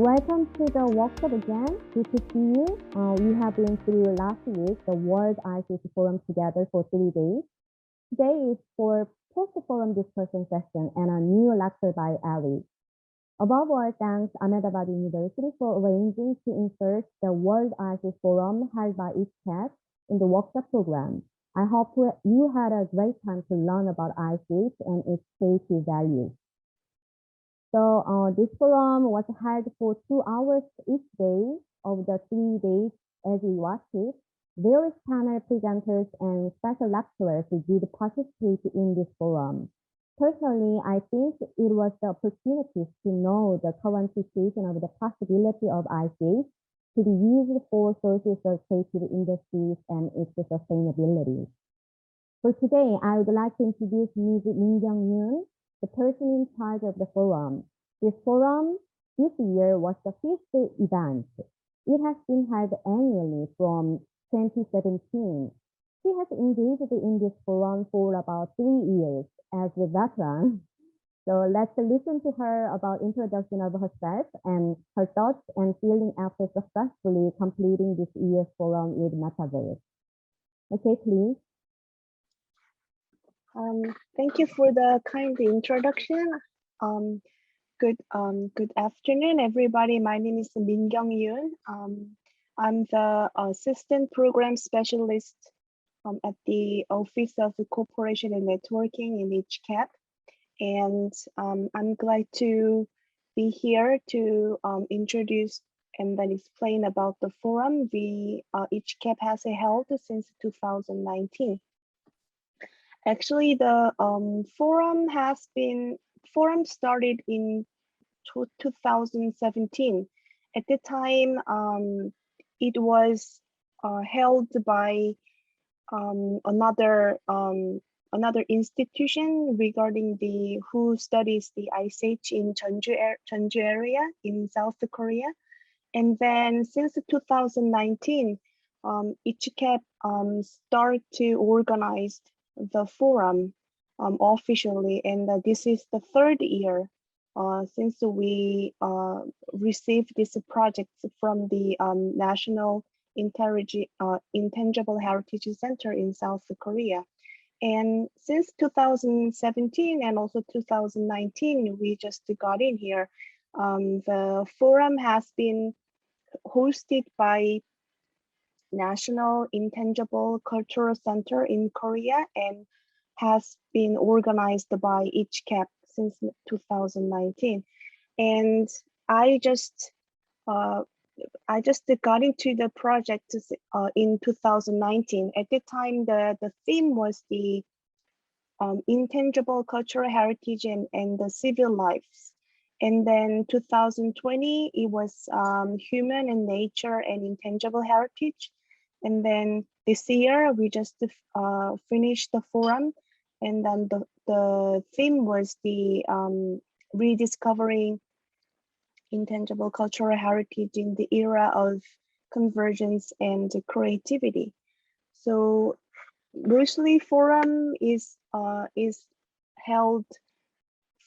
Welcome to the workshop again. Good to see you. We have been through last week the World ICHCAP Forum together for 3 days. Today is for post-forum discussion session and a new lecture by Eric. Above all, thanks Ahmedabad University for arranging to insert the World ICHCAP Forum held by ICHCAP in the workshop program. I hope you had a great time to learn about ICHCAP and its safety values. So this forum was held for 2 hours each day of the 3 days as we watched it. Various panel presenters and special lecturers did participate in this forum. Personally, I think it was the opportunity to know the current situation of the possibility of ICHCAP to be used for social-creative industries and its sustainability. For today, I would like to introduce Ms. Min Kyoung Yun, the person in charge of the forum. This forum this year was the 5th event. It has been held annually from 2017. She has engaged in this forum for about 3 years as a veteran. So let's listen to her about introduction of herself and her thoughts and feeling after successfully completing this year's forum with Metaverse. Okay, please. Thank you for the kind introduction. Good afternoon, everybody. My name is Min Kyoung Yun. I'm the Assistant Program Specialist at the Office of Cooperation and Networking in ICHCAP. And I'm glad to be here to introduce and then explain about the forum ICHCAP has held since 2019. Actually, the forum started in 2017. At the time, it was held by another institution regarding who studies the ice age in Jeonju area in South Korea. And then since 2019, ICHCAP started to organize the forum officially, and this is the 3rd year since we received this project from the National Intangible Heritage Center in South Korea. And since 2017 and also 2019, we just got in here. The forum has been hosted by National Intangible Cultural Center in Korea and has been organized by ICHCAP since 2019. And I just got into the project in 2019. At the time, the theme was the intangible cultural heritage and the civil lives. And then 2020, it was human and nature and intangible heritage. And then this year, we just finished the forum. And then the theme was the rediscovering intangible cultural heritage in the era of convergence and creativity. So mostly forum is held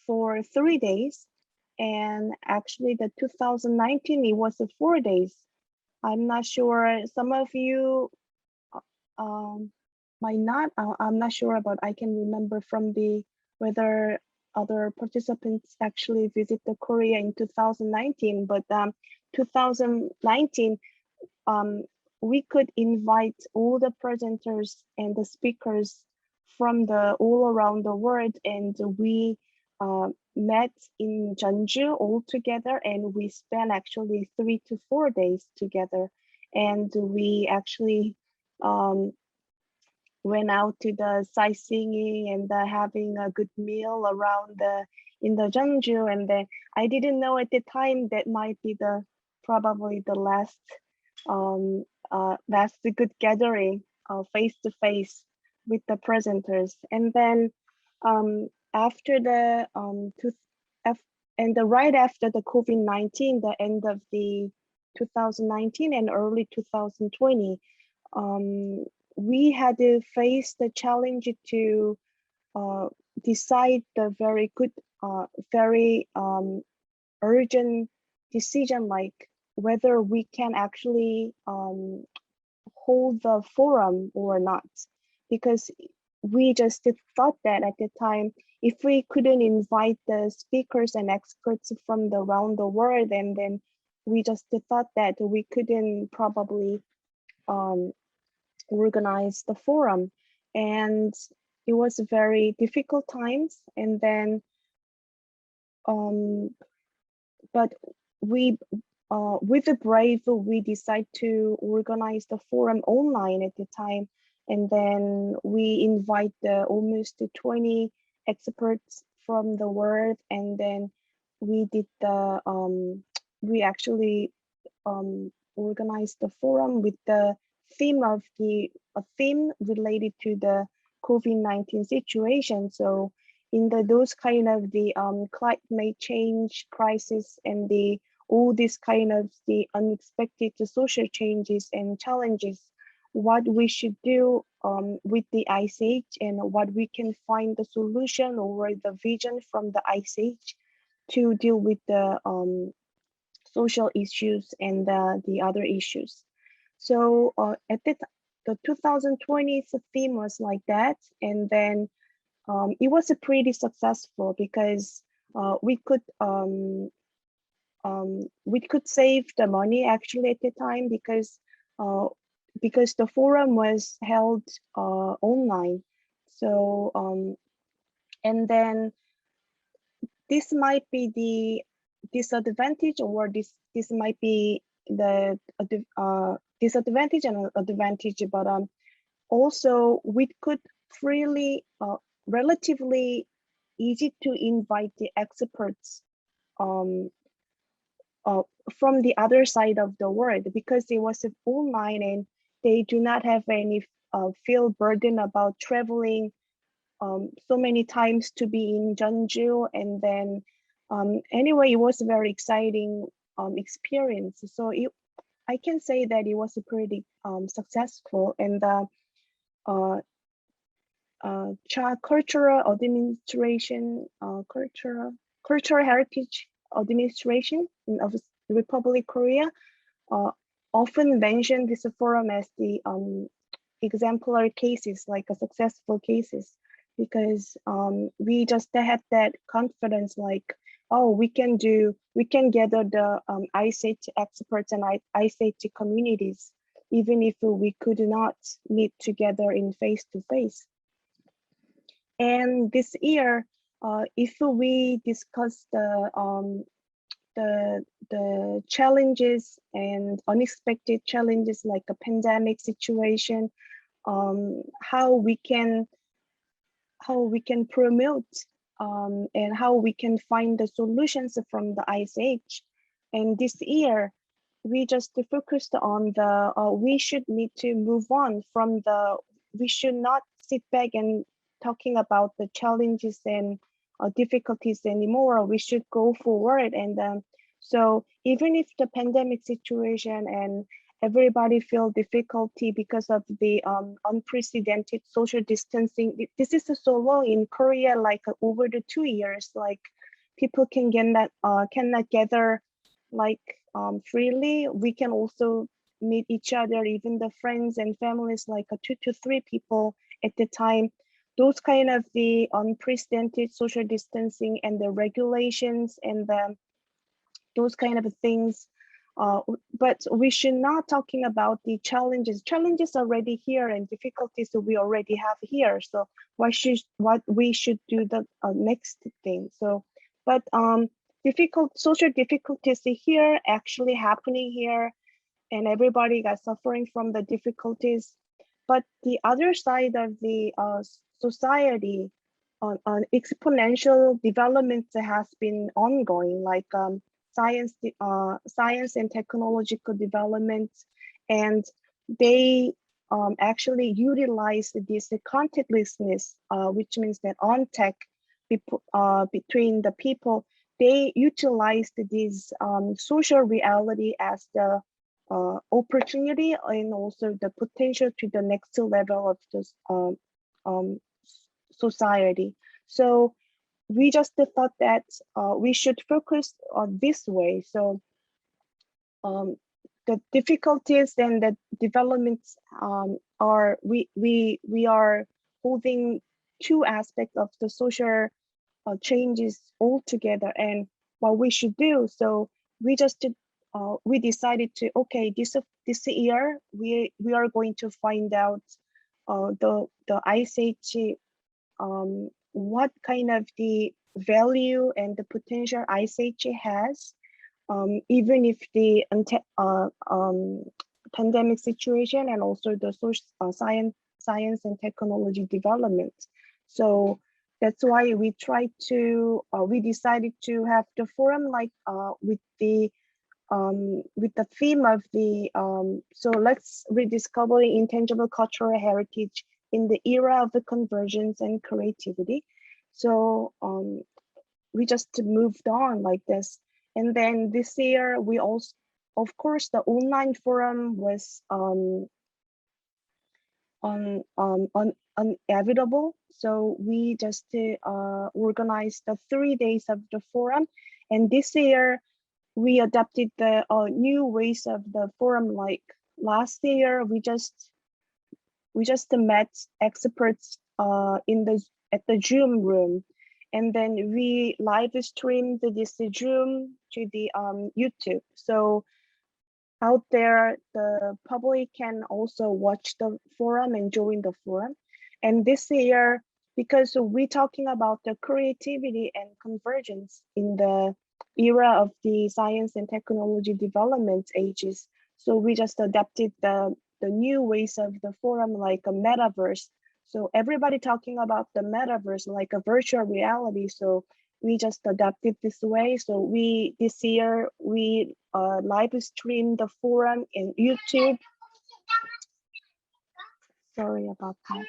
for 3 days. And actually the 2019, it was 4 days. I'm not sure, some of you might not, I'm not sure about, I can remember from whether other participants actually visit the Korea in 2019, but 2019, we could invite all the presenters and the speakers from all around the world, and we met in Jeonju all together, and we spent actually 3 to 4 days together. And we actually went out to the sightseeing and having a good meal around in the Jeonju. And then I didn't know at the time that might be probably the last good gathering face to face with the presenters. And then after right after the COVID-19, the end of the 2019 and early 2020, we had to face the challenge to decide the very urgent decision like whether we can actually hold the forum or not, because we just thought that at the time, if we couldn't invite the speakers and experts from around the world, and then we just thought that we couldn't probably organize the forum. And it was very difficult times. And then, but we, with the Brave, we decided to organize the forum online at the time. And then we invite almost 20 experts from the world. And then we did we actually organized the forum with the theme of a theme related to the COVID-19 situation. So in those kind of the climate change crisis and all this kind of the unexpected social changes and challenges, what we should do with the ICH, and what we can find the solution or the vision from the ICH to deal with the social issues and the other issues. So at the 2020 theme was like that, and then it was pretty successful because we could save the money actually at the time, because the forum was held online. So and then this might be the disadvantage, or this might be the disadvantage and advantage, but also we could freely relatively easy to invite the experts from the other side of the world, because it was online and they do not have any feel burden about traveling so many times to be in Jeonju. And then anyway, it was a very exciting experience. So I can say that it was a pretty successful. And cultural administration, cultural heritage administration of the Republic of Korea often mention this forum as the exemplary cases, like a successful cases, because we just had that confidence, like, oh, we can gather the ICH experts and ICH communities, even if we could not meet together in face-to-face. And this year, if we discuss the challenges and unexpected challenges like a pandemic situation, how we can promote and how we can find the solutions from the ICH. And this year, we just focused on the we should need to move on from we should not sit back and talking about the challenges and difficulties anymore. We should go forward. And so even if the pandemic situation and everybody feel difficulty because of the unprecedented social distancing, this is so long in Korea, like over the 2 years, like people cannot gather like freely. We can also meet each other, even the friends and families, like 2 to 3 people at the time. Those kind of the unprecedented social distancing and the regulations and those kind of things. But we should not talking about the challenges. Challenges already here and difficulties that we already have here. So what we should do the next thing. So, but social difficulties here actually happening here, and everybody got suffering from the difficulties. But the other side of the society, on exponential development has been ongoing, like science and technological development, and they actually utilize this contactlessness, which means that on tech between the people, they utilized this social reality as the opportunity and also the potential to the next level of this society. So we just thought that we should focus on this way. So the difficulties and the developments are we are holding two aspects of the social changes all together and what we should do. So we just we decided to, okay, this year we are going to find out the ICH what kind of the value and the potential ICH has, even if the pandemic situation and also the social science and technology development. So that's why we tried to we decided to have the forum like with the theme of the so let's rediscovering intangible cultural heritage in the era of the convergence and creativity. So we just moved on like this. And then this year we also, of course, the online forum was inevitable. So we just organized the 3 days of the forum. And this year we adopted the new ways of the forum. Like last year, we just met experts at the Zoom room, and then we live streamed this Zoom to the YouTube. So out there, the public can also watch the forum and join the forum. And this year, because we're talking about the creativity and convergence in the era of the science and technology development ages, so we just adapted the new ways of the forum, like a metaverse. So everybody talking about the metaverse, like a virtual reality. So we just adapted this way. So this year we live stream the forum in YouTube. Sorry about that.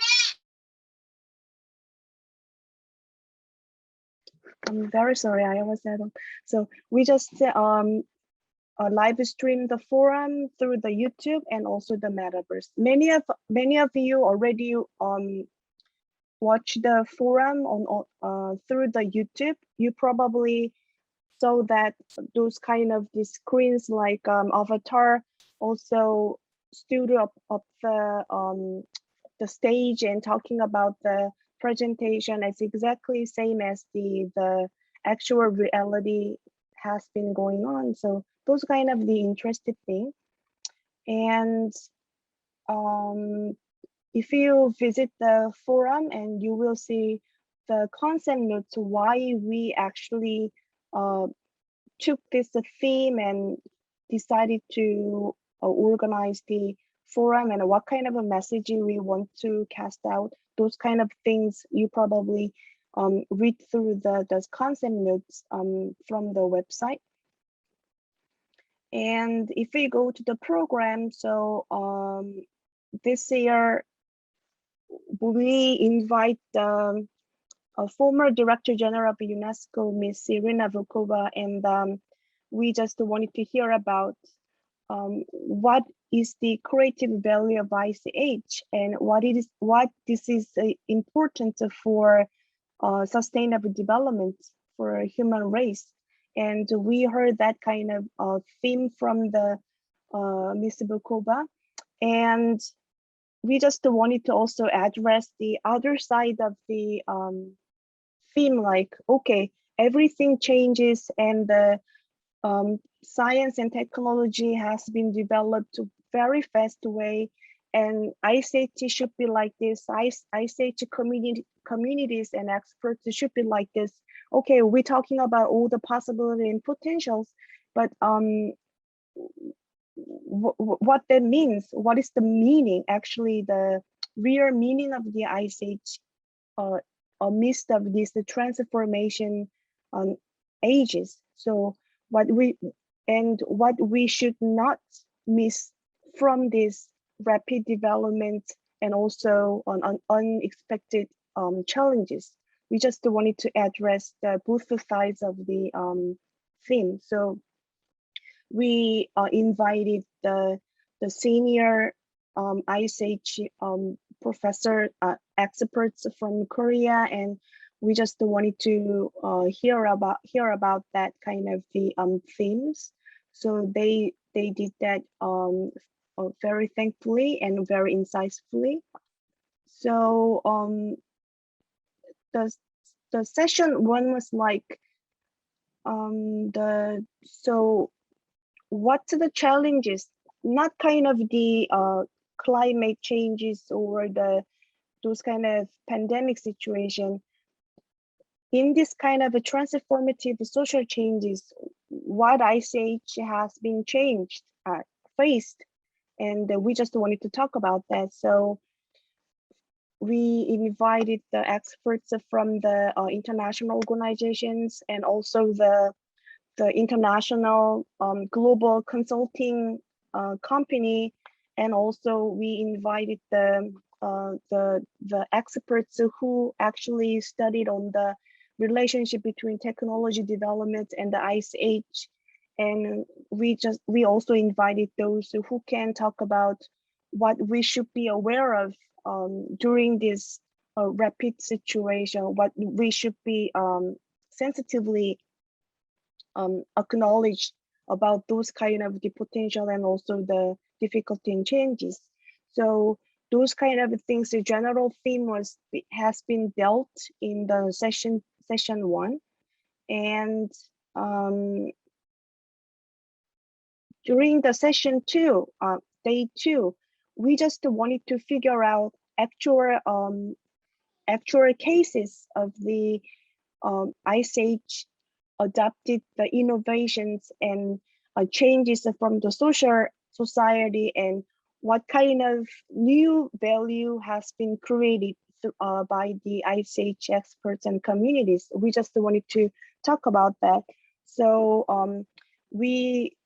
I'm very sorry, I was at home. So we just live stream the forum through the YouTube and also the metaverse. Many of you already watch the forum on through the YouTube. You probably saw that those kind of the screens like avatar also stood up the stage and talking about the presentation. It's exactly same as the actual reality has been going on. So those kind of the interesting thing. And if you visit the forum, and you will see the concept notes why we actually took this theme and decided to organize the forum, and what kind of a message we want to cast out. Those kind of things you probably read through the concept notes from the website. And if we go to the program, so this year we invite a former Director General of UNESCO, Ms. Irina Volkova, and we just wanted to hear about what is the creative value of ICH, and what this is important for sustainable development for human race. And we heard that kind of theme from the Ms. Volkova, and we just wanted to also address the other side of the theme, like, okay, everything changes, and the science and technology has been developed very fast way, and ICH should be like this. ICH communities and experts should be like this. Okay, we're talking about all the possibility and potentials, but what that means, what is the meaning, actually the real meaning of the ICH amidst of this the transformation ages. So what we should not miss from this rapid development and also on unexpected challenges. We just wanted to address both sides of the theme. So we invited the senior ICH professor experts from Korea, and we just wanted to hear about that kind of the themes. So they they did that very thankfully and very incisively. So the session one was like what's the challenges, not kind of the climate changes or those kind of pandemic situation. In this kind of a transformative social changes, what ICH has been changed, faced, and we just wanted to talk about that. So we invited the experts from the international organizations and also the international global consulting company, and also we invited the experts who actually studied on the relationship between technology development and the ICH. And we also invited those who can talk about what we should be aware of during this rapid situation, what we should be sensitively acknowledge about those kind of the potential and also the difficulty and changes. So those kind of things, the general theme has been dealt in the session one. And during the session two, day two, we just wanted to figure out actual cases of the ICH adopted the innovations and changes from the society, and what kind of new value has been created by the ICH experts and communities. We just wanted to talk about that. So we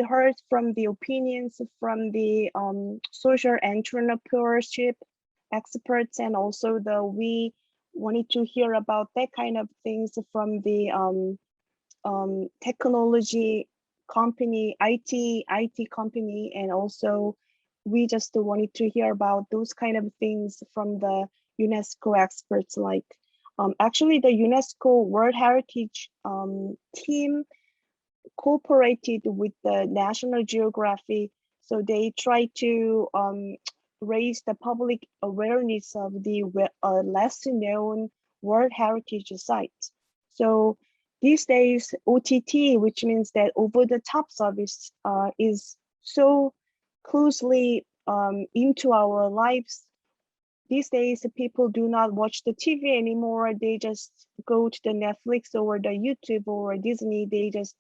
heard from the opinions from the social entrepreneurship experts, and also we wanted to hear about that kind of things from the technology company, IT company, and also we just wanted to hear about those kind of things from the UNESCO experts. Like actually the UNESCO World Heritage team cooperated with the National Geographic, so they try to raise the public awareness of the less known World Heritage sites. So these days, OTT, which means that over-the-top service, is so closely into our lives. These days, people do not watch the TV anymore. They just go to the Netflix or the YouTube or Disney. They just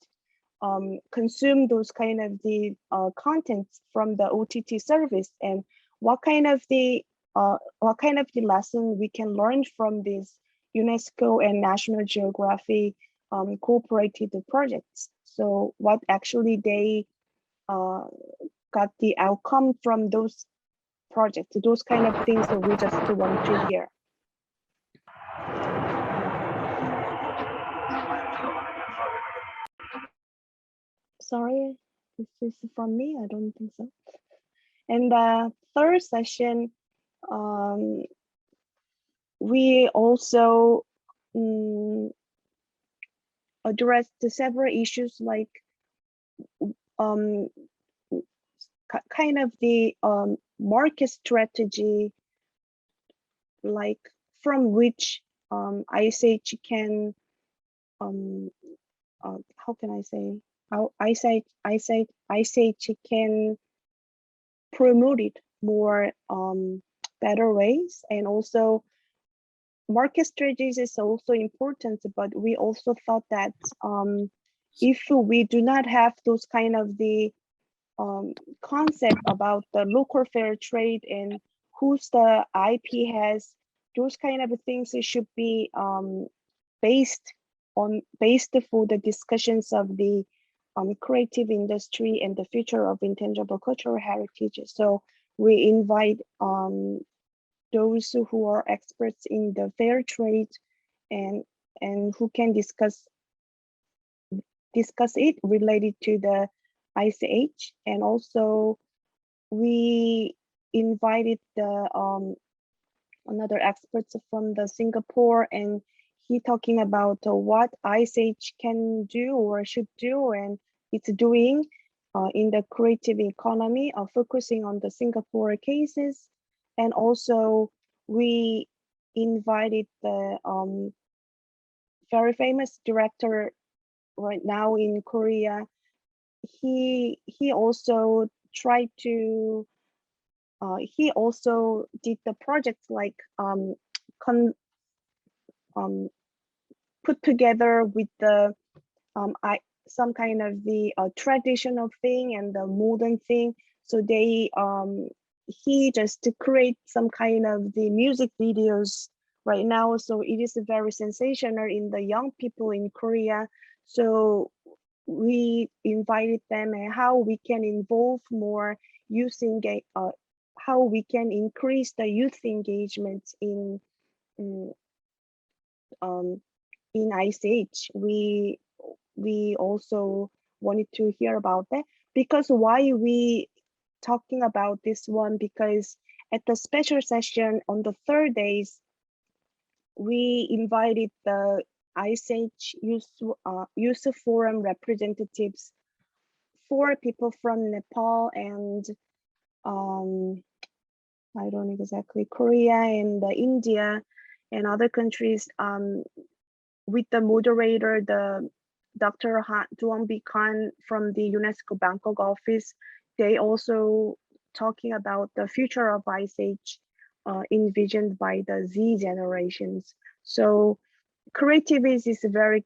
consume those kind of the contents from the OTT service. And what kind of the lesson we can learn from this UNESCO and National Geographic cooperated projects? So what actually they got the outcome from those projects, those kind of things that we just want to hear. Sorry, this is from me, I don't think so. And the third session, we also addressed several issues like kind of the market strategy, like from which ICH can how can I say, how ICH can promote it more better ways. And also market strategies is also important, but we also thought that if we do not have those kind of the concept about the local fair trade and who's the IP has, those kind of things should be based for the discussions of the creative industry and the future of intangible cultural heritage. So we invite those who are experts in the fair trade and who can discuss it related to the ICH. And also we invited the another experts from the Singapore, and he talking about what ICH can do or should do and it's doing in the creative economy, focusing on the Singapore cases. And also we invited the very famous director right now in Korea. He also tried to, he also did the projects like put together with the some kind of the traditional thing and the modern thing. So they he just to create some kind of the music videos right now. So it is very sensational in the young people in Korea. So we invited them and how we can involve more youth how we can increase the youth engagement in ICH. We also wanted to hear about that, because why we talking about this one, because at the special session on the third days, we invited the ICH Youth Forum representatives, 4 people from Nepal and I don't know exactly, Korea and India and other countries, with the moderator, the Dr. Duambi Khan from the UNESCO Bangkok office. They also talking about the future of ICH envisioned by the Z generations. So creativity is very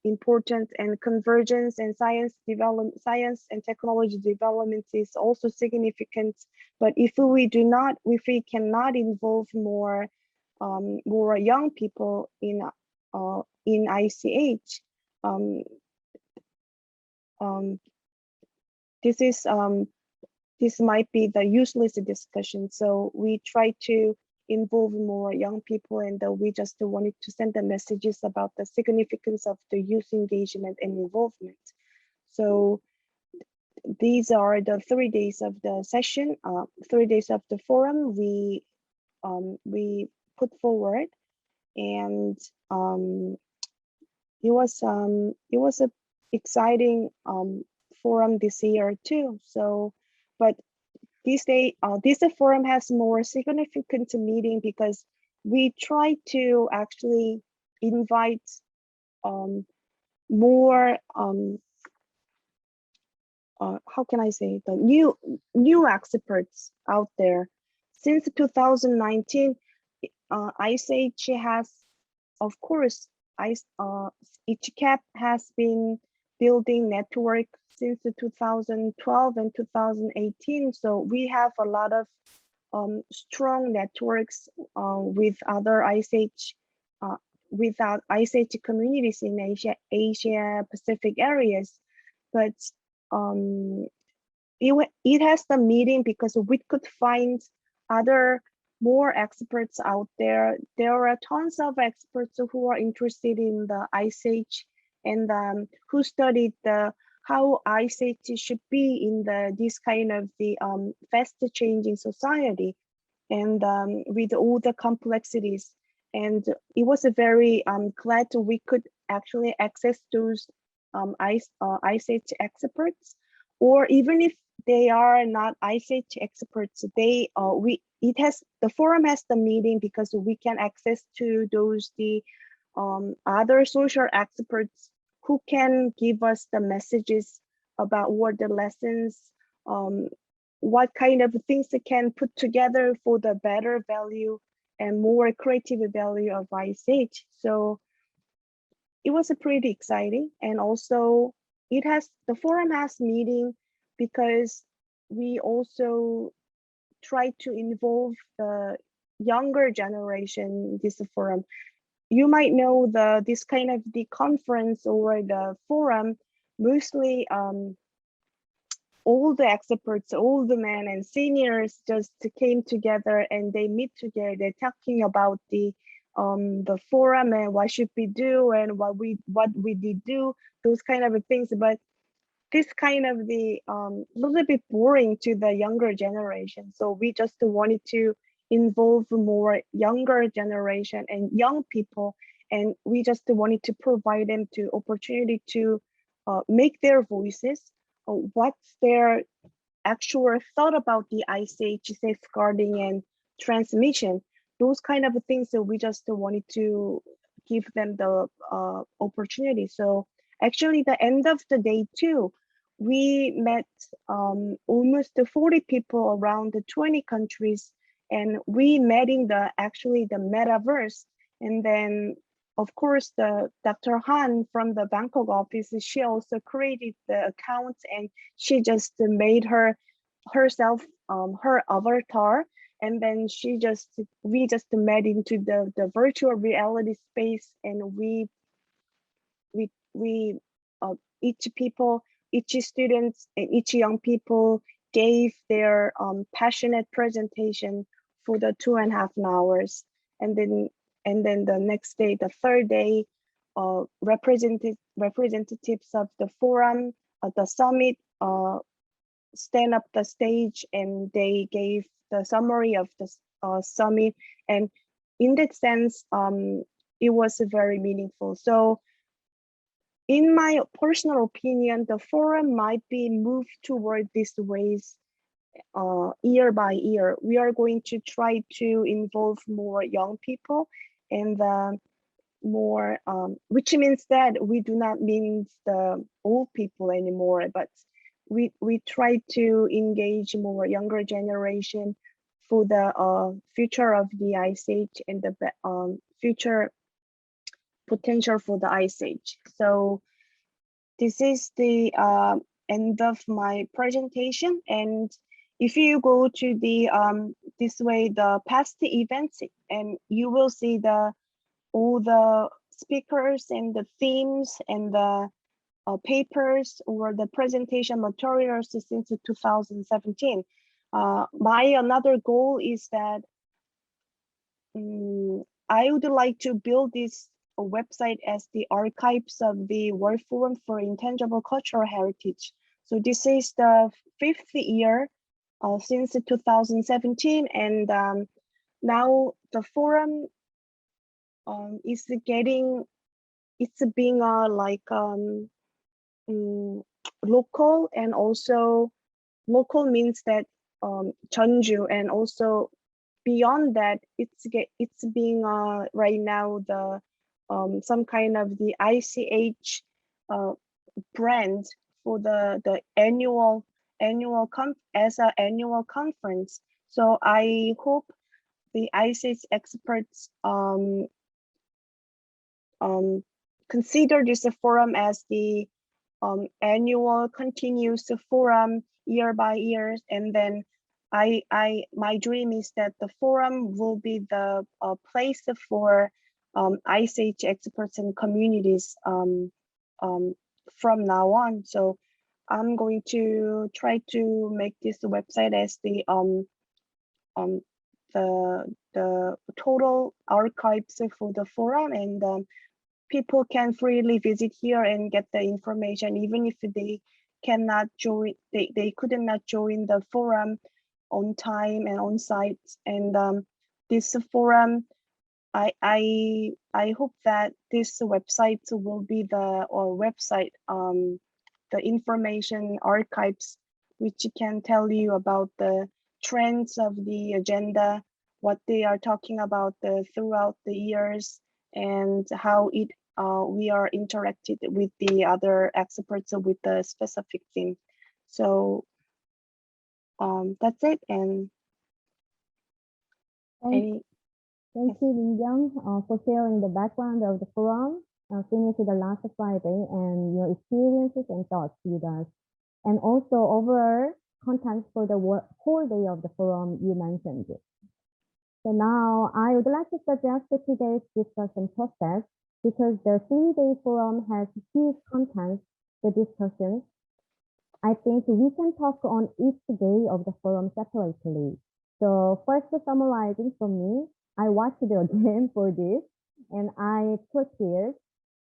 important, and convergence and science and technology development is also significant. But if we cannot involve more young people in ICH, this might be the useless discussion. So we try to involve more young people, and we just wanted to send the messages about the significance of the youth engagement and involvement. So these are the 3 days of the session, 3 days of the forum we put forward, and it was a exciting forum this year too. So, but this forum has more significant meeting because we try to actually invite more how can I say, the new experts out there. Since 2019, ICH has, of course, ICHCAP has been building network since 2012 and 2018. So we have a lot of strong networks with other ICH communities in Asia Pacific areas. But it has the meeting because we could find other more experts out there. There are tons of experts who are interested in the ICH and who studied how ICH should be in this kind of the fast changing society, and with all the complexities. And it was a very glad we could actually access those ICH experts, or even if they are not ICH experts, the forum has the meeting because we can access to those other social experts who can give us the messages about what the lessons, what kind of things they can put together for the better value and more creative value of ICH. So it was pretty exciting. And also the forum has meeting because we also try to involve the younger generation in this forum. You might know this kind of the conference or the forum, mostly all the experts, all the men and seniors just came together and they meet together talking about the forum and what should we do and what we did do, those kind of things. But this kind of the little bit boring to the younger generation. So we just wanted to involve more younger generation and young people, and we just wanted to provide them to opportunity to make their voices what's their actual thought about the ICH safeguarding and transmission, those kind of things that we just wanted to give them the opportunity. So actually the end of the day too, we met almost 40 people around the 20 countries, and we met in the metaverse. And then of course the Dr. Han from the Bangkok office, she also created the account, and she just made herself her avatar, and then we just met into the virtual reality space, and we each students and each young people gave their passionate presentation for the 2.5 hours. And then the next day, the third day, representatives of the forum, the summit, stand up the stage, and they gave the summary of the summit. And in that sense, it was very meaningful. So in my personal opinion, the forum might be moved toward these ways year by year. We are going to try to involve more young people, and more, which means that we do not mean the old people anymore, but we try to engage more younger generation for the future of the ICH and the future potential for the ICH. So this is the end of my presentation. And if you go to the this way, the past events, and you will see all the speakers and the themes and the papers or the presentation materials since 2017. My another goal is that I would like to build this website as the archives of the World Forum for Intangible Cultural Heritage. So this is the 5th year since 2017, and now the forum is being like local, and also local means that Jeonju, and also beyond that, it's being right now the some kind of the ICH brand for the annual conference. So I hope the ICH experts consider this forum as the annual continuous forum year by year. And then my dream is that the forum will be the place for ICH experts and communities from now on. So I'm going to try to make this website as the total archives for the forum, and people can freely visit here and get the information, even if they cannot join, they could not join the forum on time and on site. And this forum, I hope that this website will be the information archives, which can tell you about the trends of the agenda, what they are talking about throughout the years, and how we are interacted with the other experts with the specific theme. So that's it. And Thank you, Min Kyoung, for sharing the background of the forum, finished the last Friday, and your experiences and thoughts with us. And also overall content for the whole day of the forum you mentioned. So now I would like to suggest today's discussion process, because the 3-day forum has huge content for discussions. I think we can talk on each day of the forum separately. So first, summarizing from me, I watched it again for this, and I prepared.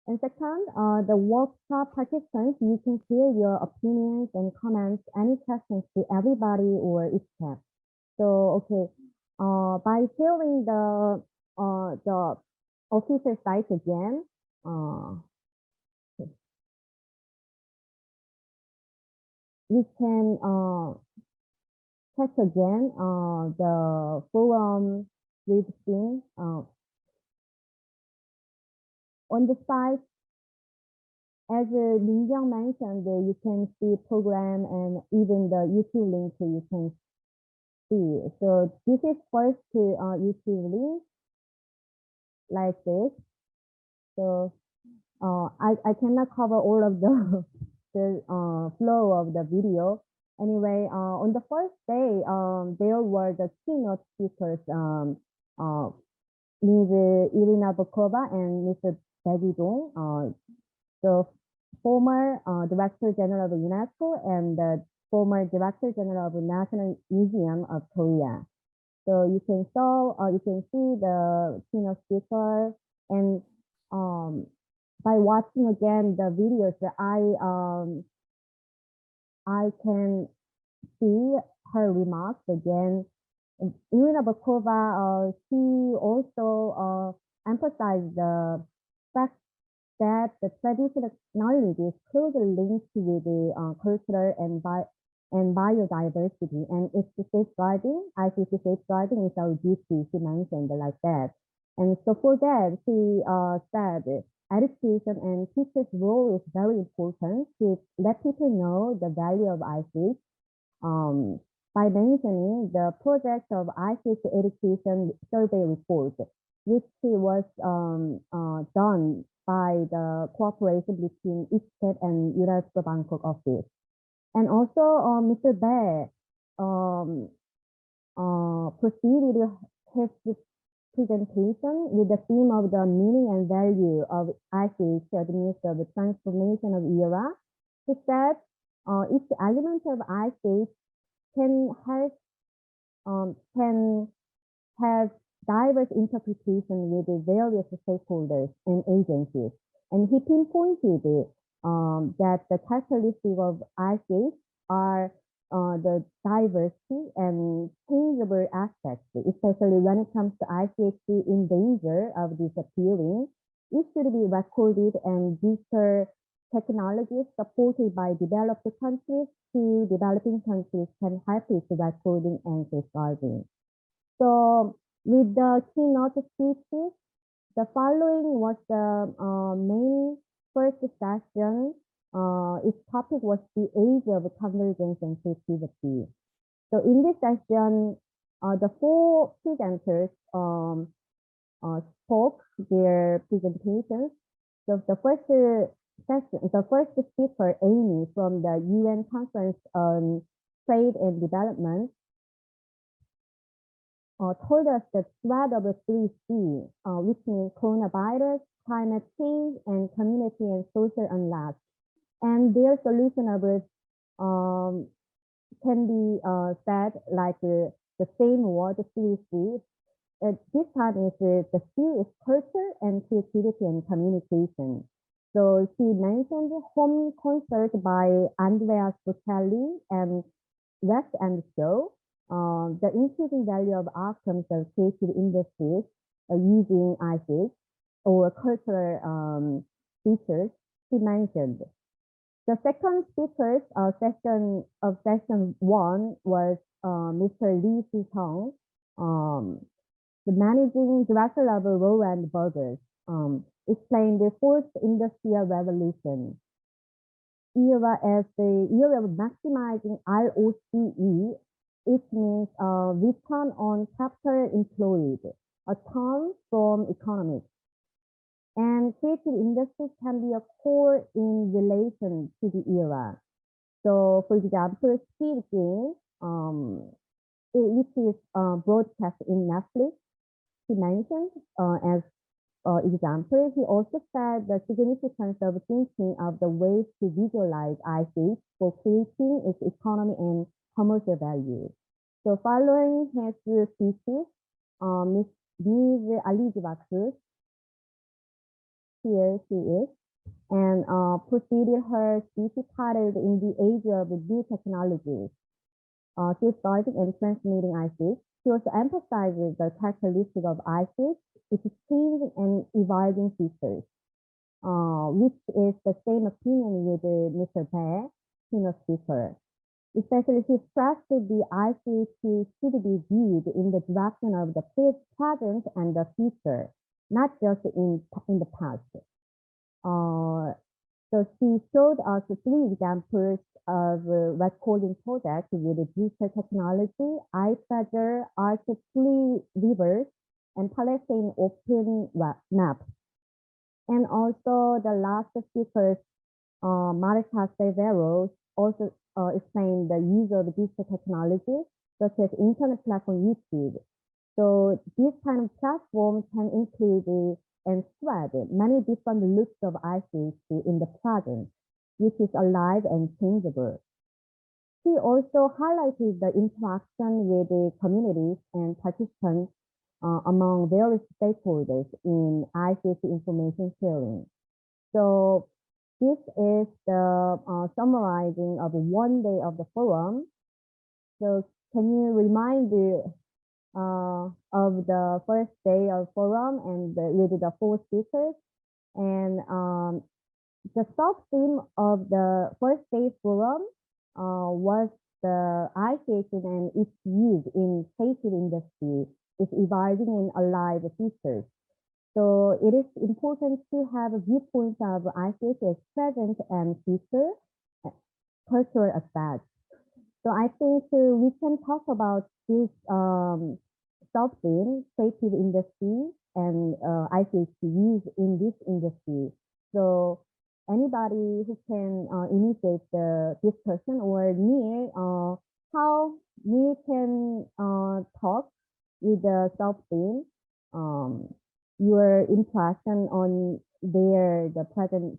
And second, the workshop participants, you can share your opinions and comments, any questions to everybody or ICHCAP. So, okay, by sharing the official site again, we can check again the forum read screen on the site. As Min Kyoung mentioned, you can see program and even the YouTube link you can see. So this is first YouTube link like this. So I cannot cover all of the flow of the video. Anyway, on the first day, there were the keynote speakers, Ms. Irina Bokova and Mr. Bae Dong, the former Director General of UNESCO and the former Director General of the National Museum of Korea. So you can see the keynote speaker, and by watching again the videos, I can see her remarks again. Irina Bokova, she also emphasized the fact that the traditional knowledge is closely linked with the cultural and biodiversity, and it's the safeguarding, ICC safeguarding is our duty, she mentioned like that. And so for that, she said education and teachers' role is very important to let people know the value of ICC. By mentioning the project of ICC education survey report, which was done by the cooperation between ICHCAP and UNESCO Bangkok office. And also Mr. Bae proceeded his presentation with the theme of the meaning and value of ICH administer the transformation of era. He said each element of ICH can have diverse interpretation with the various stakeholders and agencies. And he pinpointed that the characteristics of ICH are the diversity and changeable aspects, especially when it comes to ICH in danger of disappearing. It should be recorded, and digital technologies supported by developed countries to developing countries can help with recording and safeguarding. So with the keynote speeches, the following was the main first session. Its topic was the age of convergence and creativity. So in this session, the four presenters spoke their presentations. So the first speaker, Amy, from the UN Conference on Trade and Development, told us the threat of the 3C, which means coronavirus, climate change, and community and social unrest. And their solution of it can be said like the same word, 3C. This time is the C is culture and creativity and communication. So she mentioned home concert by Andrea Bocelli and West End Show. The increasing value of outcomes of creative industries using ICH or cultural features, she mentioned. The second speaker's session one was Mr. Lee Si-sung, the managing director of Roland Burgers, explained the fourth industrial revolution era as the era of maximizing ROCE. It means return on capital employed, a term from economics. And creative industries can be a core in relation to the era. So, for example, Squid Game, which is broadcast in Netflix, he mentioned as example. He also said the significance of thinking of the ways to visualize ICH for creating its economy and commercial value. So following his speeches, Ms. Alizabeth, here she is, and proceeded her speech titled "In the Age of New Technologies, Safeguarding and Transmitting ICH." She also emphasizes the characteristics of ICH, its changing and evolving features, which is the same opinion with Mr. Bae, keynote speaker. Especially he stressed the ICHC should be viewed in the direction of the present and the future, not just in the past. So she showed us 3 examples of recording projects with digital technology, iPad, art-free rivers, and Palestine open maps. And also the last speaker, Marta Severo, also explained the use of digital technology, such as internet platform YouTube. So this kind of platform can include and spread many different looks of ICHC in the present, which is alive and changeable. He also highlighted the interaction with the communities and participants among various stakeholders in ICHC information sharing. So this is the summarizing of 1 day of the forum. So can you remind of the first day of forum and with the 4 speakers, and the sub-theme of the first day forum was the ICHC and its use in creative industry is evolving in alive features. So it is important to have viewpoints of ICHC as present and future cultural aspects. So I think we can talk about this sub-theme, creative industry, and ICHC use in this industry. So anybody who can initiate the discussion, or me, how we can talk with the sub-theme, your impression on the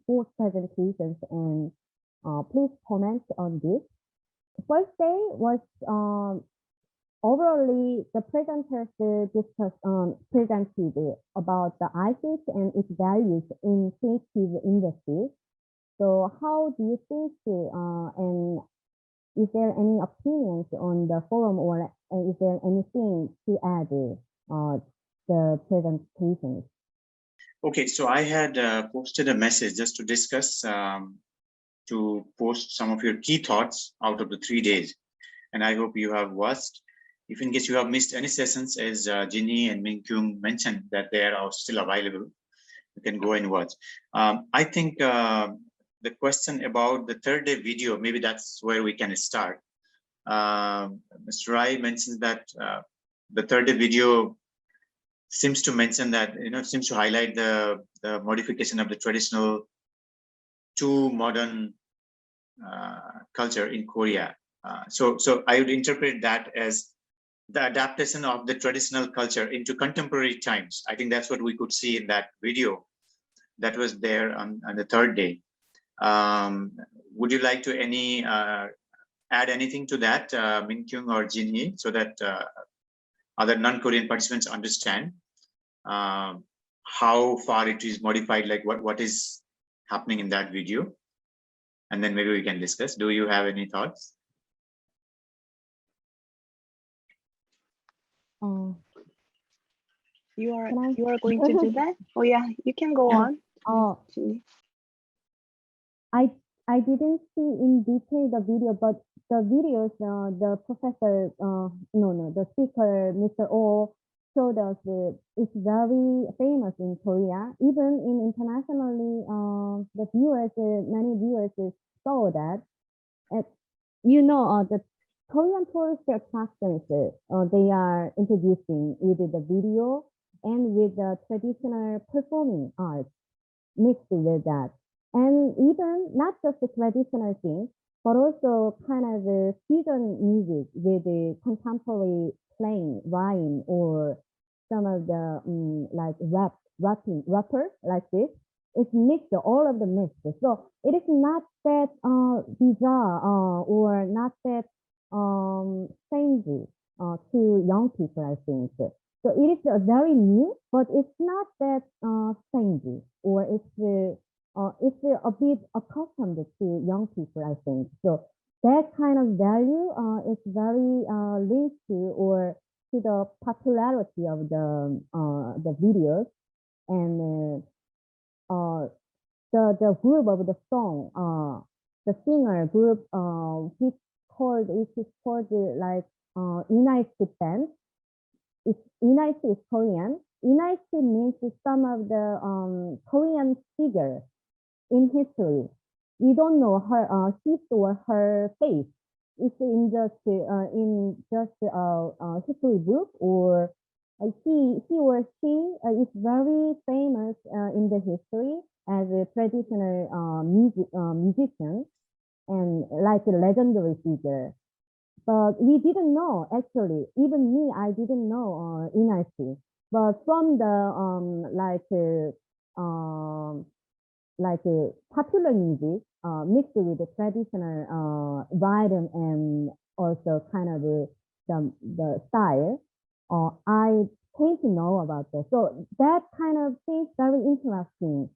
four presentations, and please comment on this. The first day was overall the presenters presented about the ICHC and its values in creative industry. So how do you think, and is there any opinions on the forum, or is there anything to add the presentations? Okay, so I had posted a message just to discuss, to post some of your key thoughts out of the 3 days. And I hope you have watched. If in case you have missed any sessions, as Ginny and Min Kyoung mentioned, that they are still available, you can go and watch. I think the question about the 3rd day video, maybe that's where we can start. Mr. Rai mentions that the 3rd day video seems to mention that, seems to highlight the modification of the traditional to modern culture in Korea. So I would interpret that as the adaptation of the traditional culture into contemporary times. I think that's what we could see in that video that was there on the 3rd day. Would you like to add anything to that, Min Kyoung or Jin Hee, so that other non-Korean participants understand how far it is modified, like what is happening in that video? And then maybe we can discuss. Do you have any thoughts? You are going to do that? Oh yeah, you can go on. I didn't see in detail the video, but the videos the professor the speaker, Mr. Oh, showed us it's very famous in Korea. Even in internationally, the viewers, many viewers saw that. The Korean tourist attractions they are introducing with the video and with the traditional performing arts mixed with that. And even not just the traditional things, but also kind of the fusion music with the contemporary playing, rhyme, or some of the like rapper like this. It's mixed, all of the mixed. So it is not that bizarre or not that strange to young people, I think. So it is very new, but it's not that strange, or it's a bit accustomed to young people, I think. So that kind of value is very linked to, or to the popularity of the videos, and the group of the song, the singer group, which called like United Band. United is Korean. United means some of the Korean figure in history. We don't know her his or her face. It's in just a history book, or he or she is very famous in the history as a traditional musician and like a legendary figure. But we didn't know, actually, even me, I didn't know Inarsi. But from the popular music mixed with the traditional rhythm and also kind of the style, I came to know about that. So that kind of thing is very interesting.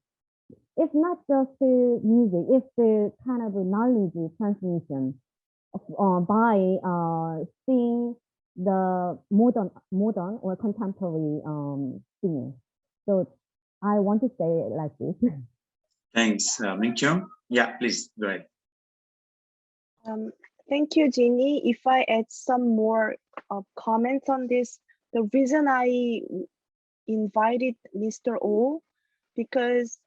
It's not just the music, it's the kind of knowledge transmission by seeing the modern or contemporary thing. So I want to say it like this. Thanks, Min Kyoung. Yeah, please go ahead. Thank you, Jeannie. If I add some more comments on this, the reason I invited Mr. O, because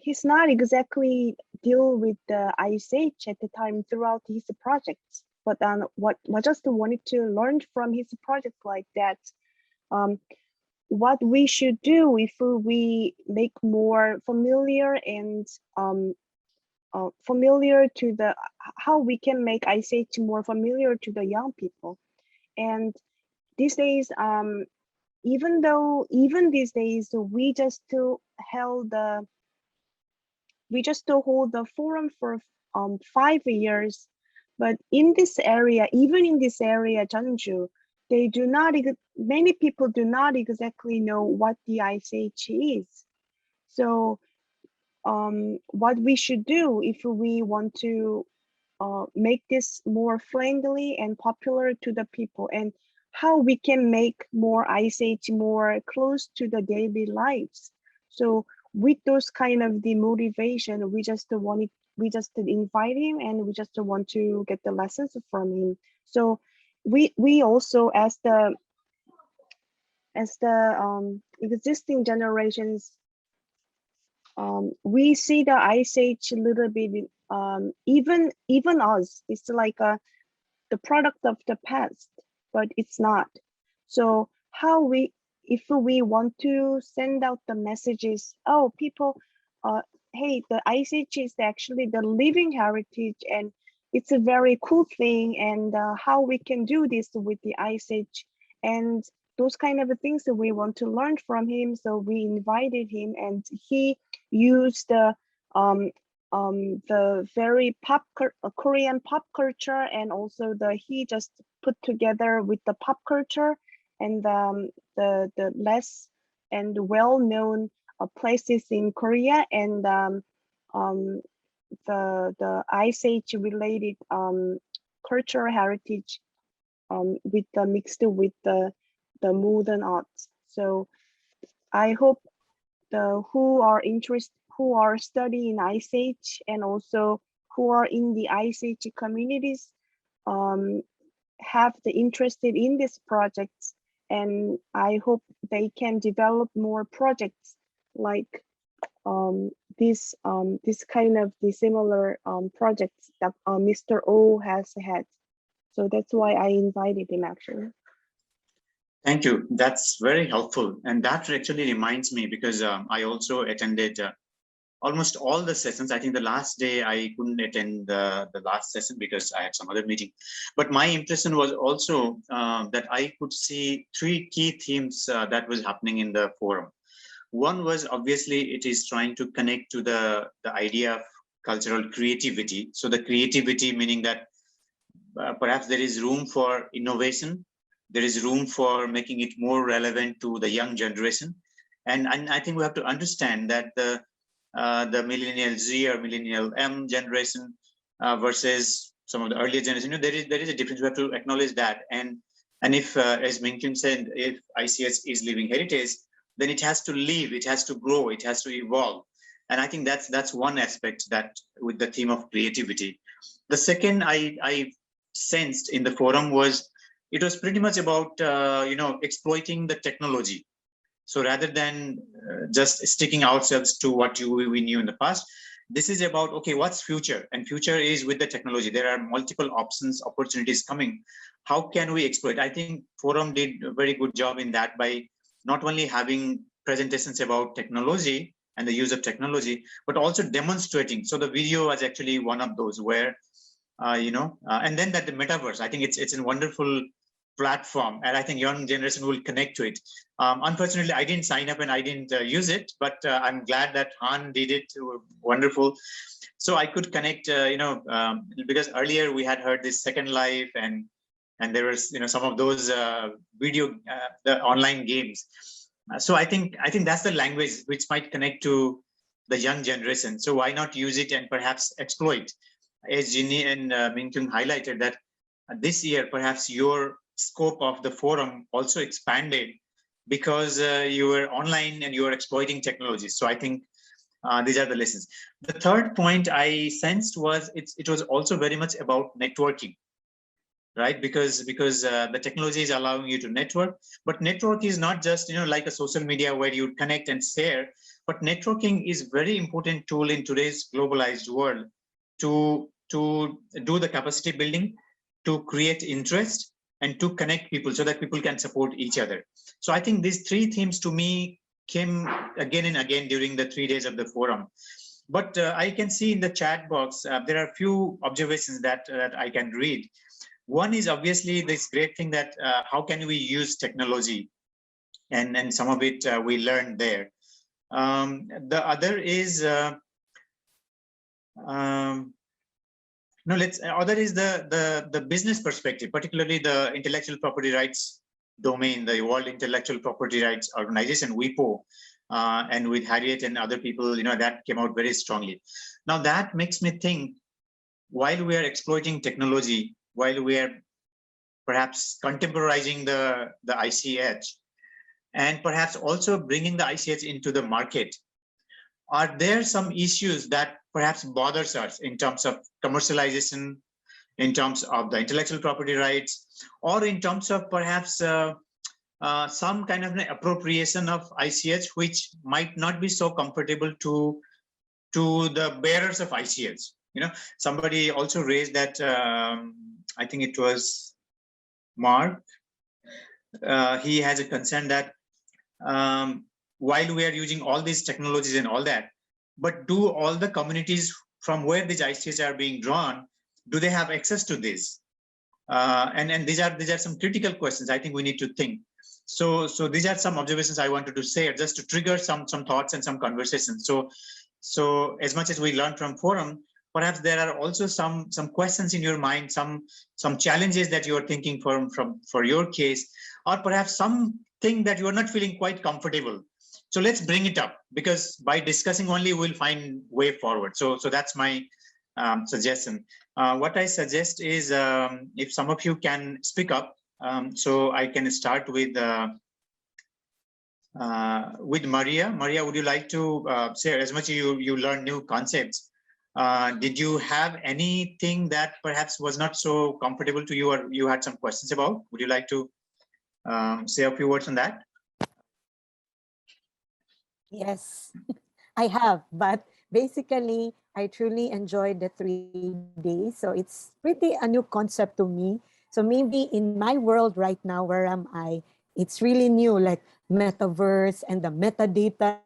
he's not exactly deal with the ICH at the time throughout his projects, but what just wanted to learn from his project like that, what we should do if we make more familiar and familiar to the, how we can make ICH more familiar to the young people. And these days, even these days, we just to hold the forum for 5 years, but in this area, even in this area, Jeonju, many people do not exactly know what the ICH is. So what we should do if we want to make this more friendly and popular to the people, and how we can make more ICH more close to the daily lives. So with those kind of the motivation, we just invite him, and we just want to get the lessons from him. So we also, as the existing generations, we see the ICH a little bit, even us, it's like the product of the past, but it's not. So if we want to send out the messages, oh, people, hey, the ICH is actually the living heritage, and it's a very cool thing, and how we can do this with the ICH, and those kind of things that we want to learn from him. So we invited him, and he used the very Korean pop culture, and also he just put together with the pop culture and the less and well-known places in Korea, and the ICH related cultural heritage with the mixed with the modern arts. So I hope who are studying ICH, and also who are in the ICH communities, have the interested in this projects, and I hope they can develop more projects like this kind of the similar projects that Mr. O has had. So that's why I invited him, actually. Thank you. That's very helpful. And that actually reminds me, because I also attended almost all the sessions. I think the last day I couldn't attend the last session because I had some other meeting. But my impression was also that I could see 3 key themes that was happening in the forum. One was, obviously, it is trying to connect to the idea of cultural creativity. So the creativity meaning that perhaps there is room for innovation. There is room for making it more relevant to the young generation. And I think we have to understand that the millennial Z or millennial M generation versus some of the earlier generation, there is a difference. We have to acknowledge that. And if, as Min Kyoung said, if ICH is living heritage, then it has to live, it has to grow, it has to evolve. And I think that's one aspect that with the theme of creativity. The second I sensed in the forum was, it was pretty much about, exploiting the technology. So rather than just sticking ourselves to what we knew in the past, this is about, okay, what's future? And future is with the technology. There are multiple options, opportunities coming. How can we exploit? I think forum did a very good job in that, by not only having presentations about technology and the use of technology, but also demonstrating. So the video was actually one of those where, and then that the metaverse, I think it's a wonderful platform, and I think young generation will connect to it. Unfortunately, I didn't sign up and I didn't use it, but I'm glad that Han did it. Wonderful. So I could connect, because earlier we had heard this Second Life, and there was, some of those video, the online games. So I think that's the language which might connect to the young generation. So why not use it and perhaps exploit? As Ginny and Min Kyoung highlighted, that this year perhaps your scope of the forum also expanded because you were online and you were exploiting technology. So I think these are the lessons. The third point I sensed was it was also very much about networking, right? Because the technology is allowing you to network, but network is not just like a social media where you connect and share, but networking is very important tool in today's globalized world to do the capacity building, to create interest, and to connect people so that people can support each other. So I think these three themes to me came again and again during the 3 days of the forum. But I can see in the chat box, there are a few observations that I can read. One is obviously this great thing that how can we use technology, and some of it we learned there. The other is, other is the business perspective, particularly the intellectual property rights domain, the World Intellectual Property Rights Organization, WIPO, and with Harriet and other people, that came out very strongly. Now that makes me think, while we are exploiting technology, while we are perhaps contemporizing the ICH, and perhaps also bringing the ICH into the market, are there some issues that perhaps bothers us in terms of commercialization, in terms of the intellectual property rights, or in terms of perhaps some kind of an appropriation of ICH, which might not be so comfortable to the bearers of ICH? Somebody also raised that, I think it was Mark, he has a concern that while we are using all these technologies and all that, but do all the communities from where these ICHs are being drawn, do they have access to this? And these are some critical questions I think we need to think. So these are some observations I wanted to say, just to trigger some thoughts and some conversations. So as much as we learn from forum, perhaps there are also some questions in your mind, some challenges that you are thinking for your case, or perhaps something that you are not feeling quite comfortable. So let's bring it up, because by discussing only we'll find way forward. So that's my suggestion. What I suggest is, if some of you can speak up, so I can start with Maria. Maria, would you like to share, as much as you learn new concepts? Did you have anything that perhaps was not so comfortable to you, or you had some questions about? Would you like to say a few words on that? Yes, I have, but basically, I truly enjoyed the 3 days. So it's pretty a new concept to me. So maybe in my world right now, where am I? It's really new, like metaverse and the metadata,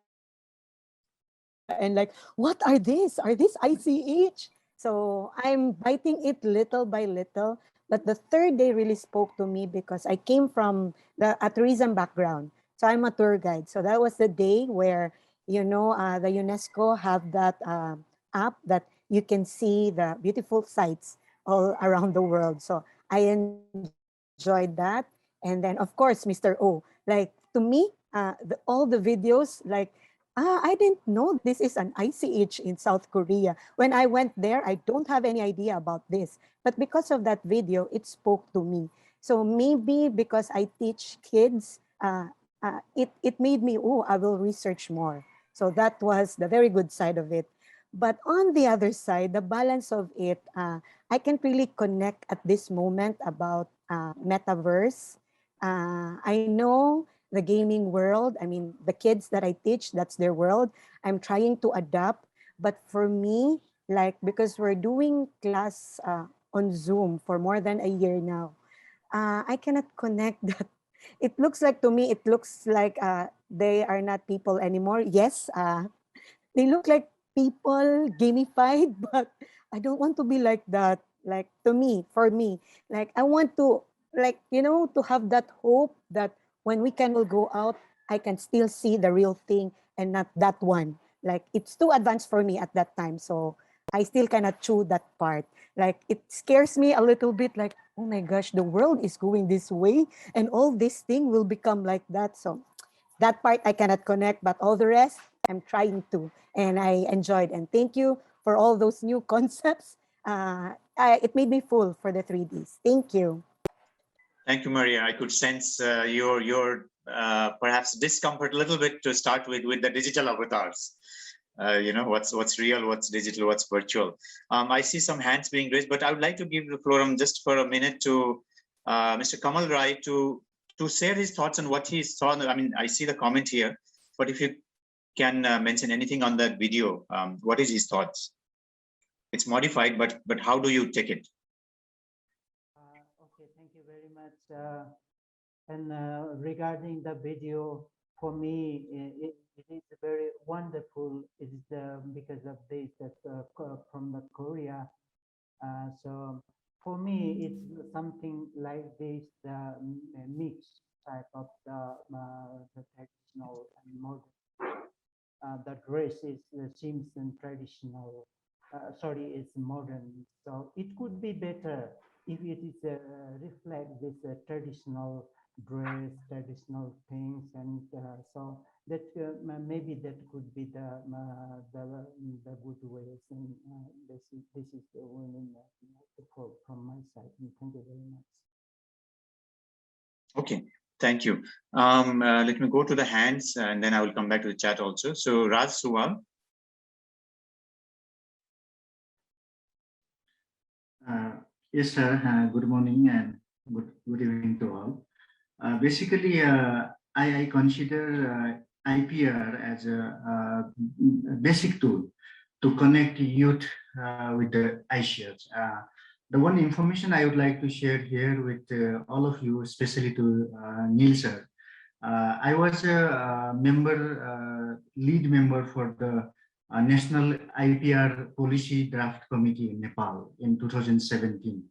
and like, what are these? Are these ICH? So I'm biting it little by little. But the third day really spoke to me because I came from a tourism background. So I'm a tour guide. So that was the day where, the UNESCO have that app that you can see the beautiful sights all around the world. So I enjoyed that. And then, of course, Mr. O, like to me, all the videos, like, I didn't know this is an ICH in South Korea. When I went there, I don't have any idea about this. But because of that video, it spoke to me. So maybe because I teach kids, it made me, I will research more. So that was the very good side of it. But on the other side, the balance of it, I can't really connect at this moment about metaverse. I know the gaming world. I mean, the kids that I teach, that's their world. I'm trying to adapt. But for me, like, because we're doing class on Zoom for more than a year now, I cannot connect that. It looks like to me, it looks like they are not people anymore. Yes, they look like people gamified, but I don't want to be like that. Like to me, for me, like I want to, like, to have that hope that when we can all go out, I can still see the real thing and not that one. Like it's too advanced for me at that time. So I still cannot chew that part. Like it scares me a little bit like, oh my gosh, the world is going this way and all this thing will become like that. So that part I cannot connect, but all the rest I'm trying to, and I enjoyed. And thank you for all those new concepts. It made me full for the 3Ds. Thank you. Thank you, Maria. I could sense your perhaps discomfort a little bit to start with the digital avatars. What's real, what's digital, what's virtual. I see some hands being raised, but I would like to give the floor just for a minute to Mr. Kamal Rai to share his thoughts on what he saw. I mean, I see the comment here, but if you can mention anything on that video, what is his thoughts? It's modified, but how do you take it? Okay, thank you very much. Regarding the video, for me, it is very wonderful. It is because of this from the Korea. So for me, it's something like this mix type of the traditional and modern. The dress is seems traditional. Sorry, it's modern. So it could be better if it is reflect this traditional dress, traditional things, and so that maybe that could be the good ways, and this is the winning from my side. And thank you very much. Okay, thank you. Let me go to the hands, and then I will come back to the chat also. So Raj Suwal. Yes, sir. Good morning and good evening to all. Basically, I consider IPR as a basic tool to connect youth with the ICHCAP. The one information I would like to share here with all of you, especially to Neil sir. I was a lead member for the National IPR Policy Draft Committee in Nepal in 2017.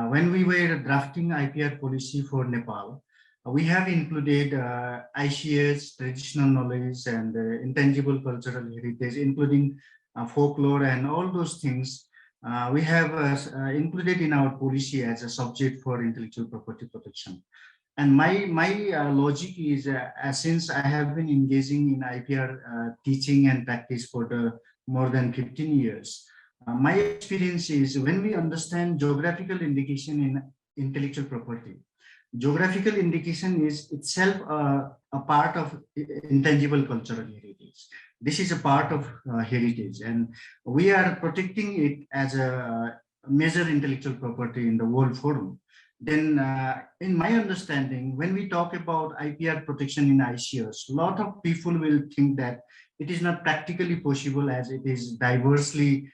When we were drafting IPR policy for Nepal, we have included ICS, traditional knowledge, and intangible cultural heritage, including folklore and all those things. We have included in our policy as a subject for intellectual property protection. And my logic is, since I have been engaging in IPR teaching and practice for the more than 15 years, my experience is when we understand geographical indication in intellectual property, geographical indication is itself a part of intangible cultural heritage. This is a part of heritage, and we are protecting it as a major intellectual property in the World Forum. Then in my understanding, when we talk about IPR protection in ICS, a lot of people will think that it is not practically possible as it is diversely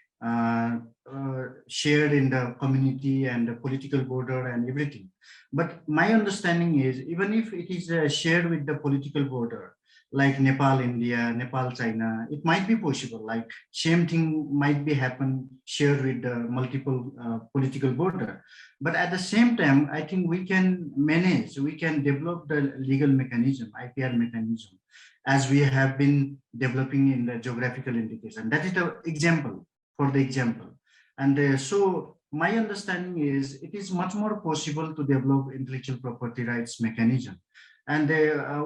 shared in the community and the political border and everything. But my understanding is, even if it is shared with the political border, like Nepal, India, Nepal, China, it might be possible. Like same thing might be happen shared with the multiple political border. But at the same time, I think we can manage, we can develop the legal mechanism, IPR mechanism, as we have been developing in the geographical indication. That is the example for the example. And so my understanding is it is much more possible to develop intellectual property rights mechanism. And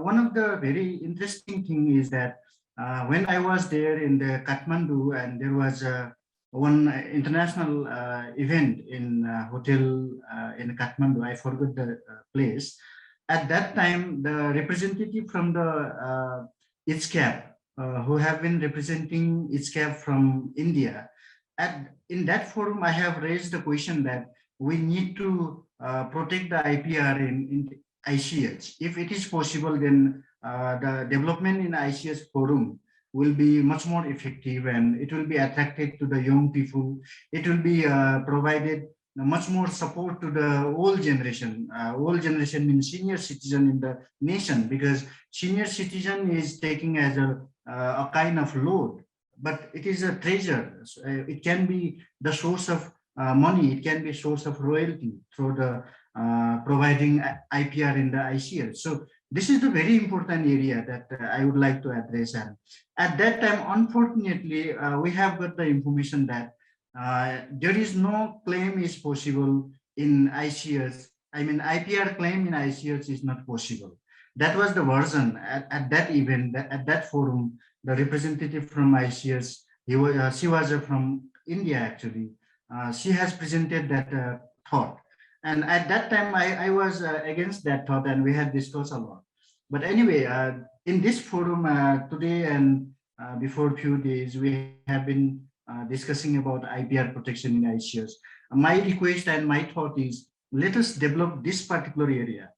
one of the very interesting thing is that when I was there in the Kathmandu, and there was one international event in hotel in Kathmandu, I forgot the place. At that time, the representative from the ICHCAP who have been representing ICHCAP from India. In that forum, I have raised the question that we need to protect the IPR in ICH. If it is possible, then the development in ICH forum will be much more effective, and it will be attracted to the young people. It will be provided much more support to the old generation. Old generation means senior citizen in the nation, because senior citizen is taking as a kind of load, but it is a treasure. So, it can be the source of money. It can be source of royalty through the providing IPR in the ICL. So this is the very important area that I would like to address. And at that time, unfortunately, we have got the information that there is no claim is possible in ICS. I mean, IPR claim in ICS is not possible. That was the version at that event, at that forum. The representative from ICS, she was from India actually. She has presented that thought. And at that time, I was against that thought, and we had discussed a lot. But anyway, in this forum today and before a few days, we have been discussing about IPR protection in ICS. My request and my thought is, let us develop this particular area,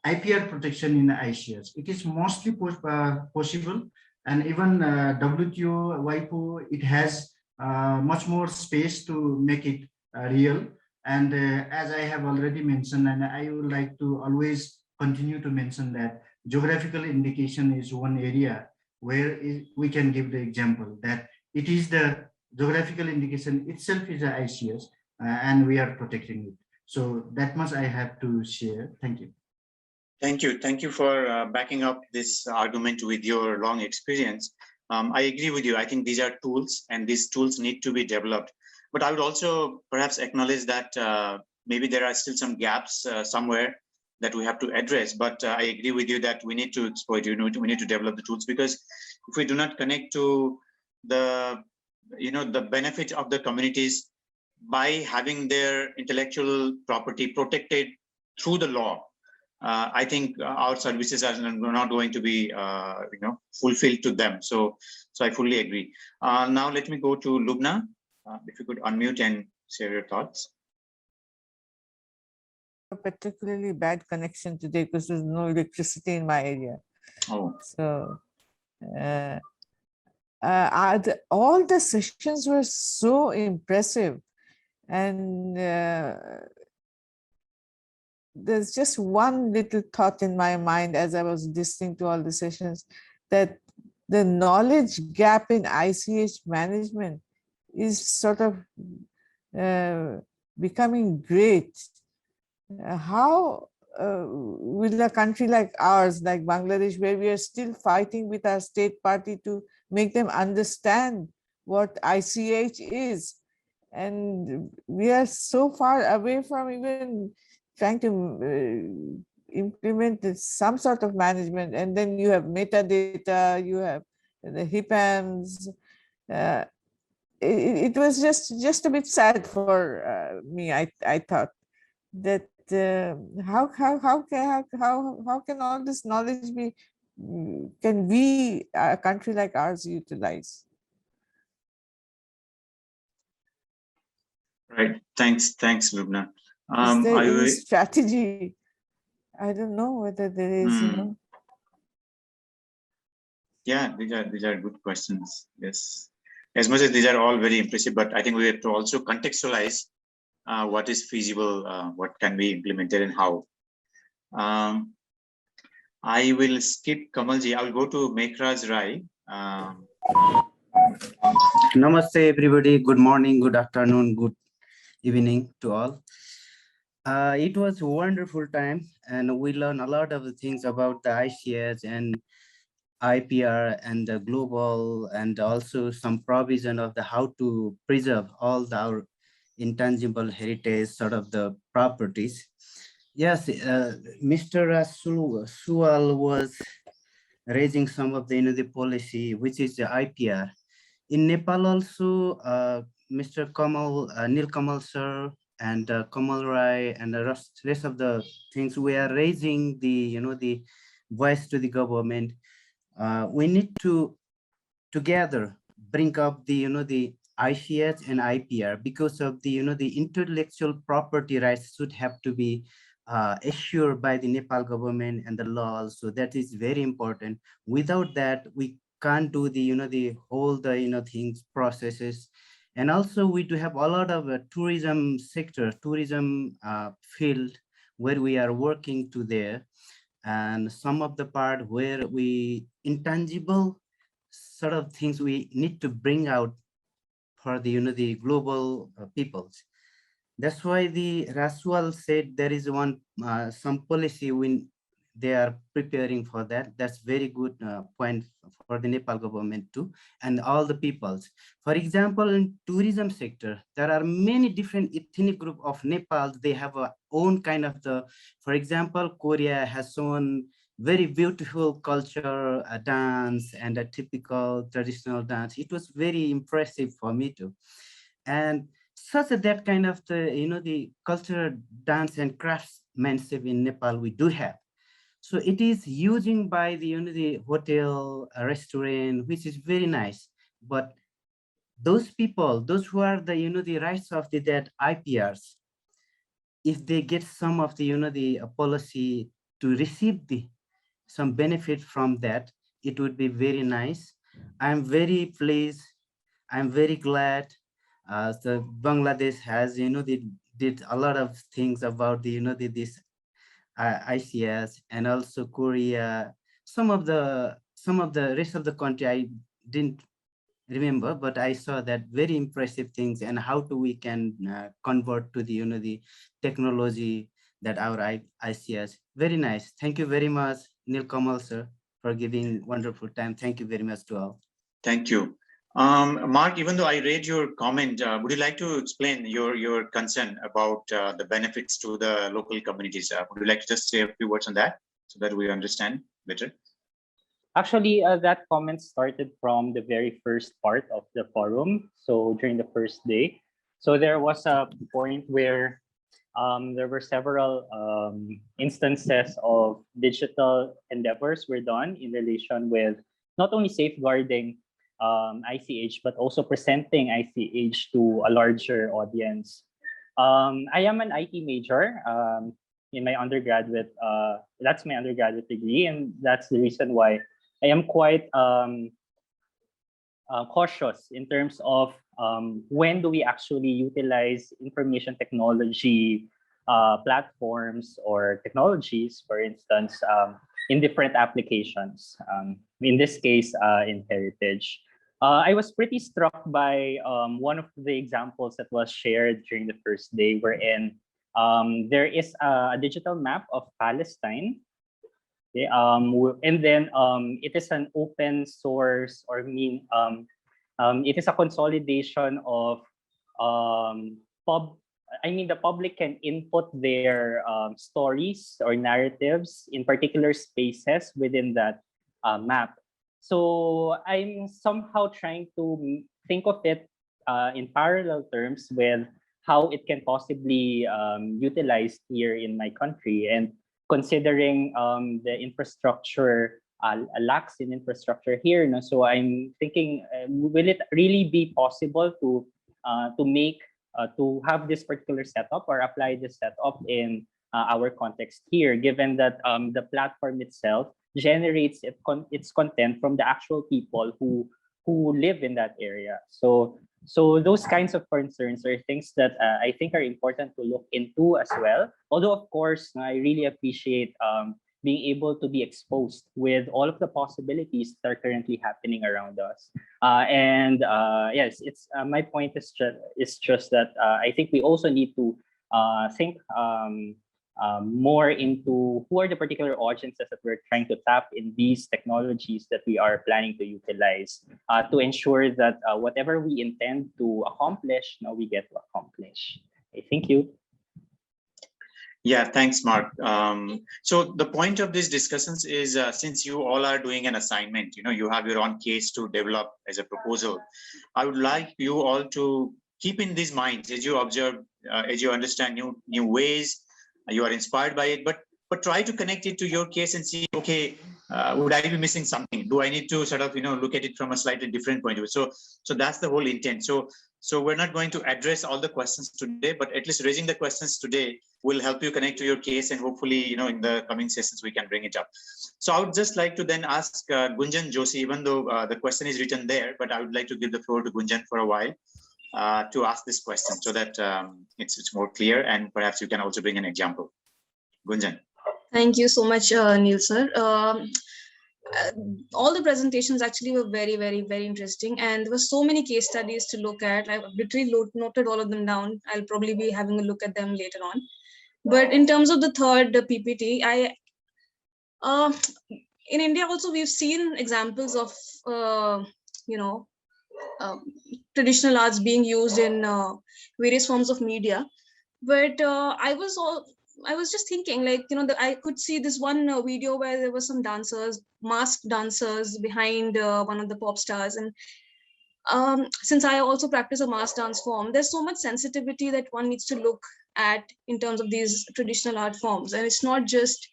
IPR protection in ICS. It is mostly possible, and even WTO, WIPO, it has much more space to make it real. And as I have already mentioned, and I would like to always continue to mention, that geographical indication is one area where we can give the example that it is the geographical indication itself is a ICS, and we are protecting it. So that much I have to share. Thank you. Thank you. Thank you for backing up this argument with your long experience. I agree with you. I think these are tools, and these tools need to be developed. But I would also perhaps acknowledge that maybe there are still some gaps somewhere that we have to address. But I agree with you that we need to exploit, we need to develop the tools, because if we do not connect to the benefit of the communities by having their intellectual property protected through the law, I think our services are not going to be fulfilled to them. So I fully agree. Now let me go to Lubna. If you could unmute and share your thoughts. A particularly bad connection today because there's no electricity in my area. Oh. So all the sessions were so impressive, and there's just one little thought in my mind as I was listening to all the sessions, that the knowledge gap in ICH management is sort of becoming great. How will a country like ours, like Bangladesh, where we are still fighting with our state party to make them understand what ICH is, and we are so far away from even trying to implement some sort of management, and then you have metadata, you have the HIPAMs. It was just a bit sad for me. I thought that how can all this knowledge be, can we, a country like ours, utilize? Right. Thanks, Lubna. Is there any strategy? I don't know whether there is. Yeah, these are good questions. Yes, as much as these are all very impressive, but I think we have to also contextualize what is feasible, what can be implemented, and how. I will skip Kamalji. I will go to Mekraj Rai. Namaste, everybody. Good morning, good afternoon, good evening to all. It was a wonderful time, and we learned a lot of the things about the ICS and IPR and the global, and also some provision of the how to preserve all our intangible heritage, sort of the properties. Yes, Mr. Sual was raising some of the policy, which is the IPR. In Nepal also, Mr. Kamal, Nil Kamal sir, and Kamal Rai, and the rest of the things, we are raising the the voice to the government. We need to together bring up the, the ICS and IPR, because of the, the intellectual property rights should have to be assured by the Nepal government and the law. So that is very important. Without that, we can't do the, the whole, the, things, processes. And also we do have a lot of tourism sector, tourism field where we are working to there. And some of the part where we intangible sort of things we need to bring out for the, the global peoples. That's why the Raswal said there is one some policy when they are preparing for that. That's very good point for the Nepal government too, and all the peoples. For example, in tourism sector, there are many different ethnic group of Nepal. They have a own kind of the, for example, Korea has shown very beautiful culture, a dance and a typical traditional dance. It was very impressive for me too. And such that kind of the, the cultural dance and craftsmanship in Nepal we do have. So it is using by the, the hotel, restaurant, which is very nice. But those people, those who are the, the rights of the that IPRs, if they get some of the, the policy to receive the some benefit from that, it would be very nice. I'm very pleased. I'm very glad. So Bangladesh has, they did a lot of things about the, this ICS, and also Korea. Some of the rest of the country I didn't remember, but I saw that very impressive things, and how do we can convert to the, the technology that our ICS. Very nice. Thank you very much, Neil Kamal sir, for giving wonderful time. Thank you very much to all. Thank you. Mark, even though I read your comment, would you like to explain your concern about the benefits to the local communities? Would you like to just say a few words on that so that we understand better? Actually, that comment started from the very first part of the forum. So during the first day, so there was a point where there were several instances of digital endeavors were done in relation with not only safeguarding ICH, but also presenting ICH to a larger audience. I am an IT major in my undergraduate, that's my undergraduate degree, and that's the reason why I am quite cautious in terms of when do we actually utilize information technology platforms or technologies, for instance, in different applications. In this case, in heritage. I was pretty struck by one of the examples that was shared during the first day, wherein there is a digital map of Palestine. Okay, and then it is an open source, or it is a consolidation of the public can input their stories or narratives in particular spaces within that map. So I'm somehow trying to think of it in parallel terms with how it can possibly utilized here in my country, and considering the infrastructure lacks in infrastructure here. No? So I'm thinking, will it really be possible to have this particular setup or apply this setup in our context here, given that the platform itself generates its content from the actual people who live in that area. So those kinds of concerns are things that I think are important to look into as well. Although, of course, I really appreciate being able to be exposed with all of the possibilities that are currently happening around us. Yes, it's my point is just that I think we also need to think more into who are the particular audiences that we're trying to tap in these technologies that we are planning to utilize to ensure that whatever we intend to accomplish, we get to accomplish. Okay, thank you. Yeah, thanks, Mark. So the point of these discussions is since you all are doing an assignment, you have your own case to develop as a proposal. I would like you all to keep in these minds as you observe, as you understand new ways, you are inspired by it, but try to connect it to your case and see, okay, would I be missing something? Do I need to sort of, look at it from a slightly different point of view? So that's the whole intent. So we're not going to address all the questions today, but at least raising the questions today will help you connect to your case, and hopefully, in the coming sessions, we can bring it up. So I would just like to then ask Gunjan Joshi, even though the question is written there, but I would like to give the floor to Gunjan for a while to ask this question so that it's more clear, and perhaps you can also bring an example. Gunjan. Thank you so much, Neil sir. All the presentations actually were very, very, very interesting, and there were so many case studies to look at. I've literally noted all of them down. I'll probably be having a look at them later on. But in terms of the third PPT, in India also we've seen examples of traditional arts being used in various forms of media. But I was just thinking, like, I could see this one video where there were some dancers, masked dancers behind one of the pop stars. And since I also practice a mass dance form, there's so much sensitivity that one needs to look at in terms of these traditional art forms. And it's not just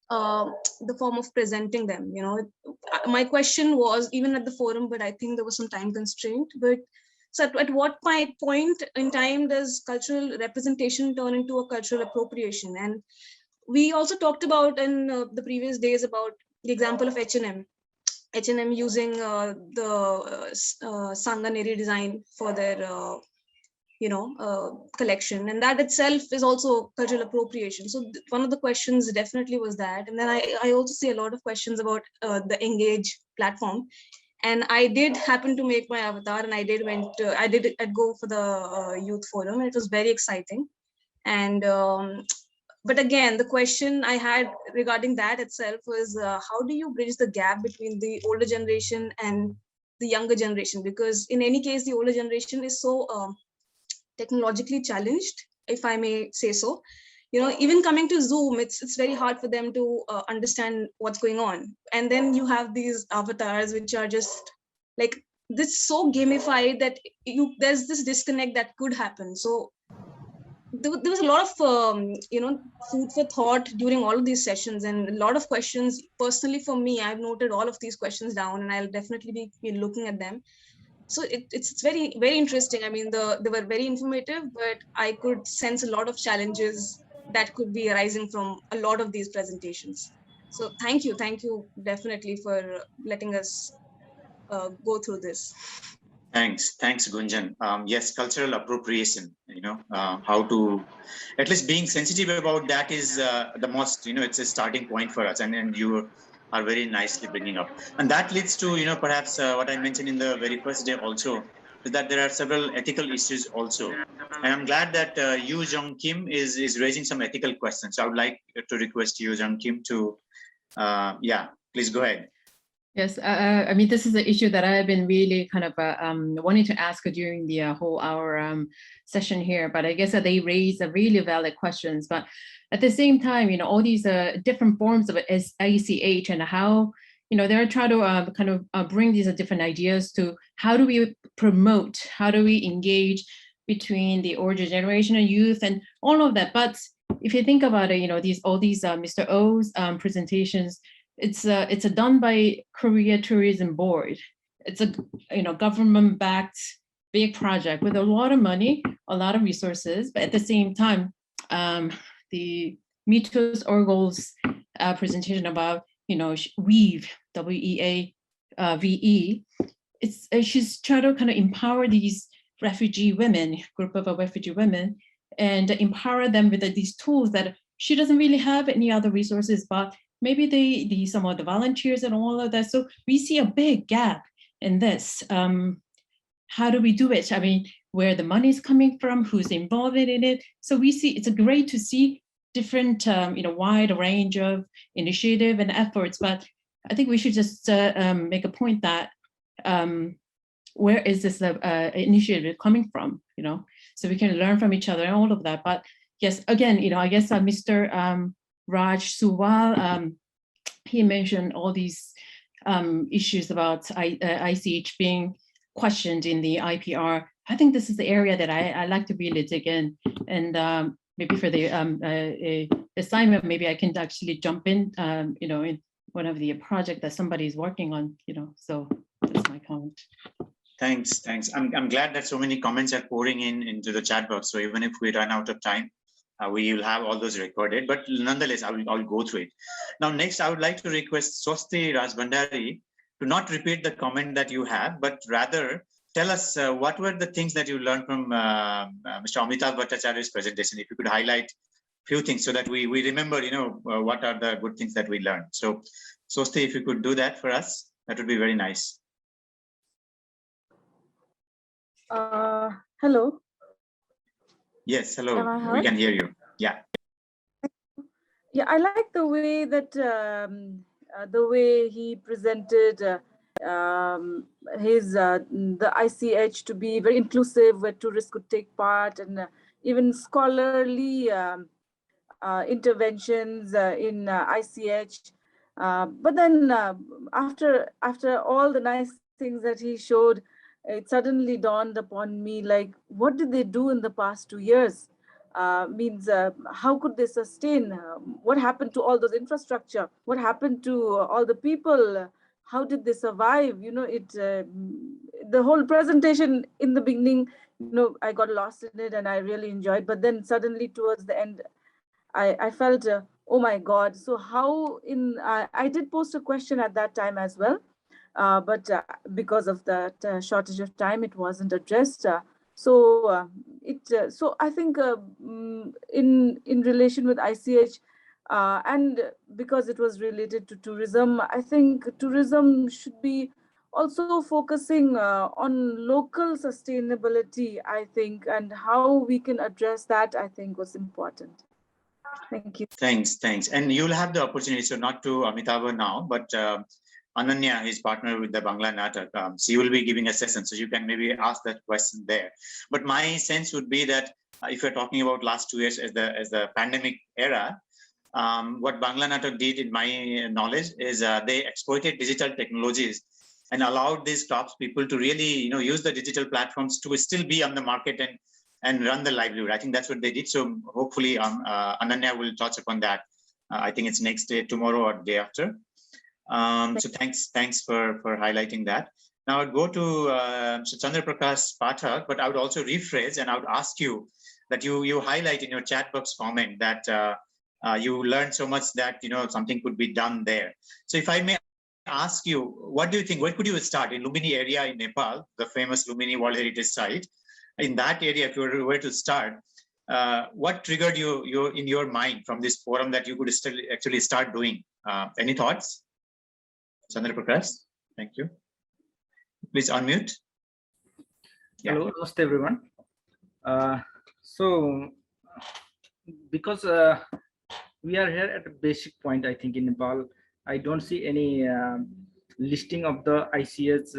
the form of presenting them. My question was, even at the forum, but I think there was some time constraint. But so at what point in time does cultural representation turn into a cultural appropriation? And we also talked about in the previous days about the example of H&M using the Sanganeri design for their collection, and that itself is also cultural appropriation. So one of the questions definitely was that. And then I also see a lot of questions about the Engage platform. And I did happen to make my avatar, and I did go for the youth forum. It was very exciting. And but again, the question I had regarding that itself was, how do you bridge the gap between the older generation and the younger generation? Because in any case, the older generation is so technologically challenged, if I may say so. Even coming to Zoom, it's very hard for them to understand what's going on. And then you have these avatars, which are just like this, so gamified that there's this disconnect that could happen. So there was a lot of food for thought during all of these sessions, and a lot of questions. Personally, for me, I've noted all of these questions down, and I'll definitely be looking at them. So it's very, very interesting. I mean, they were very informative, but I could sense a lot of challenges that could be arising from a lot of these presentations. So thank you definitely for letting us go through this. Thanks, Gunjan. Yes, cultural appropriation, how to, at least being sensitive about that is the most, it's a starting point for us, and you are very nicely bringing up. And that leads to, perhaps what I mentioned in the very first day also, is that there are several ethical issues also. And I'm glad that Yoo Jung Kim is raising some ethical questions. So I would like to request Yoo Jung Kim to, please go ahead. Yes, I mean, this is an issue that I've been really kind of wanting to ask during the whole hour session here, but I guess that they raise a really valid questions. But at the same time, all these different forms of ICH and how, they're trying to kind of bring these different ideas to how do we promote, how do we engage between the older generation and youth and all of that. But if you think about it, all these Mr. O's presentations, it's done by Korea Tourism Board. It's a government-backed big project with a lot of money, a lot of resources, but at the same time, the Mitos Orgol's presentation about Weave, WEAVE, she's trying to kind of empower these refugee women, group of refugee women, and empower them with these tools that she doesn't really have any other resources, but maybe some of the volunteers and all of that. So we see a big gap in this. How do we do it? I mean, where the money is coming from, who's involved in it. So we see, it's great to see different, wide range of initiative and efforts, but I think we should just make a point that where is this initiative coming from, so we can learn from each other and all of that. But yes, again, I guess Mr. Raj Suwal, he mentioned all these issues about ICH being questioned in the IPR. I think this is the area that I like to really dig in, and maybe for the assignment, maybe I can actually jump in, in one of the project that somebody is working on, so that's my comment. Thanks. I'm glad that so many comments are pouring into the chat box. So even if we run out of time, we will have all those recorded, but nonetheless, I'll go through it. Now, next, I would like to request Swasti Rajbhandari to not repeat the comment that you have, but rather tell us what were the things that you learned from Mr. Amitabh Bhattacharya's presentation. If you could highlight a few things so that we remember, what are the good things that we learned. So, Swasti, if you could do that for us, that would be very nice. Hello. Yes, hello. Am I heard? We can hear you. Yeah. Yeah, I like the way that he presented the ICH to be very inclusive, where tourists could take part, and even scholarly interventions in ICH. But then after all the nice things that he showed, it suddenly dawned upon me, like, what did they do in the past 2 years? How could they sustain? What happened to all those infrastructure? What happened to all the people? How did they survive? The whole presentation in the beginning, I got lost in it and I really enjoyed. But then suddenly towards the end, I felt, oh my God. So how I did post a question at that time as well. But because of that shortage of time, it wasn't addressed. So I think in relation with ICH, and because it was related to tourism, I think tourism should be also focusing on local sustainability, I think, and how we can address that, I think, was important. Thank you. Thanks. And you'll have the opportunity, so not to Amitabh now, but Ananya, his partner with the Bangla Natak, she will be giving a session, so you can maybe ask that question there. But my sense would be that if you're talking about last 2 years as the pandemic era, what Bangla Natak did, in my knowledge, is they exploited digital technologies and allowed these top people to really, use the digital platforms to still be on the market and run the livelihood. I think that's what they did. So hopefully Ananya will touch upon that. I think it's next day, tomorrow or day after. So thanks for highlighting that. Now I'd go to Chandra Prakash Pathak, but I would also rephrase and I would ask you that you highlight in your chat box comment that you learned so much that something could be done there. So if I may ask you, what do you think? Where could you start in Lumbini area in Nepal, the famous Lumbini World Heritage Site? In that area, if you were to start, what triggered you in your mind from this forum that you could still actually start doing? Any thoughts? Chandra Prakash, thank you. Please unmute. Yeah. Hello, namaste everyone. So, because we are here at a basic point, I think in Nepal, I don't see any listing of the ICS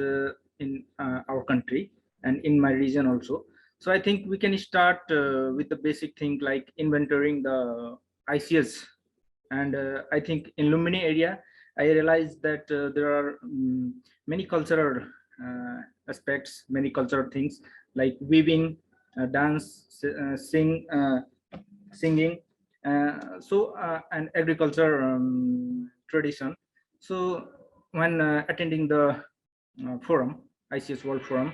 in our country and in my region also. So I think we can start with the basic thing like inventorying the ICS. And I think in Lumbini area, I realized that there are many cultural aspects, many cultural things like weaving, dance, singing, and agriculture tradition. So when attending the forum, ICS World Forum,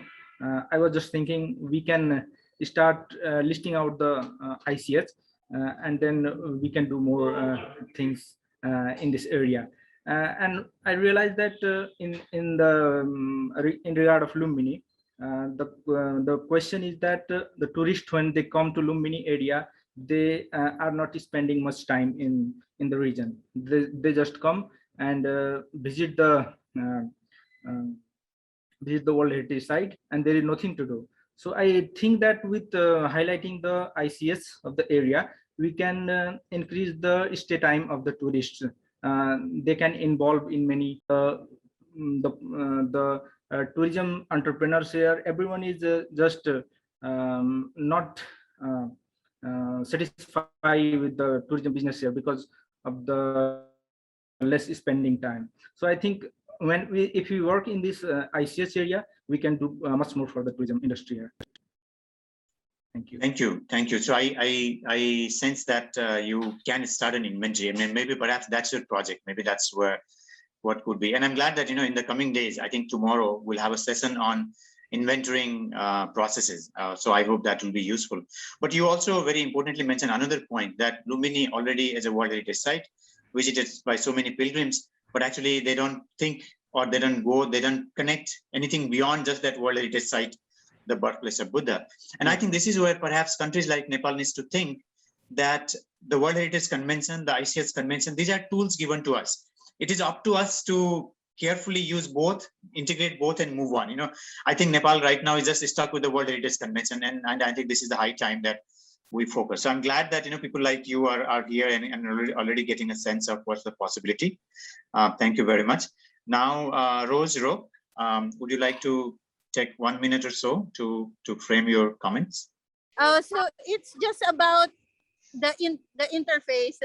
I was just thinking we can start listing out the ICS and then we can do more things in this area. And I realized that in regard of Lumbini, the question is that the tourists, when they come to Lumbini area, they are not spending much time in the region. They just come and visit the World Heritage Site, and there is nothing to do. So I think that with highlighting the ICS of the area, we can increase the stay time of the tourists. They can involve in many the tourism entrepreneurs here. Everyone is just not satisfied with the tourism business here because of the less spending time. So I think if we work in this ICS area, we can do much more for the tourism industry here. Thank you. So I sense that you can start an inventory. I mean, maybe perhaps that's your project. Maybe that's where what could be. And I'm glad that, in the coming days, I think tomorrow we'll have a session on inventorying processes. So I hope that will be useful. But you also very importantly mentioned another point, that Lumbini already is a World Heritage Site, visited by so many pilgrims, but actually they don't think, or they don't connect anything beyond just that World Heritage Site, the birthplace of Buddha. And I think this is where perhaps countries like Nepal needs to think that the World Heritage Convention, the ICH Convention, these are tools given to us. It is up to us to carefully use both, integrate both, and move on. I think Nepal right now is just stuck with the World Heritage Convention, and I think this is the high time that we focus. So I'm glad that people like you are here and already getting a sense of what's the possibility. Thank you very much. Now, Rose Rowe, would you like to take 1 minute or so to frame your comments? So it's just about the interface.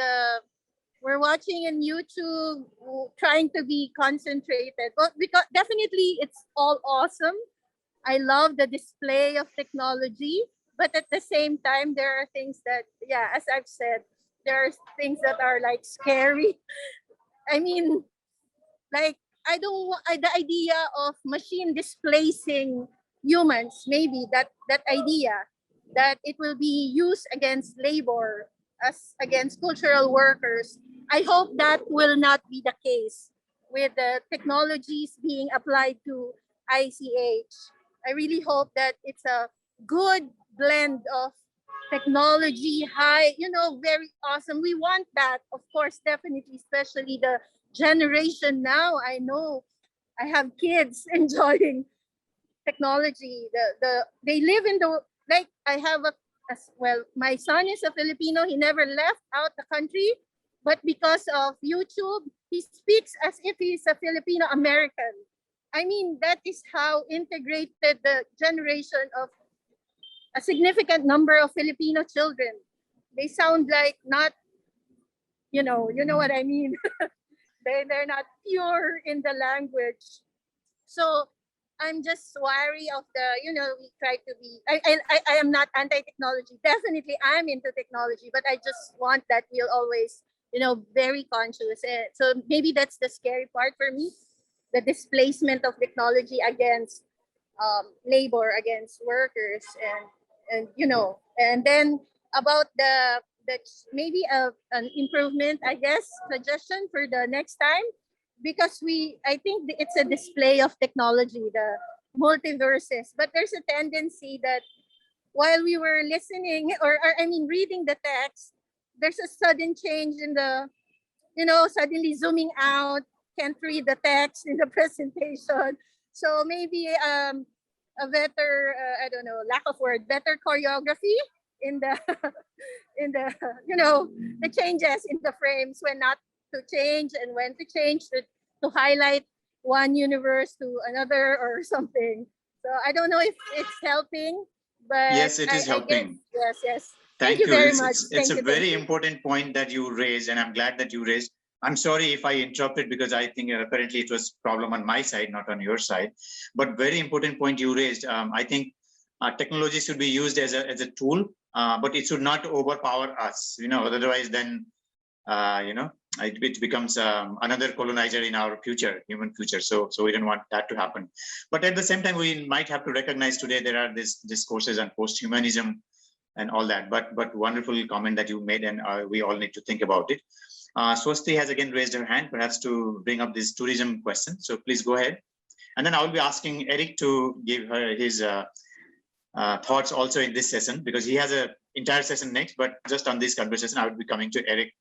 We're watching on YouTube, trying to be concentrated, but because definitely it's all awesome. I love the display of technology, but at the same time, there are things that, yeah, as I've said, there are things that are like scary. I mean, like, I don't want the idea of machine displacing humans, maybe that idea that it will be used against labor, as against cultural workers. I hope that will not be the case with the technologies being applied to ICH. I really hope that it's a good blend of technology, high, very awesome. We want that, of course, definitely, especially the generation now. I know I have kids enjoying technology. They live in the, like, I have my son is a Filipino. He never left out the country, but because of YouTube, he speaks as if he's a Filipino American. I mean, that is how integrated the generation of a significant number of Filipino children. They sound like not, you know what I mean. They're not pure in the language. So I'm just wary of the, we try to be, I am not anti-technology. Definitely I'm into technology, but I just want that we'll always, very conscious. So maybe that's the scary part for me, the displacement of technology against labor, against workers, and and then about the maybe an improvement, I guess, suggestion for the next time, because I think it's a display of technology, the multiverses, but there's a tendency that while we were listening or I mean reading the text, there's a sudden change in the, suddenly zooming out, can't read the text in the presentation. So maybe a better, I don't know, lack of word, better choreography in the in the the changes in the frames, when not to change and when to change, to highlight one universe to another or something. So I don't know if it's helping, but yes, it is helping. Yes. Thank you you very it's, much. It's a very important point that you raised, and I'm glad that you raised. I'm sorry if I interrupted, because I think apparently it was a problem on my side, not on your side. But very important point you raised. I think technology should be used as a tool, but it should not overpower us. Otherwise, then it becomes another colonizer in our future, human future. So we don't want that to happen. But at the same time, we might have to recognize today there are these discourses on post-humanism and all that. But wonderful comment that you made, and we all need to think about it. Swasti has again raised her hand, perhaps to bring up this tourism question. So please go ahead. And then I will be asking Eric to give her his thoughts also in this session, because he has an entire session next, but just on this conversation, I would be coming to Eric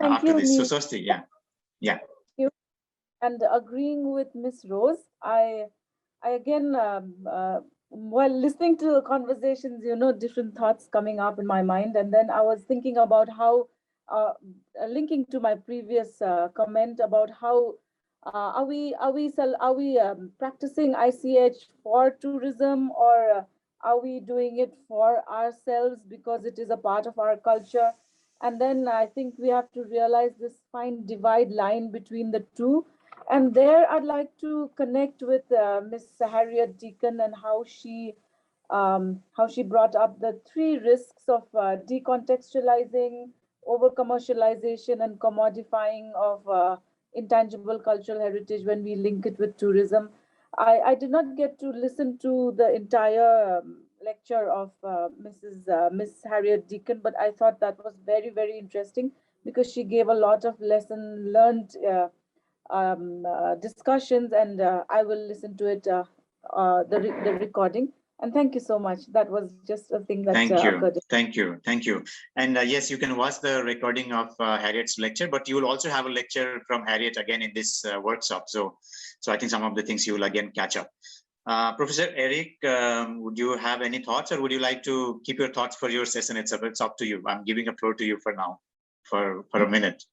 after this. So Swasti, yeah. And agreeing with Miss Rose, I again, while listening to the conversations, different thoughts coming up in my mind. And then I was thinking about how, linking to my previous comment about how are we practicing ICH for tourism, or are we doing it for ourselves because it is a part of our culture? And then I think we have to realize this fine divide line between the two. And there I'd like to connect with Miss Harriet Deacon, and how she brought up the three risks of decontextualizing, over commercialization, and commodifying of intangible cultural heritage when we link it with tourism. I did not get to listen to the entire lecture of Miss Harriet Deacon, but I thought that was very, very interesting because she gave a lot of lesson learned discussions, and I will listen to it, the recording. And thank you so much. That was just a thing that occurred. Thank you. And yes, you can watch the recording of Harriet's lecture, but you will also have a lecture from Harriet again in this workshop. So I think some of the things you will again catch up. Professor Eric, would you have any thoughts, or would you like to keep your thoughts for your session? It's up to you. I'm giving a floor to you for now, for a minute.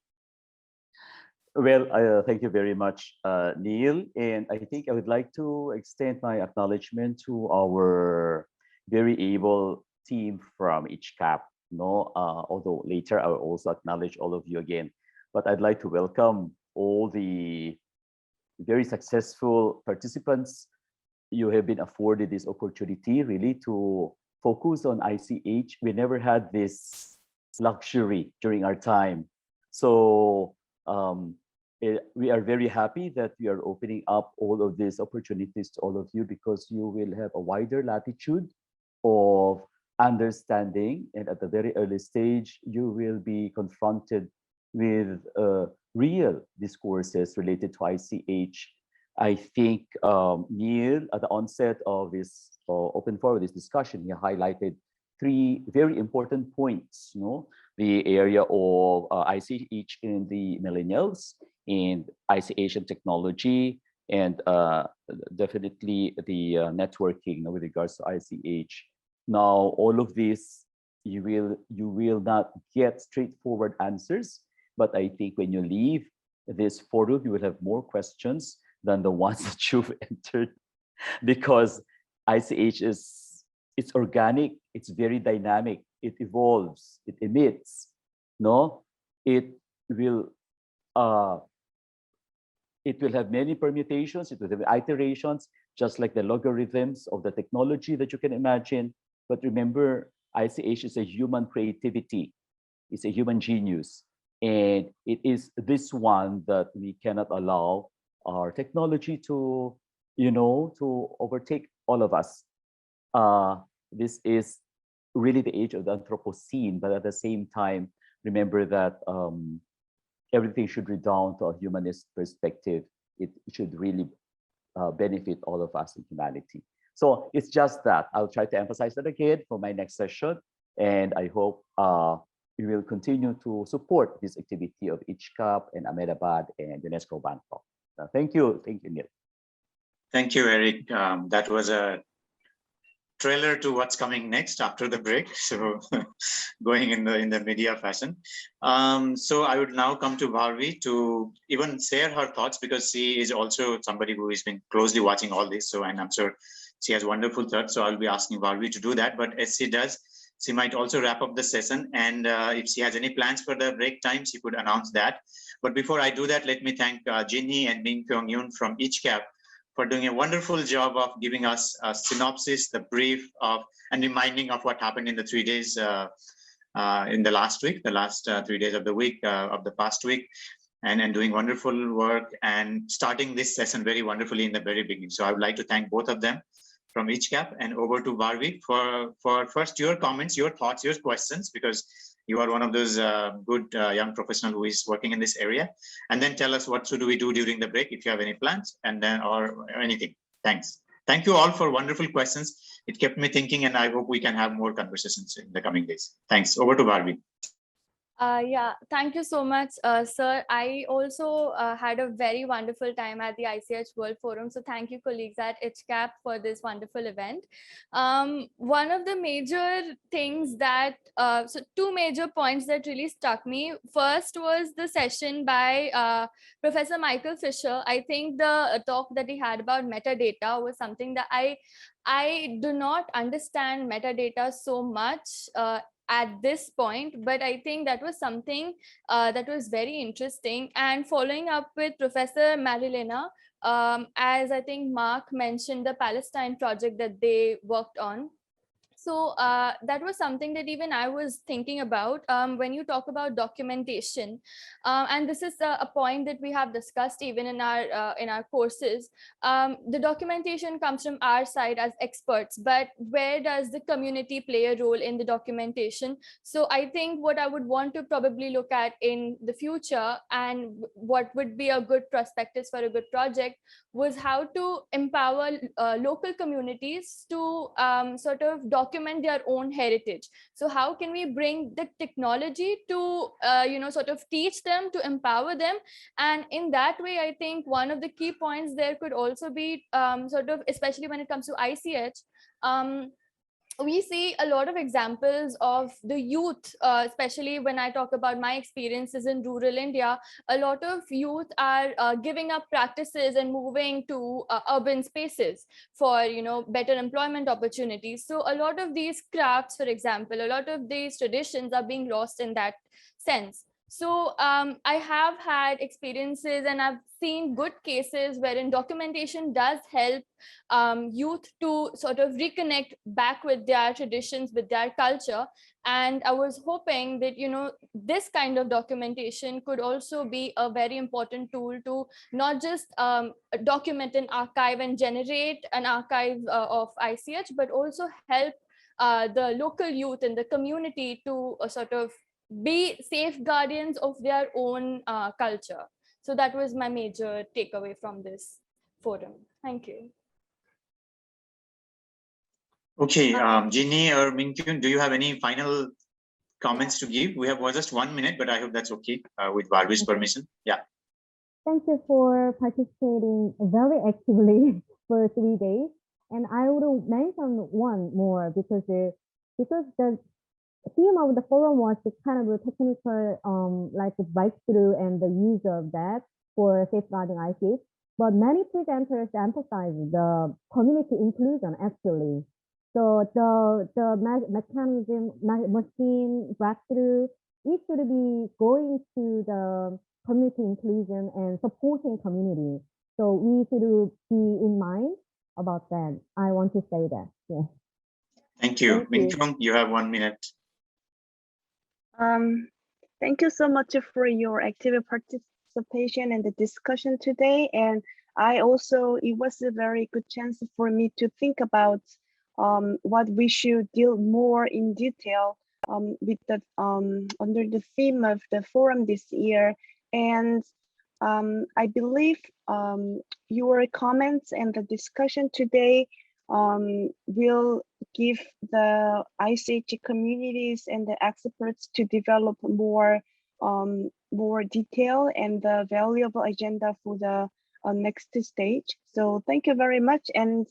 Well, thank you very much, Neil. And I think I would like to extend my acknowledgement to our very able team from ICHCAP. Although later I will also acknowledge all of you again. But I'd like to welcome all the very successful participants. You have been afforded this opportunity really to focus on ICH. We never had this luxury during our time. So we are very happy that we are opening up all of these opportunities to all of you, because you will have a wider latitude of understanding, and at the very early stage you will be confronted with real discourses related to ICH. I think Neil, at the onset of this open forum, this discussion, he highlighted three very important points. The area of ICH in the millennials, and ICH and technology, and definitely the networking with regards to ICH. Now, all of this, you will not get straightforward answers, but I think when you leave this forum, you will have more questions than the ones that you've entered, because ICH it's organic, it's very dynamic, it evolves, it emits. It will have many permutations, it will have iterations, just like the logarithms of the technology that you can imagine. But remember, ICH is a human creativity, it's a human genius. And it is this one that we cannot allow our technology to, to overtake all of us. This is really the age of the Anthropocene, but at the same time, remember that everything should redound to a humanist perspective. It should really benefit all of us in humanity. So it's just that. I'll try to emphasize that again for my next session. And I hope we will continue to support this activity of ICHCAP and Ahmedabad and UNESCO Bangkok. Thank you, Neil. Thank you, Eric. That was a trailer to what's coming next after the break. So going in the media fashion. So I would now come to Bharvi to even share her thoughts, because she is also somebody who has been closely watching all this. So, and I'm sure she has wonderful thoughts. So I'll be asking Bharvi to do that. But as she does, she might also wrap up the session. And if she has any plans for the break time, she could announce that. But before I do that, let me thank Jinhee and Min Kyoung Yun from ICHCAP for doing a wonderful job of giving us a synopsis, the brief of, and reminding of what happened in the 3 days in the last 3 days of the week, of the past week, and doing wonderful work and starting this session very wonderfully in the very beginning. So I would like to thank both of them from ICHCAP, and over to Bharvi for first your comments, your thoughts, your questions, because you are one of those good young professionals who is working in this area. And then tell us what should we do during the break, if you have any plans, and then or anything. Thanks. Thank you all for wonderful questions. It kept me thinking, and I hope we can have more conversations in the coming days. Thanks. Over to Bharvi. Yeah, thank you so much, sir. I also had a very wonderful time at the ICH World Forum. So thank you, colleagues at ICHCAP, for this wonderful event. One of the major things that, so two major points that really struck me. First was the session by Professor Michael Fisher. I think the talk that he had about metadata was something that I do not understand metadata so much at this point, but I think that was something that was very interesting. And following up with Professor Marilena, as I think Mark mentioned, the Palestine project that they worked on. So that was something that even I was thinking about when you talk about documentation. And this is a point that we have discussed even in our courses. The documentation comes from our side as experts, but where does the community play a role in the documentation? So I think what I would want to probably look at in the future, and what would be a good prospectus for a good project, was how to empower local communities to sort of document their own heritage. So how can we bring the technology to sort of teach them, to empower them? And in that way, I think one of the key points there could also be sort of, especially when it comes to ICH, we see a lot of examples of the youth, especially when I talk about my experiences in rural India. A lot of youth are giving up practices and moving to urban spaces for better employment opportunities. So a lot of these crafts, for example, a lot of these traditions are being lost in that sense. So I have had experiences and I've seen good cases wherein documentation does help youth to sort of reconnect back with their traditions, with their culture. And I was hoping that, this kind of documentation could also be a very important tool to not just document an archive and generate an archive of ICH, but also help the local youth in the community to sort of be safeguardians of their own culture. So that was my major takeaway from this forum. Thank you. Okay, Ginny or Min Kyoung, do you have any final comments to give? We have just 1 minute, but I hope that's okay with Barbie's permission. Yeah. Thank you for participating very actively for 3 days. And I would mention one more because the theme of the forum was the kind of a technical, like the breakthrough and the use of that for safeguarding ICH. But many presenters emphasize the community inclusion actually. So the mechanism, machine breakthrough, it should be going to the community inclusion and supporting community. So we should be in mind about that. I want to say that. Yeah. Thank you. Min Kyoung, you have 1 minute. Thank you so much for your active participation in the discussion today. And it was a very good chance for me to think about what we should deal more in detail with the under the theme of the forum this year. And I believe your comments and the discussion today will give the ICH communities and the experts to develop more detail and the valuable agenda for the next stage. So thank you very much, and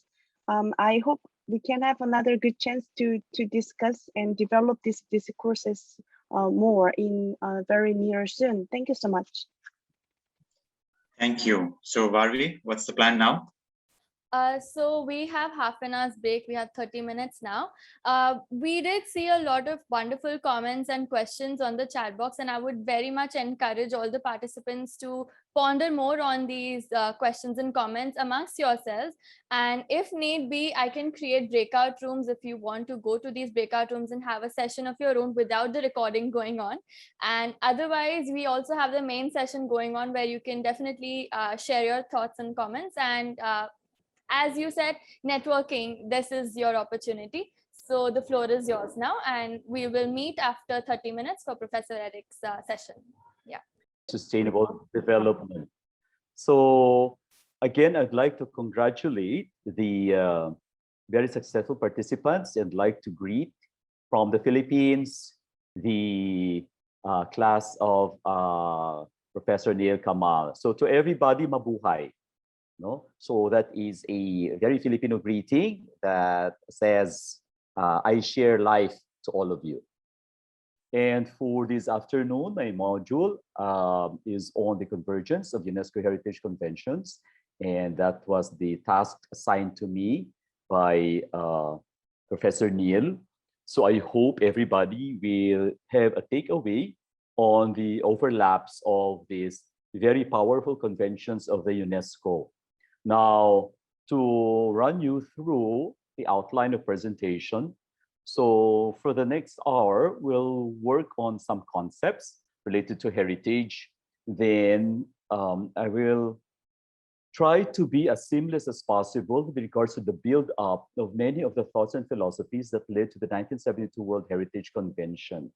I hope we can have another good chance to discuss and develop these courses more in very near soon. Thank you so much. Thank you. So Barbie, what's the plan now? So we have half an hour's break. We have 30 minutes now. We did see a lot of wonderful comments and questions on the chat box, and I would very much encourage all the participants to ponder more on these questions and comments amongst yourselves. And if need be, I can create breakout rooms if you want to go to these breakout rooms and have a session of your own without the recording going on. And otherwise, we also have the main session going on where you can definitely share your thoughts and comments. And as you said, networking, this is your opportunity. So the floor is yours now, and we will meet after 30 minutes for Professor Eric's session. Yeah. Sustainable development. So again, I'd like to congratulate the very successful participants and like to greet from the Philippines, the class of Professor Neil Kamal. So to everybody, mabuhay. No? So that is a very Filipino greeting that says, I share life to all of you. And for this afternoon, my module is on the convergence of UNESCO Heritage Conventions. And that was the task assigned to me by Professor Neil. So I hope everybody will have a takeaway on the overlaps of these very powerful conventions of the UNESCO. Now, to run you through the outline of presentation, So for the next hour, we'll work on some concepts related to heritage. Then I will try to be as seamless as possible with regards to the build-up of many of the thoughts and philosophies that led to the 1972 World Heritage Convention.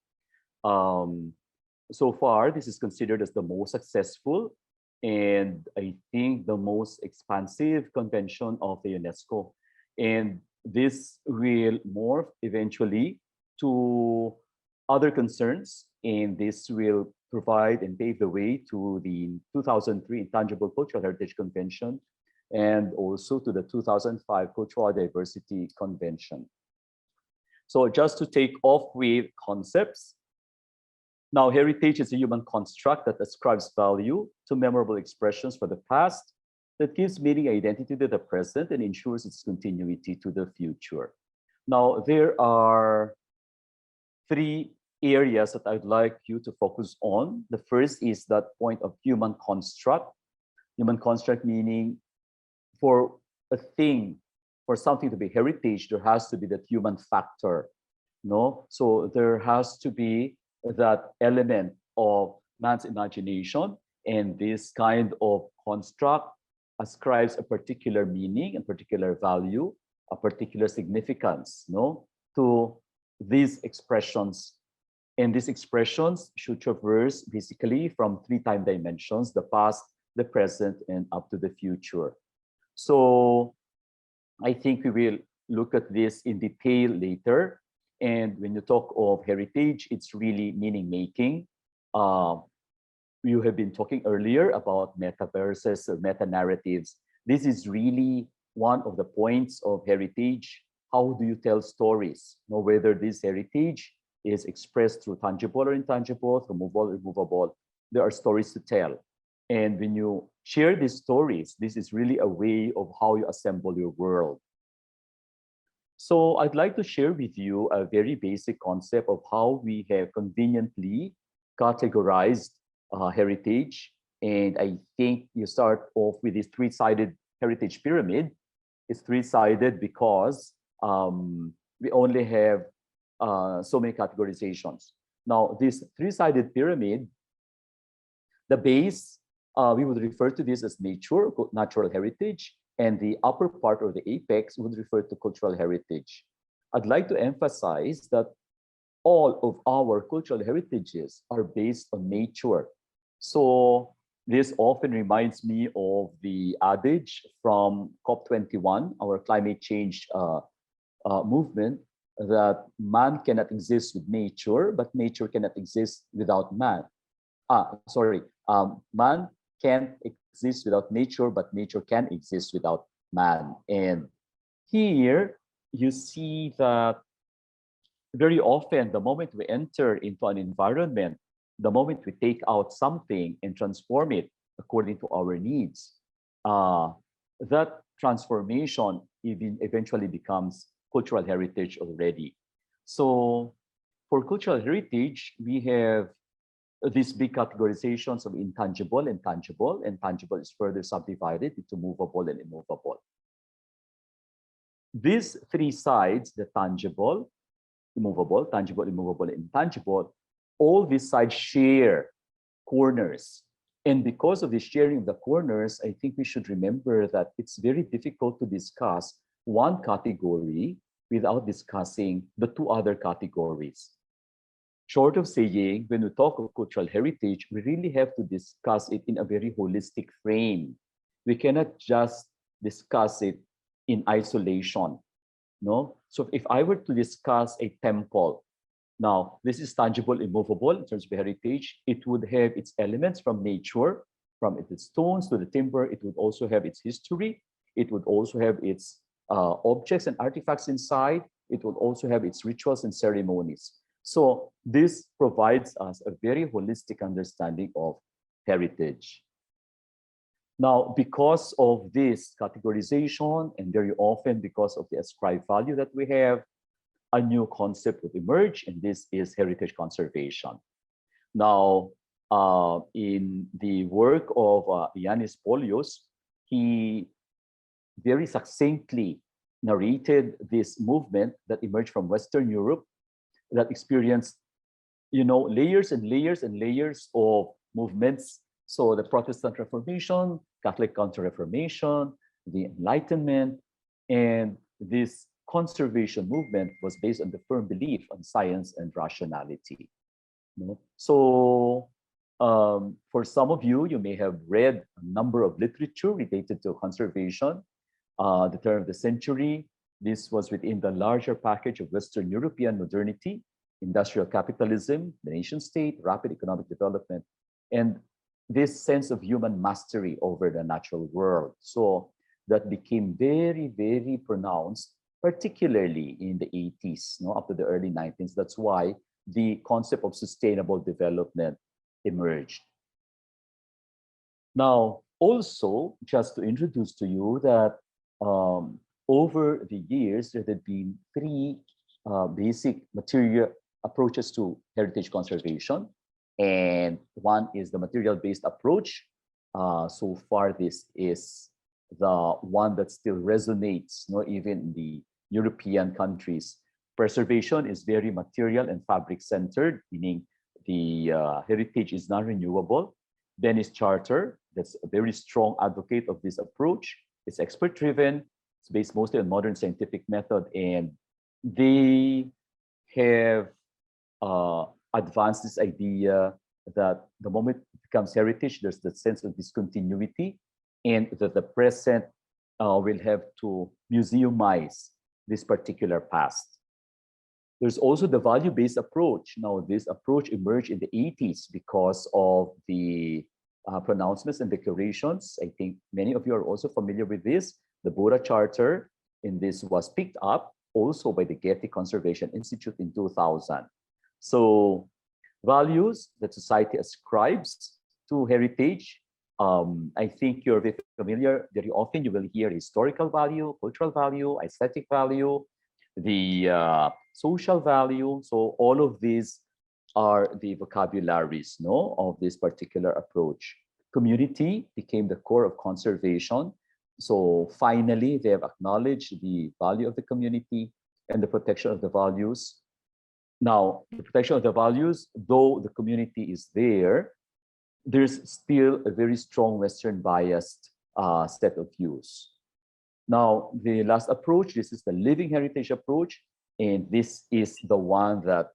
So far, this is considered as the most successful and I think the most expansive convention of the UNESCO. And this will morph eventually to other concerns, and this will provide and pave the way to the 2003 Intangible Cultural Heritage Convention and also to the 2005 Cultural Diversity Convention. So just to take off with concepts, now heritage is a human construct that ascribes value to memorable expressions for the past, that gives meaning and identity to the present and ensures its continuity to the future. Now, there are three areas that I'd like you to focus on. The first is that point of human construct. Human construct meaning for a thing, for something to be heritage, there has to be that human factor. No? So there has to be that element of man's imagination, and this kind of construct ascribes a particular meaning, a particular value, a particular significance, no, to these expressions. And these expressions should traverse basically from three time dimensions: the past, the present, and up to the future. So I think we will look at this in detail later. And when you talk of heritage, it's really meaning making. You have been talking earlier about metaverses or meta narratives. This is really one of the points of heritage. How do you tell stories? You know, whether this heritage is expressed through tangible or intangible, through movable or immovable, there are stories to tell. And when you share these stories, this is really a way of how you assemble your world. So I'd like to share with you a very basic concept of how we have conveniently categorized heritage. And I think you start off with this three-sided heritage pyramid. It's three-sided because we only have so many categorizations. Now, this three-sided pyramid, the base, we would refer to this as nature, natural heritage, and the upper part or the apex would refer to cultural heritage. I'd like to emphasize that all of our cultural heritages are based on nature. So this often reminds me of the adage from COP21, our climate change movement, that man cannot exist with nature, but nature cannot exist without man. Man can't exist without nature, but nature can exist without man. And here you see that very often, the moment we enter into an environment, the moment we take out something and transform it according to our needs, that transformation even eventually becomes cultural heritage already. So for cultural heritage, we have these big categorizations of intangible and tangible, and tangible is further subdivided into movable and immovable. These three sides, the tangible, immovable, tangible, immovable, and intangible, all these sides share corners. And because of the sharing of the corners, I think we should remember that it's very difficult to discuss one category without discussing the two other categories. Short of saying, when we talk of cultural heritage, we really have to discuss it in a very holistic frame. We cannot just discuss it in isolation. No? So if I were to discuss a temple, now this is tangible, immovable in terms of heritage, it would have its elements from nature, from its stones to the timber. It would also have its history. It would also have its objects and artifacts inside. It would also have its rituals and ceremonies. So this provides us a very holistic understanding of heritage. Now, because of this categorization, and very often because of the ascribed value that we have, a new concept would emerge, and this is heritage conservation. Now, in the work of Yanis Polios, he very succinctly narrated this movement that emerged from Western Europe that experienced, layers and layers and layers of movements. So the Protestant Reformation, Catholic Counter-Reformation, the Enlightenment, and this conservation movement was based on the firm belief on science and rationality. So for some of you, you may have read a number of literature related to conservation. The turn of the century, this was within the larger package of Western European modernity, industrial capitalism, the nation state, rapid economic development, and this sense of human mastery over the natural world. So that became very, very pronounced, particularly in the 80s, up to the early 90s. That's why the concept of sustainable development emerged. Now, also, just to introduce to you that over the years, there had been three basic material approaches to heritage conservation. And one is the material-based approach. So far, this is the one that still resonates, even in the European countries. Preservation is very material and fabric-centered, meaning the heritage is non-renewable. Venice Charter, that's a very strong advocate of this approach. It's expert-driven. It's based mostly on modern scientific method, and they have advanced this idea that the moment it becomes heritage, there's the sense of discontinuity, and that the present will have to museumize this particular past. There's also the value-based approach. Now, this approach emerged in the 80s because of the pronouncements and declarations. I think many of you are also familiar with this. The Buddha Charter, and this was picked up also by the Getty Conservation Institute in 2000. So values that society ascribes to heritage, I think you're very familiar. Very often you will hear historical value, cultural value, aesthetic value, the social value. So all of these are the vocabularies of this particular approach. Community became the core of conservation. So finally, they have acknowledged the value of the community and the protection of the values. Now, the protection of the values, though the community is there, there's still a very strong Western biased set of views. Now, the last approach, this is the living heritage approach, and this is the one that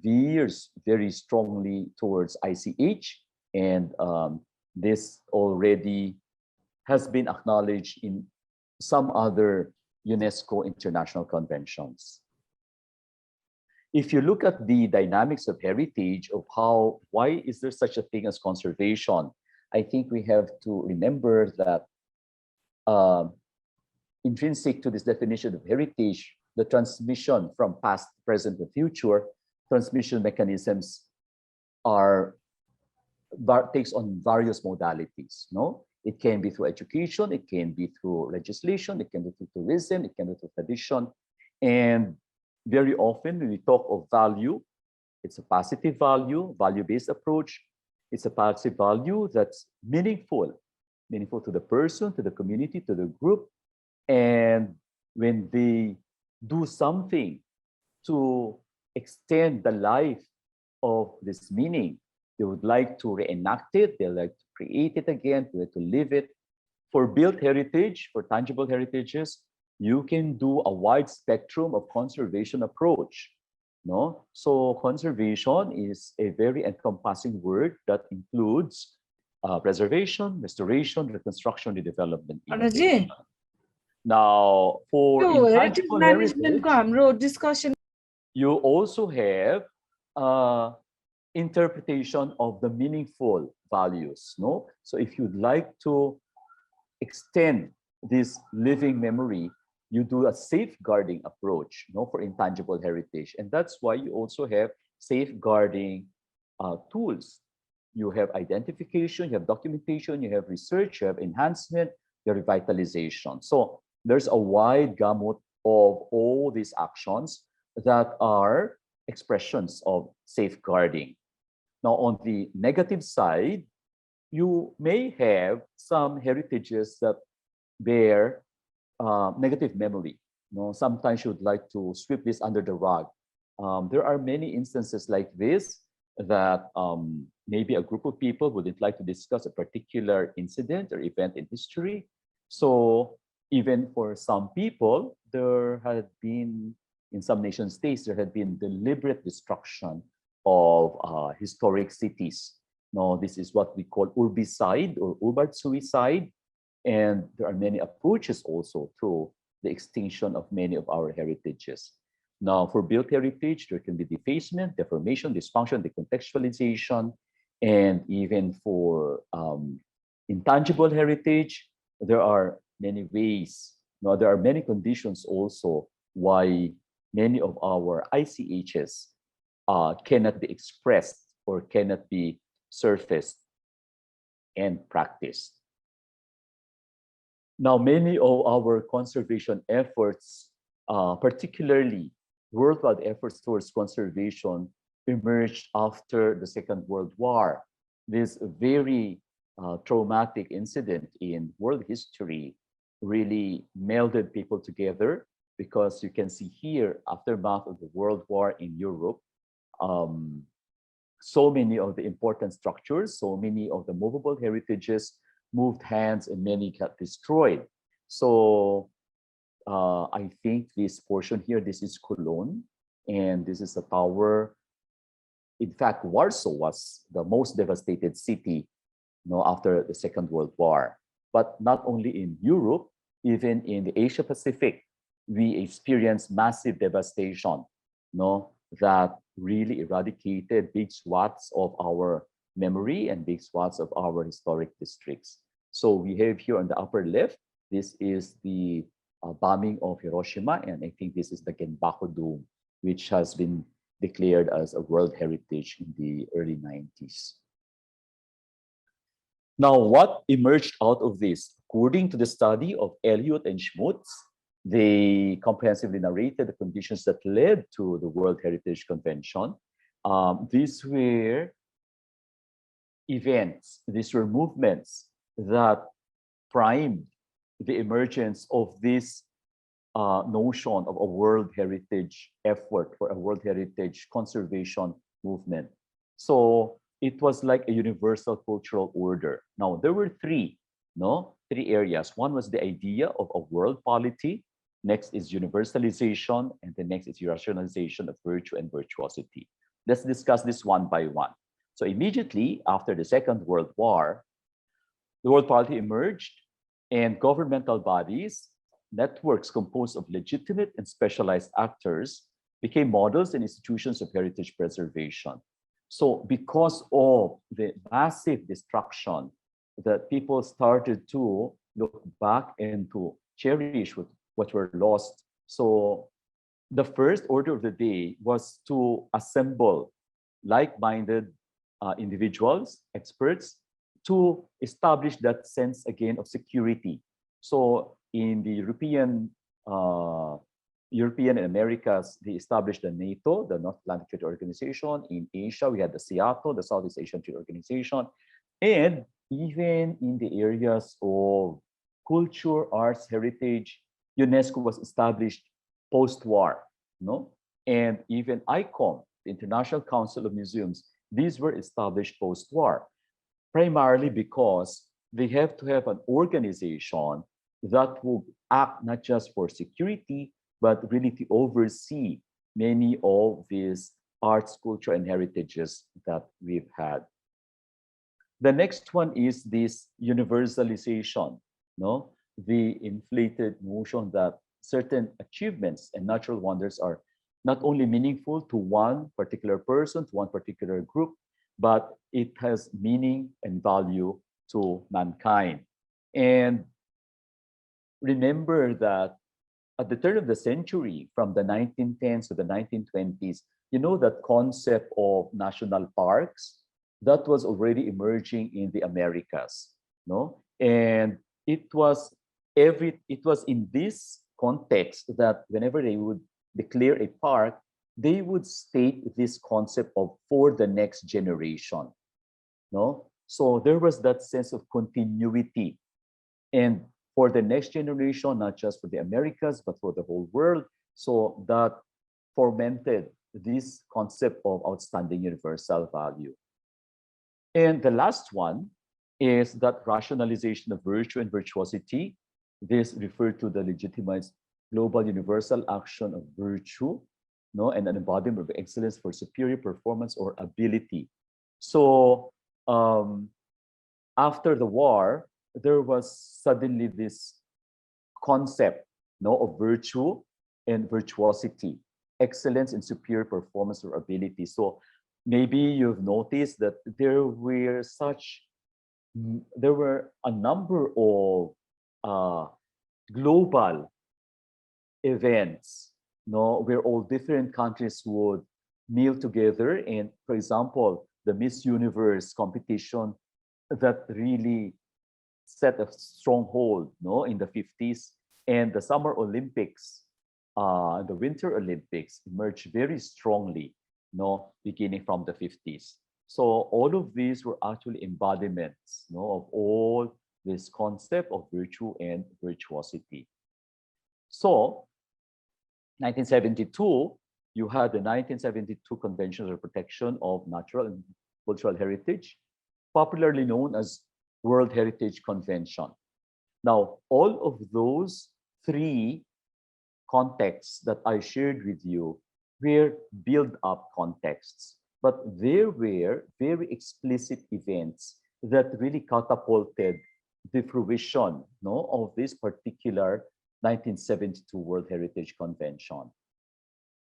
veers very strongly towards ICH, and this already has been acknowledged in some other UNESCO international conventions. If you look at the dynamics of heritage, of why is there such a thing as conservation, I think we have to remember that intrinsic to this definition of heritage, the transmission from past, present, and future, transmission mechanisms takes on various modalities. It can be through education, it can be through legislation, it can be through tourism, it can be through tradition. And very often when we talk of value, it's a positive value, value-based approach. It's a positive value that's meaningful to the person, to the community, to the group. And when they do something to extend the life of this meaning, they would like to reenact it, they like to create it again, they like to live it. For built heritage, for tangible heritages, you can do a wide spectrum of conservation approach. So conservation is a very encompassing word that includes preservation, restoration, reconstruction, redevelopment. Now, for intangible heritage, discussion, you also have interpretation of the meaningful values. So if you'd like to extend this living memory, you do a safeguarding approach for intangible heritage. And that's why you also have safeguarding tools. You have identification, you have documentation, you have research, you have enhancement, you have revitalization. So there's a wide gamut of all these actions that are expressions of safeguarding. Now, on the negative side, you may have some heritages that bear negative memory. Sometimes you would like to sweep this under the rug. There are many instances like this that maybe a group of people wouldn't like to discuss a particular incident or event in history. So even for some people, there had been, in some nation states, there had been deliberate destruction of historic cities. This is what we call urbicide or urban suicide. And there are many approaches also to the extinction of many of our heritages. Now, for built heritage, there can be defacement, deformation, dysfunction, decontextualization, and even for intangible heritage, there are many ways. There are many conditions also why many of our ICHs cannot be expressed or cannot be surfaced and practiced. Now, many of our conservation efforts, particularly worldwide efforts towards conservation, emerged after the Second World War. This very traumatic incident in world history really melded people together, because you can see here, aftermath of the World War in Europe, so many of the important structures, so many of the movable heritages moved hands, and many got destroyed. So I think this portion here, this is Cologne, and this is a tower. In fact, Warsaw was the most devastated city after the Second World War. But not only in Europe, even in the Asia Pacific, we experienced massive devastation that really eradicated big swaths of our memory and big swaths of our historic districts. So we have here on the upper left, this is the bombing of Hiroshima, and I think this is the Genbaku Dome, which has been declared as a World Heritage in the early 90s. Now, what emerged out of this? According to the study of Elliott and Schmutz, they comprehensively narrated the conditions that led to the World Heritage Convention. These were events, these were movements that primed the emergence of this notion of a World Heritage effort, for a World Heritage conservation movement. So it was like a universal cultural order. Now, there were three areas. One was the idea of a world polity. Next is universalization, and the next is rationalization of virtue and virtuosity. Let's discuss this one by one. So immediately after the Second World War, the world polity emerged, and governmental bodies, networks composed of legitimate and specialized actors, became models and institutions of heritage preservation. So because of the massive destruction, that people started to look back and to cherish what were lost. So the first order of the day was to assemble like-minded individuals, experts, to establish that sense again of security. So in the European and Americas, they established the NATO, the North Atlantic Treaty Organization. In Asia, we had the SEATO, the Southeast Asian Treaty Organization. And even in the areas of culture, arts, heritage, UNESCO was established post-war, and even ICOM, the International Council of Museums, these were established post-war, primarily because they have to have an organization that will act not just for security, but really to oversee many of these arts, culture, and heritages that we've had. The next one is this universalization, the inflated notion that certain achievements and natural wonders are not only meaningful to one particular person, to one particular group, but it has meaning and value to mankind. And remember that at the turn of the century, from the 1910s to the 1920s, that concept of national parks, that was already emerging in the Americas, and it was in this context that whenever they would declare a park, they would state this concept of for the next generation. So there was that sense of continuity. And for the next generation, not just for the Americas, but for the whole world. So that fomented this concept of outstanding universal value. And the last one is that rationalization of virtue and virtuosity. This referred to the legitimized global universal action of virtue, no, and an embodiment of excellence for superior performance or ability. So after the war, there was suddenly this concept, no, of virtue and virtuosity, excellence and superior performance or ability. So maybe you've noticed that there were a number of global events, no, where all different countries would meet together. And for example, the Miss Universe competition that really set a stronghold, no, in the 50s, and the Summer Olympics, the Winter Olympics emerged very strongly, no, beginning from the 50s. So all of these were actually embodiments, no, of all this concept of virtue and virtuosity. So 1972, you had the 1972 Convention on Protection of Natural and Cultural Heritage, popularly known as World Heritage Convention. Now, all of those three contexts that I shared with you were build-up contexts, but there were very explicit events that really catapulted the fruition, no, of this particular 1972 World Heritage Convention.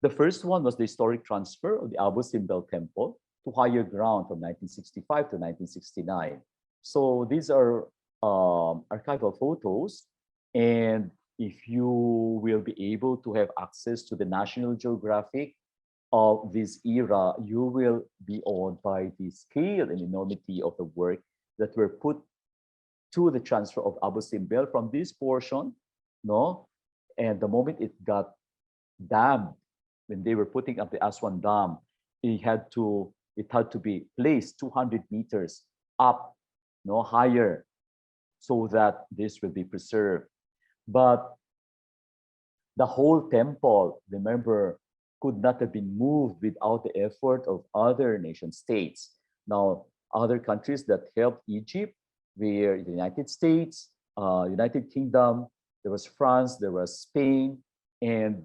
The first one was the historic transfer of the Abu Simbel Temple to higher ground from 1965 to 1969. So these are archival photos, and if you will be able to have access to the National Geographic of this era, you will be awed by the scale and enormity of the work that were put to the transfer of Abu Simbel from this portion, no? And the moment it got dammed, when they were putting up the Aswan Dam, it had to be placed 200 meters up, no, higher, so that this will be preserved. But the whole temple, remember, could not have been moved without the effort of other nation states. Now, other countries that helped Egypt were the United States, United Kingdom, there was France, there was Spain, and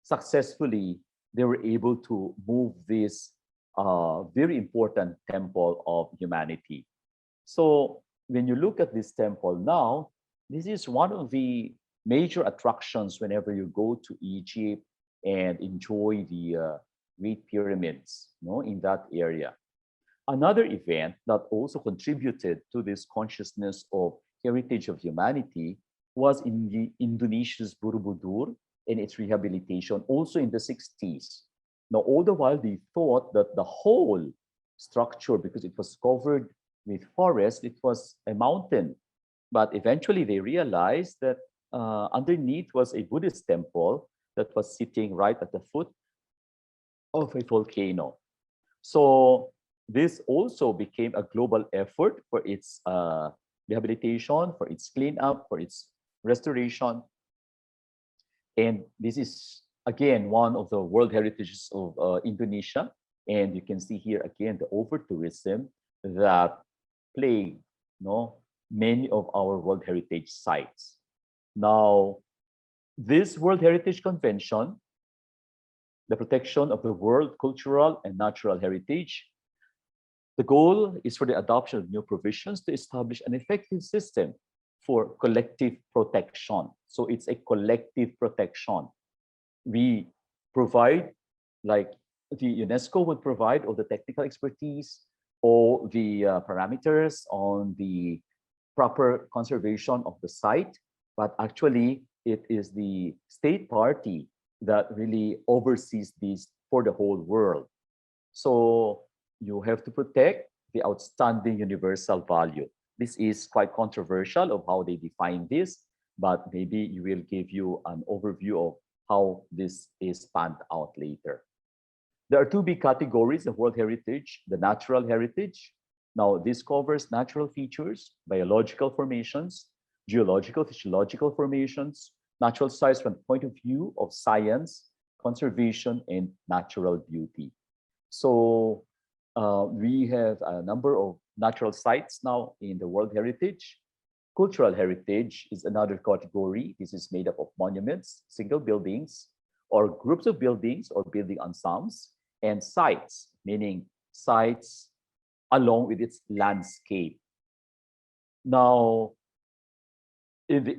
successfully they were able to move this very important temple of humanity. So when you look at this temple now, this is one of the major attractions whenever you go to Egypt and enjoy the Great Pyramids, no, in that area. Another event that also contributed to this consciousness of heritage of humanity was in the Indonesia's Borobudur and its rehabilitation, also in the 60s. Now, all the while they thought that the whole structure, because it was covered with forest, it was a mountain. But eventually they realized that underneath was a Buddhist temple that was sitting right at the foot of a volcano. So this also became a global effort for its rehabilitation, for its cleanup, for its restoration. And this is, again, one of the World Heritages of Indonesia. And you can see here again the over-tourism that plagued, no, many of our World Heritage sites. Now, this World Heritage Convention, the protection of the world cultural and natural heritage, the goal is for the adoption of new provisions to establish an effective system for collective protection. So it's a collective protection. We provide, like the UNESCO would provide all the technical expertise, all the parameters on the proper conservation of the site, but actually it is the state party that really oversees this for the whole world. So you have to protect the outstanding universal value. This is quite controversial of how they define this, but maybe we will give you an overview of how this is spanned out later. There are two big categories of World Heritage: the natural heritage. Now, this covers natural features, biological formations, geological, physiological formations, natural sites from the point of view of science, conservation, and natural beauty. So we have a number of natural sites now in the World Heritage. Cultural heritage is another category. This is made up of monuments, single buildings, or groups of buildings or building ensembles, and sites, meaning sites along with its landscape. Now, in the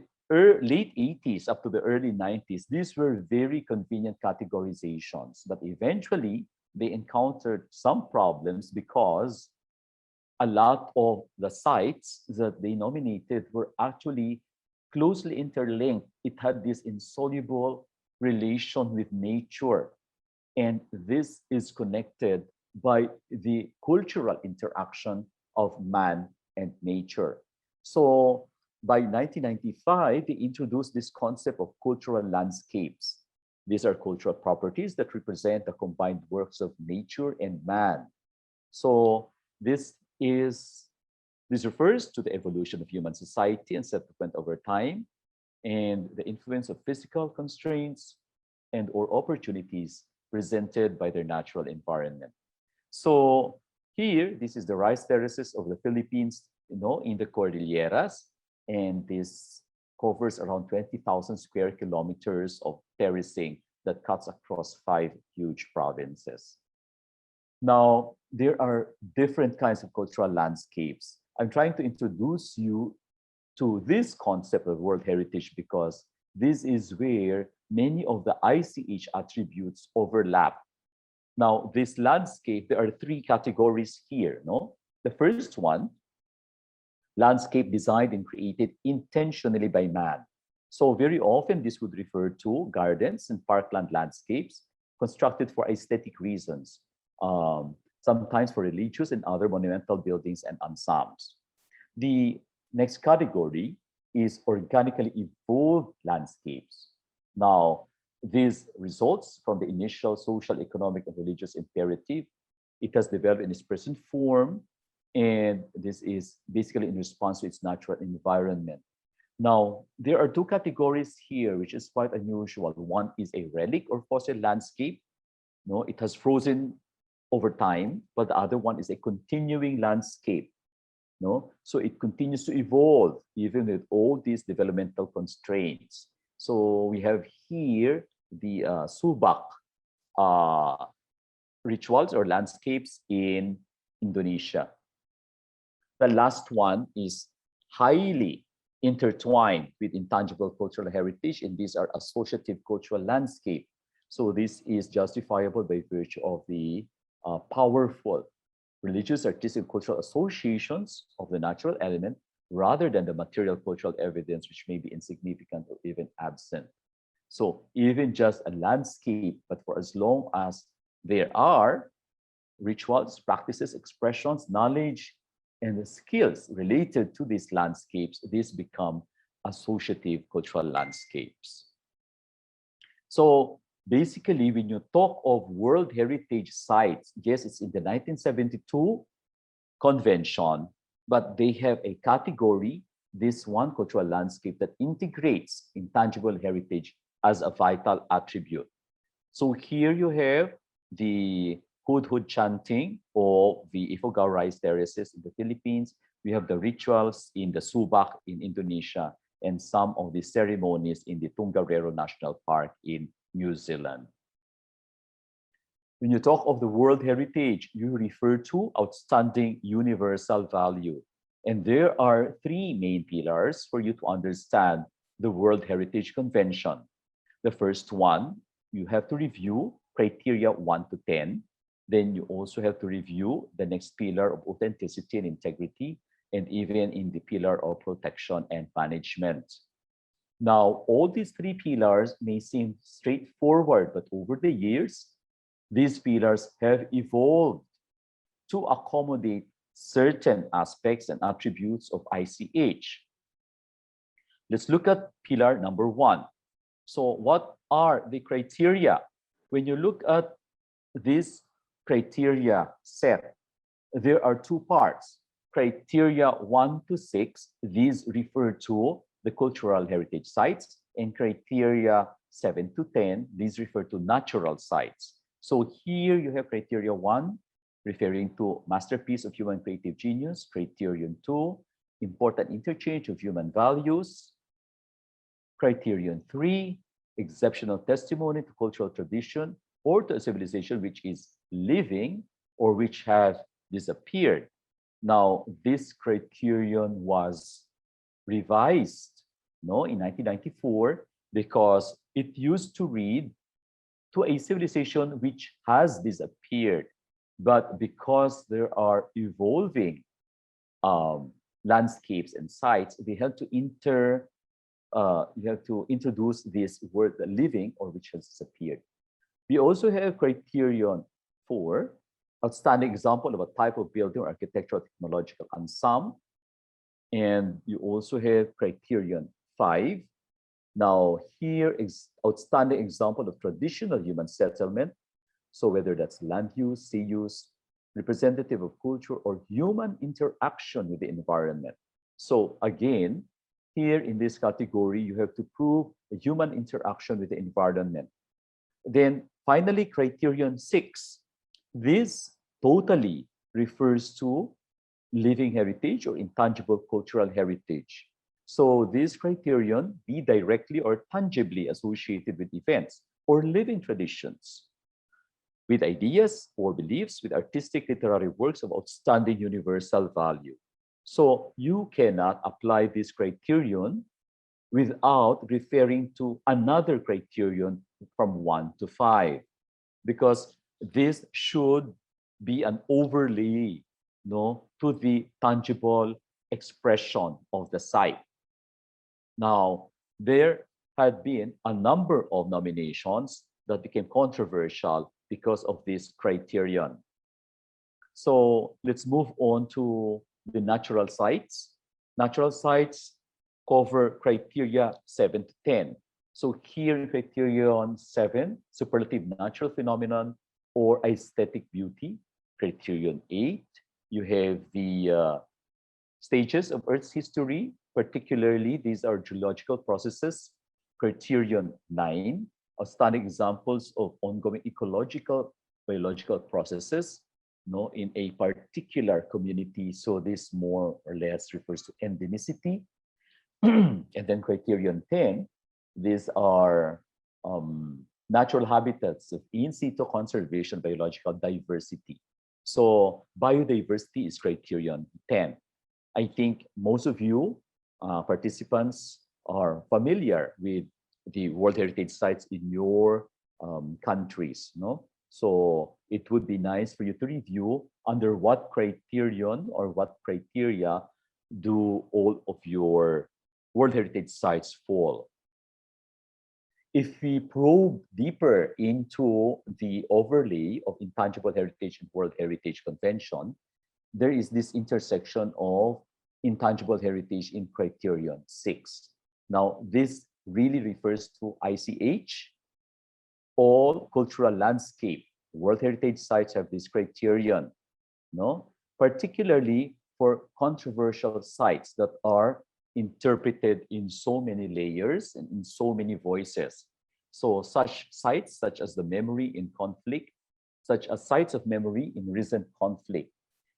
late 80s up to the early 90s, these were very convenient categorizations, but eventually they encountered some problems because a lot of the sites that they nominated were actually closely interlinked. It had this insoluble relation with nature. And this is connected by the cultural interaction of man and nature. So by 1995, they introduced this concept of cultural landscapes. These are cultural properties that represent the combined works of nature and man. So this refers to the evolution of human society and settlement over time, and the influence of physical constraints and or opportunities presented by their natural environment. So here, this is the rice terraces of the Philippines, in the Cordilleras, and this covers around 20,000 square kilometers of terracing that cuts across 5 huge provinces. Now, there are different kinds of cultural landscapes. I'm trying to introduce you to this concept of World Heritage because this is where many of the ICH attributes overlap. Now, this landscape, there are 3 categories here. The first one, landscape designed and created intentionally by man. So very often this would refer to gardens and parkland landscapes constructed for aesthetic reasons, sometimes for religious and other monumental buildings and ensembles. The next category is organically evolved landscapes. Now, this results from the initial social, economic, and religious imperative. It has developed in its present form, and this is basically in response to its natural environment. Now, there are 2 categories here, which is quite unusual. One is a relic or fossil landscape. It has frozen over time, but the other one is a continuing landscape. So it continues to evolve even with all these developmental constraints. So we have here the subak rituals or landscapes in Indonesia. The last one is highly intertwined with intangible cultural heritage, and these are associative cultural landscape. So this is justifiable by virtue of the powerful religious, artistic, cultural associations of the natural element rather than the material cultural evidence, which may be insignificant or even absent. So even just a landscape, but for as long as there are rituals, practices, expressions, knowledge, and the skills related to these landscapes, these become associative cultural landscapes. So basically, when you talk of World Heritage sites, yes, it's in the 1972 convention, but they have a category, this one cultural landscape that integrates intangible heritage as a vital attribute. So here you have the Hudhud chanting of the Ifugao rice terraces in the Philippines. We have the rituals in the Subak in Indonesia and some of the ceremonies in the Tongariro National Park in New Zealand. When you talk of the World Heritage, you refer to outstanding universal value. And there are 3 main pillars for you to understand the World Heritage Convention. The first one, you have to review criteria 1 to 10. Then you also have to review the next pillar of authenticity and integrity, and even in the pillar of protection and management. Now, all these 3 pillars may seem straightforward, but over the years, these pillars have evolved to accommodate certain aspects and attributes of ICH. Let's look at pillar number 1. So what are the criteria? When you look at this criteria set, there are 2 parts. Criteria 1 to 6, these refer to the cultural heritage sites, and criteria 7 to 10, these refer to natural sites. So here you have criteria 1, referring to masterpiece of human creative genius, criterion 2, important interchange of human values, criterion 3, exceptional testimony to cultural tradition or to a civilization which is living or which has disappeared. Now, this criterion was revised in 1994 because it used to read to a civilization which has disappeared. But because there are evolving landscapes and sites, they have to introduce this word living or which has disappeared. We also have criterion 4, outstanding example of a type of building or architectural technological ensemble. And you also have criterion 5. Now here is outstanding example of traditional human settlement. So whether that's land use, sea use, representative of culture, or human interaction with the environment. So again, here in this category, you have to prove the human interaction with the environment. Then finally, criterion 6. This totally refers to living heritage or intangible cultural heritage. So this criterion be directly or tangibly associated with events or living traditions, with ideas or beliefs, with artistic literary works of outstanding universal value. So you cannot apply this criterion without referring to another criterion from 1 to 5, because this should be an overlay to the tangible expression of the site. Now, there had been a number of nominations that became controversial because of this criterion. So let's move on to the natural sites. Natural sites cover criteria 7 to 10. So here in criterion 7, superlative natural phenomenon or aesthetic beauty. Criterion 8, you have the stages of Earth's history, particularly these are geological processes. Criterion 9, outstanding examples of ongoing ecological, biological processes in a particular community. So this more or less refers to endemicity. And then criterion 10, these are natural habitats of in situ conservation, biological diversity. So biodiversity is criterion 10. I think most of you participants are familiar with the World Heritage sites in your countries, So it would be nice for you to review under what criterion or what criteria do all of your World Heritage sites fall. If we probe deeper into the overlay of Intangible Heritage and World Heritage Convention, there is this intersection of intangible heritage in criterion 6. Now, this really refers to ICH. All cultural landscape World Heritage sites have this criterion, particularly for controversial sites that are interpreted in so many layers and in so many voices. So such sites such as the memory in conflict, such as sites of memory in recent conflict.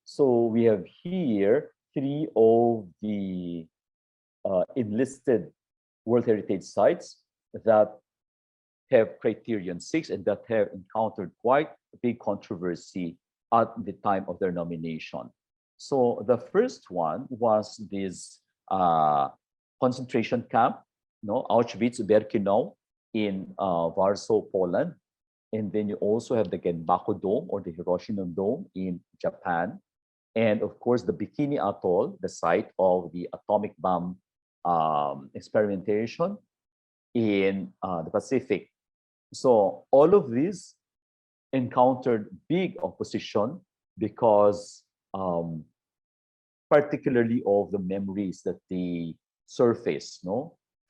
So we have here 3 of the enlisted World Heritage sites that have criterion 6 and that have encountered quite a big controversy at the time of their nomination. So the first one was this concentration camp, Auschwitz-Birkenau in Warsaw, Poland. And then you also have the Genbaku Dome or the Hiroshima Dome in Japan. And of course, the Bikini Atoll, the site of the atomic bomb experimentation in the Pacific. So all of these encountered big opposition because particularly of the memories that they surface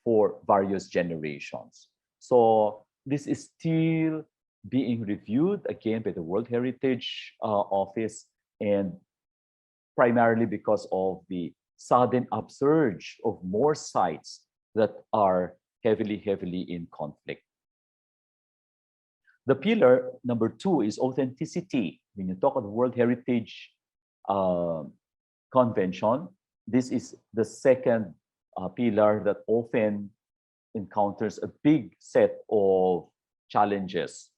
for various generations. So this is still being reviewed again by the World Heritage Office, and primarily because of the sudden upsurge of more sites that are heavily in conflict. The pillar number 2 is authenticity. When you talk of the World Heritage Convention, this is the second pillar that often encounters a big set of challenges.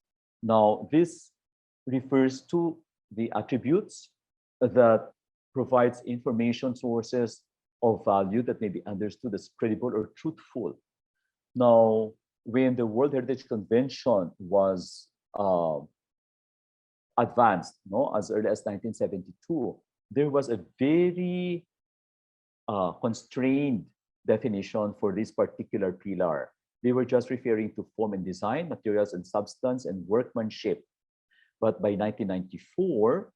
Now, this refers to the attributes that provides information sources of value that may be understood as credible or truthful. Now, when the World Heritage Convention was advanced, as early as 1972, there was a very constrained definition for this particular pillar. They were just referring to form and design, materials and substance, and workmanship. But by 1994,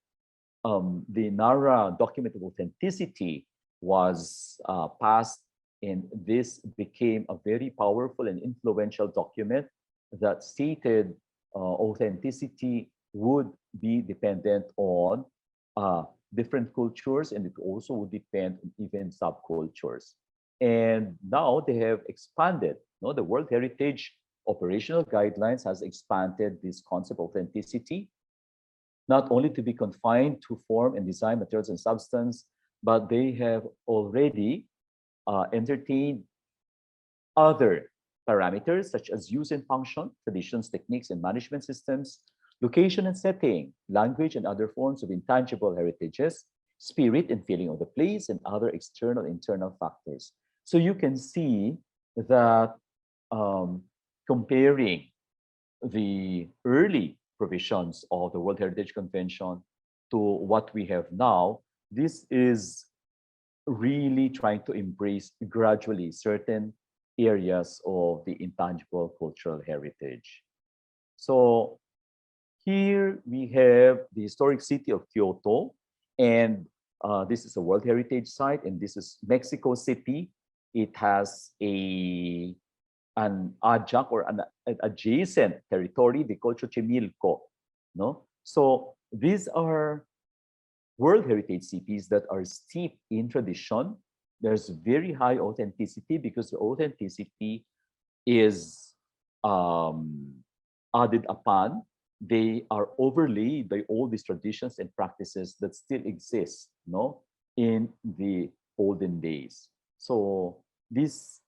the NARA document of authenticity was passed, and this became a very powerful and influential document that stated authenticity would be dependent on different cultures, and it also would depend on even subcultures. And now they have expanded. The World Heritage Operational Guidelines has expanded this concept of authenticity, not only to be confined to form and design, materials and substance, but they have already entertained other parameters such as use and function, traditions, techniques, and management systems, location and setting, language and other forms of intangible heritages, spirit and feeling of the place, and other external, internal factors. So you can see that comparing the early provisions of the World Heritage Convention to what we have now, this is really trying to embrace gradually certain areas of the intangible cultural heritage. So here we have the historic city of Kyoto, and this is a World Heritage site, and this is Mexico City. It has an adjunct or an adjacent territory, the Xochimilco. So these are World Heritage cities that are steeped in tradition. There's very high authenticity because the authenticity is added upon. They are overlaid by all these traditions and practices that still exist in the olden days. So this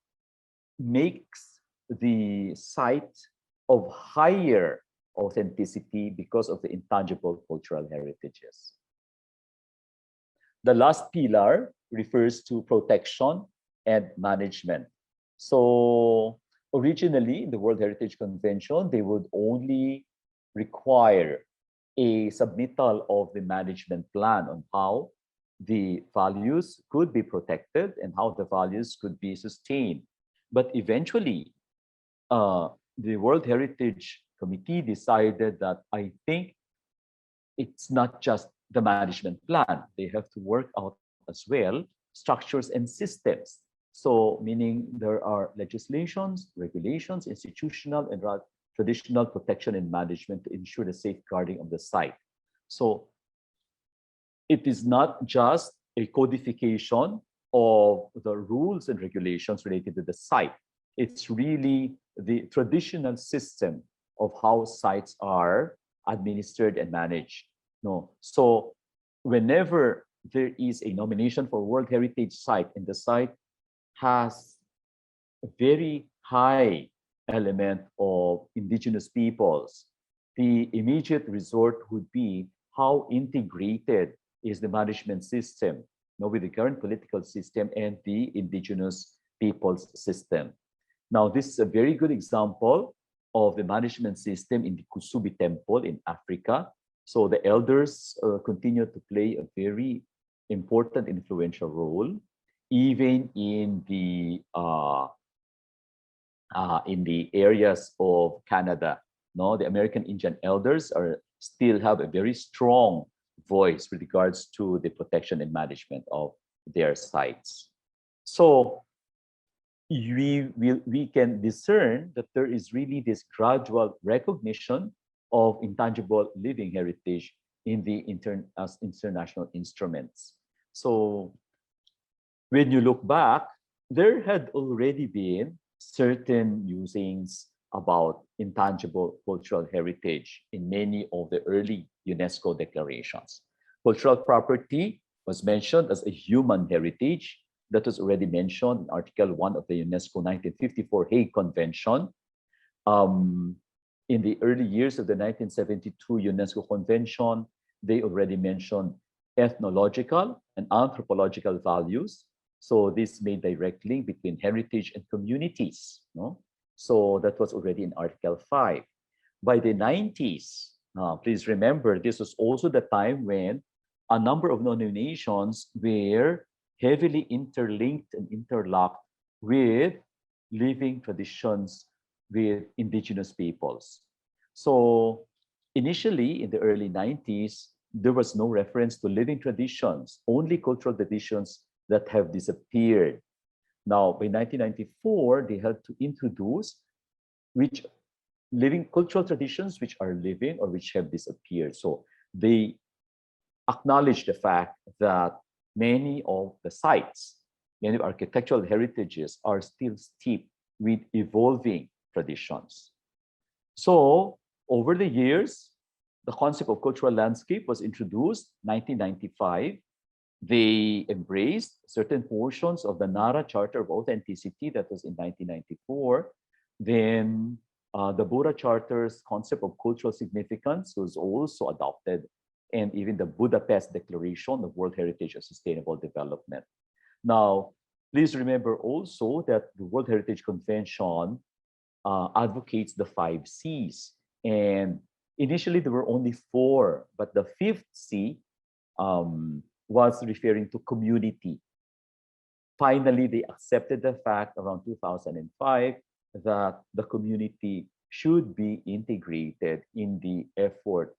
makes the site of higher authenticity because of the intangible cultural heritages. The last pillar refers to protection and management. So originally, in the World Heritage Convention, they would only require a submittal of the management plan on how the values could be protected and how the values could be sustained. But eventually, the World Heritage Committee decided that I think it's not just the management plan. They have to work out as well structures and systems. So meaning there are legislations, regulations, institutional and traditional protection and management to ensure the safeguarding of the site. So it is not just a codification of the rules and regulations related to the site. It's really the traditional system of how sites are administered and managed. So whenever there is a nomination for World Heritage site and the site has a very high element of indigenous peoples, the immediate resort would be how integrated is the management system with the current political system and the indigenous peoples system. Now, this is a very good example of the management system in the Kusubi Temple in Africa. So the elders continue to play a very important, influential role, even in the areas of Canada. The American Indian elders still have a very strong voice with regards to the protection and management of their sites. So we can discern that there is really this gradual recognition of intangible living heritage in the international instruments. So when you look back, there had already been certain musings about intangible cultural heritage in many of the early UNESCO declarations. Cultural property was mentioned as a human heritage. That was already mentioned in Article 1 of the UNESCO 1954 Hague Convention. In the early years of the 1972 UNESCO Convention, they already mentioned ethnological and anthropological values. So this made direct link between heritage and communities. No? So that was already in Article 5. By the 90s, please remember, this was also the time when a number of non-nations were heavily interlinked and interlocked with living traditions with indigenous peoples. So initially in the early 90s, there was no reference to living traditions, only cultural traditions that have disappeared. Now, by 1994, they had to introduce which living cultural traditions which are living or which have disappeared. So they acknowledge the fact that many of the sites, many architectural heritages are still steeped with evolving traditions. So over the years, the concept of cultural landscape was introduced in 1995. They embraced certain portions of the Nara Charter of Authenticity that was in 1994. Then the Buddha Charter's concept of cultural significance was also adopted, and even the Budapest Declaration of World Heritage and Sustainable Development. Now, please remember also that the World Heritage Convention advocates the 5 Cs. And initially there were only 4, but the 5th C was referring to community. Finally, they accepted the fact around 2005 that the community should be integrated in the effort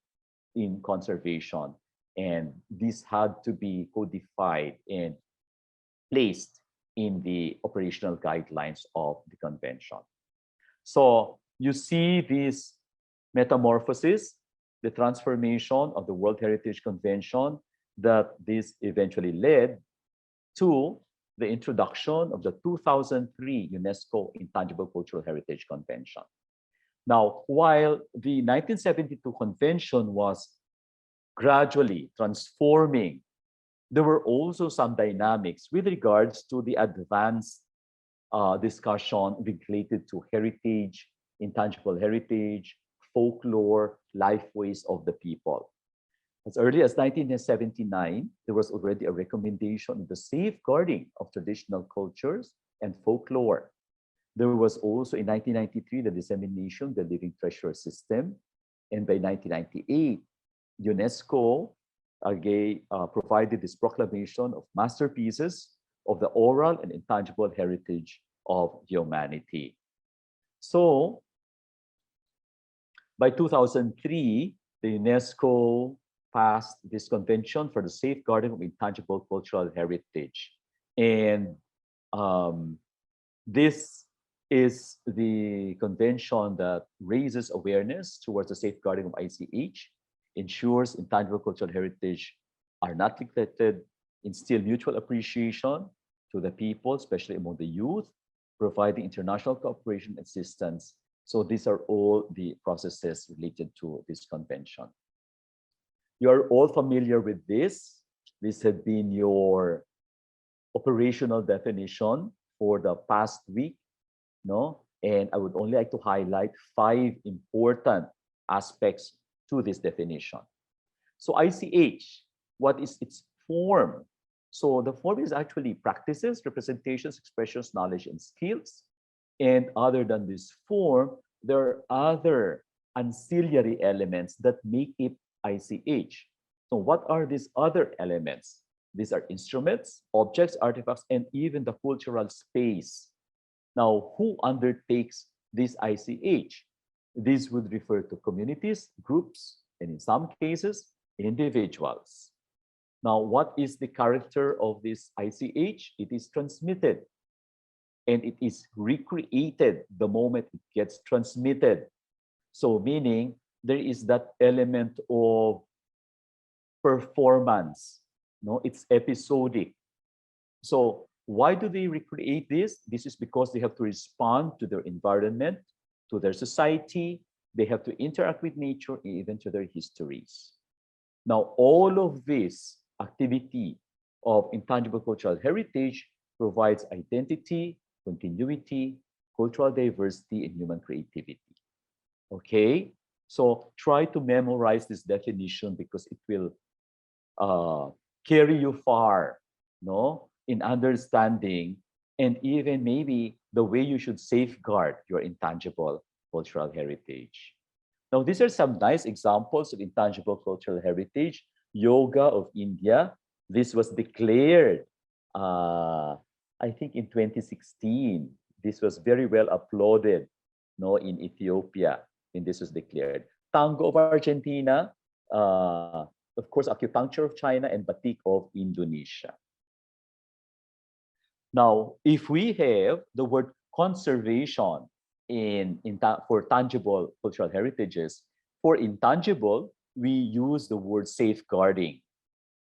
in conservation. And this had to be codified and placed in the operational guidelines of the convention. So you see this metamorphosis, the transformation of the World Heritage Convention, that this eventually led to the introduction of the 2003 UNESCO Intangible Cultural Heritage Convention. Now, while the 1972 convention was gradually transforming, there were also some dynamics with regards to the advanced discussion related to heritage, intangible heritage, folklore, lifeways of the people. As early as 1979, there was already a recommendation on the safeguarding of traditional cultures and folklore. There was also in 1993 the dissemination of the Living Treasure System, and by 1998, UNESCO provided this proclamation of masterpieces of the oral and intangible heritage of humanity. So, by 2003, the UNESCO passed this convention for the safeguarding of intangible cultural heritage. And this is the convention that raises awareness towards the safeguarding of ICH, ensures intangible cultural heritage are not neglected, instill mutual appreciation to the people, especially among the youth, providing international cooperation assistance. So these are all the processes related to this convention. You are all familiar with this. This had been your operational definition for the past week, no? And I would only like to highlight 5 important aspects to this definition. So ICH, what is its form? So the form is actually practices, representations, expressions, knowledge, and skills. And other than this form, there are other ancillary elements that make it ICH. So what are these other elements? These are instruments, objects, artifacts, and even the cultural space. Now, who undertakes this ICH? This would refer to communities, groups, and in some cases, individuals. Now, what is the character of this ICH? It is transmitted, and it is recreated the moment it gets transmitted. So meaning there is that element of performance, no? It's episodic. So Why do they recreate this? This is because they have to respond to their environment, to their society. They have to interact with nature, even to their histories. Now, all of this activity of intangible cultural heritage provides identity, continuity, cultural diversity, and human creativity. Okay, so try to memorize this definition because it will carry you far, no, in understanding and even maybe the way you should safeguard your intangible cultural heritage. Now, these are some nice examples of intangible cultural heritage. Yoga of India. This was declared, I think, in 2016. This was very well applauded, no, in Ethiopia when this was declared. Tango of Argentina, of course, acupuncture of China, and batik of Indonesia. Now, if we have the word conservation for tangible cultural heritages, for intangible, we use the word safeguarding.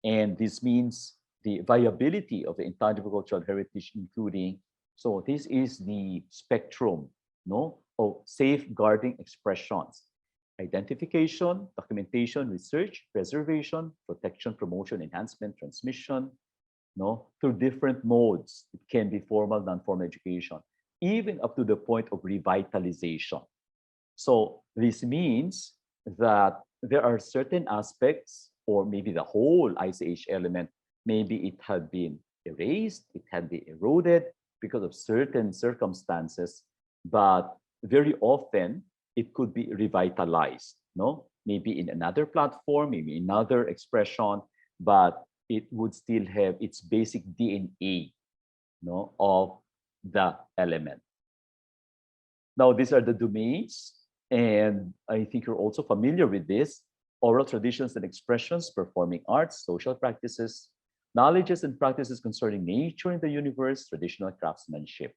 And this means the viability of the intangible cultural heritage, including, so this is the spectrum, no, of safeguarding expressions: identification, documentation, research, preservation, protection, promotion, enhancement, transmission, no, through different modes. It can be formal, non-formal education, even up to the point of revitalization. So this means that there are certain aspects, or maybe the whole ICH element, maybe it had been erased, it had been eroded because of certain circumstances, but very often it could be revitalized, no? Maybe in another platform, maybe another expression, but it would still have its basic DNA, no, of the element. Now, these are the domains, and I think you're also familiar with this: oral traditions and expressions, performing arts, social practices, knowledges and practices concerning nature and the universe, traditional craftsmanship.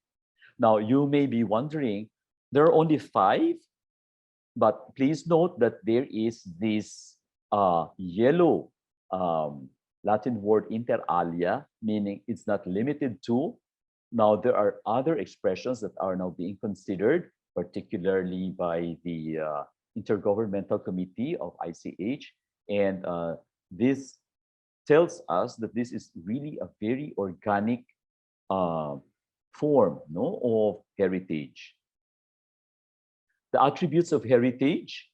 Now, you may be wondering, there are only 5, but please note that there is this yellow Latin word inter alia, meaning it's not limited to. Now, there are other expressions that are now being considered, particularly by the Intergovernmental Committee of ICH. And this tells us that this is really a very organic form, no, of heritage. The attributes of heritage.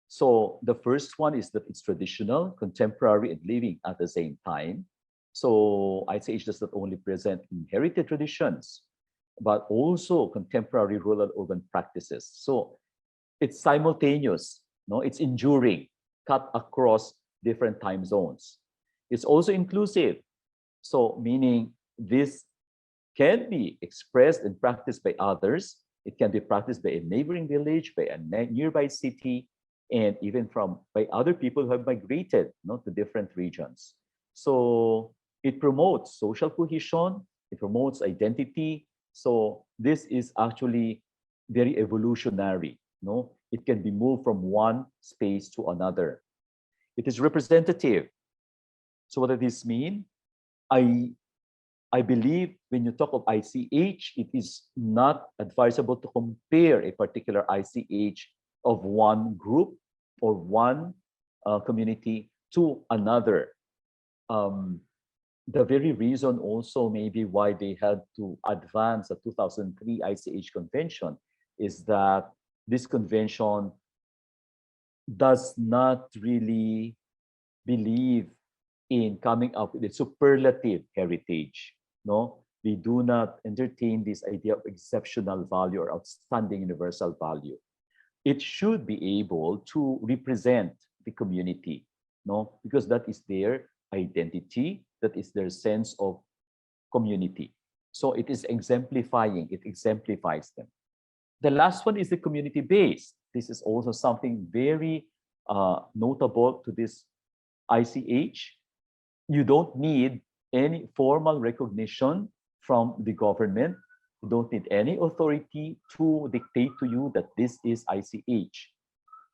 So the first one is that it's traditional, contemporary, and living at the same time. So ICH does not only present inherited traditions, but also contemporary rural urban practices. So it's simultaneous, no? It's enduring, cut across different time zones. It's also inclusive. So meaning this can be expressed and practiced by others. It can be practiced by a neighboring village, by a nearby city, and even by other people who have migrated, no, to different regions. So it promotes social cohesion, it promotes identity. So this is actually very evolutionary, no? It can be moved from one space to another. It is representative. So what does this mean? I believe when you talk of ICH, it is not advisable to compare a particular ICH of one group or one community to another. The very reason also maybe why they had to advance the 2003 ICH convention is that this convention does not really believe in coming up with a superlative heritage. No, we do not entertain this idea of exceptional value or outstanding universal value. It should be able to represent the community, no, because that is their identity, that is their sense of community. So it is exemplifying, it exemplifies them. The last one is the community-based. This is also something very notable to this ICH. You don't need any formal recognition from the government. You don't need any authority to dictate to you that this is ICH.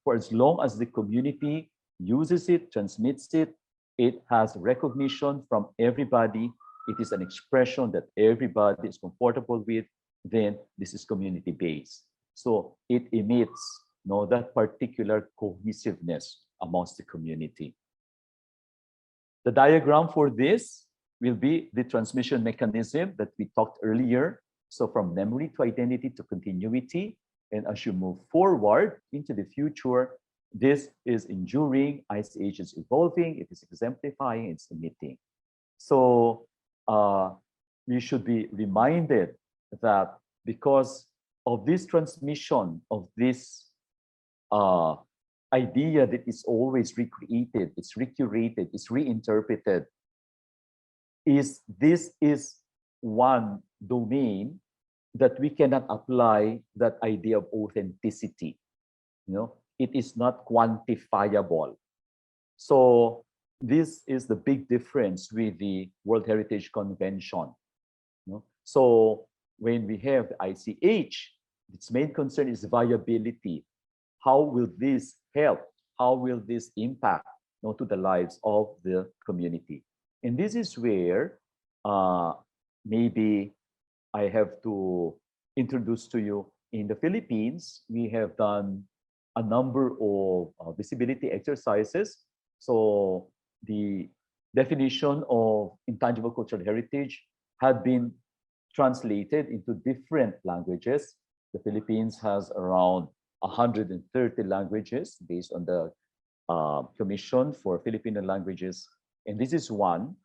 For as long as the community uses it, transmits it, it has recognition from everybody it is an expression that everybody is comfortable with, then this is community-based. So it emits that particular cohesiveness amongst the community. The diagram for this will be the transmission mechanism that we talked earlier. So from memory to identity to continuity. And as you move forward into the future, this is enduring, ICH is evolving, it is exemplifying, it's emitting. So we should be reminded that because of this transmission of this idea that is always recreated, it's recurated, it's reinterpreted, this is one domain that we cannot apply that idea of authenticity. It is not quantifiable. So this is the big difference with the World Heritage Convention. So when we have the ICH, its main concern is viability. How will this help? How will this impact to the lives of the community? And this is where maybe I have to introduce to you, in the Philippines, we have done a number of visibility exercises. So the definition of intangible cultural heritage had been translated into different languages. The Philippines has around 130 languages based on the Commission for Filipino Languages. And this is one.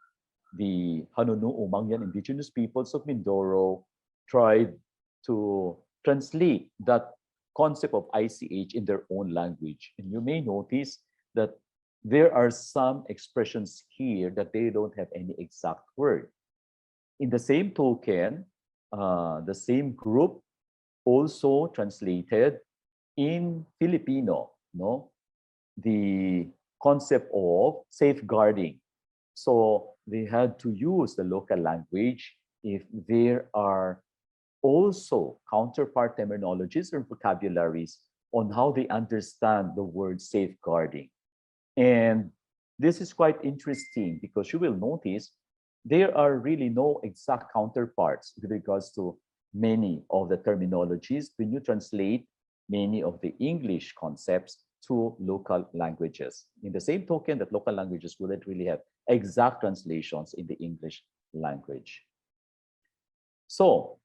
The Hanunu Umangyan indigenous peoples of Mindoro tried to translate that concept of ICH in their own language. And you may notice that there are some expressions here that they don't have any exact word. In the same token, the same group also translated in Filipino, the concept of safeguarding. So they had to use the local language if there are also counterpart terminologies or vocabularies on how they understand the word safeguarding. And this is quite interesting because you will notice there are really no exact counterparts with regards to many of the terminologies when you translate many of the English concepts to local languages. In the same token that local languages wouldn't really have exact translations in the English language. So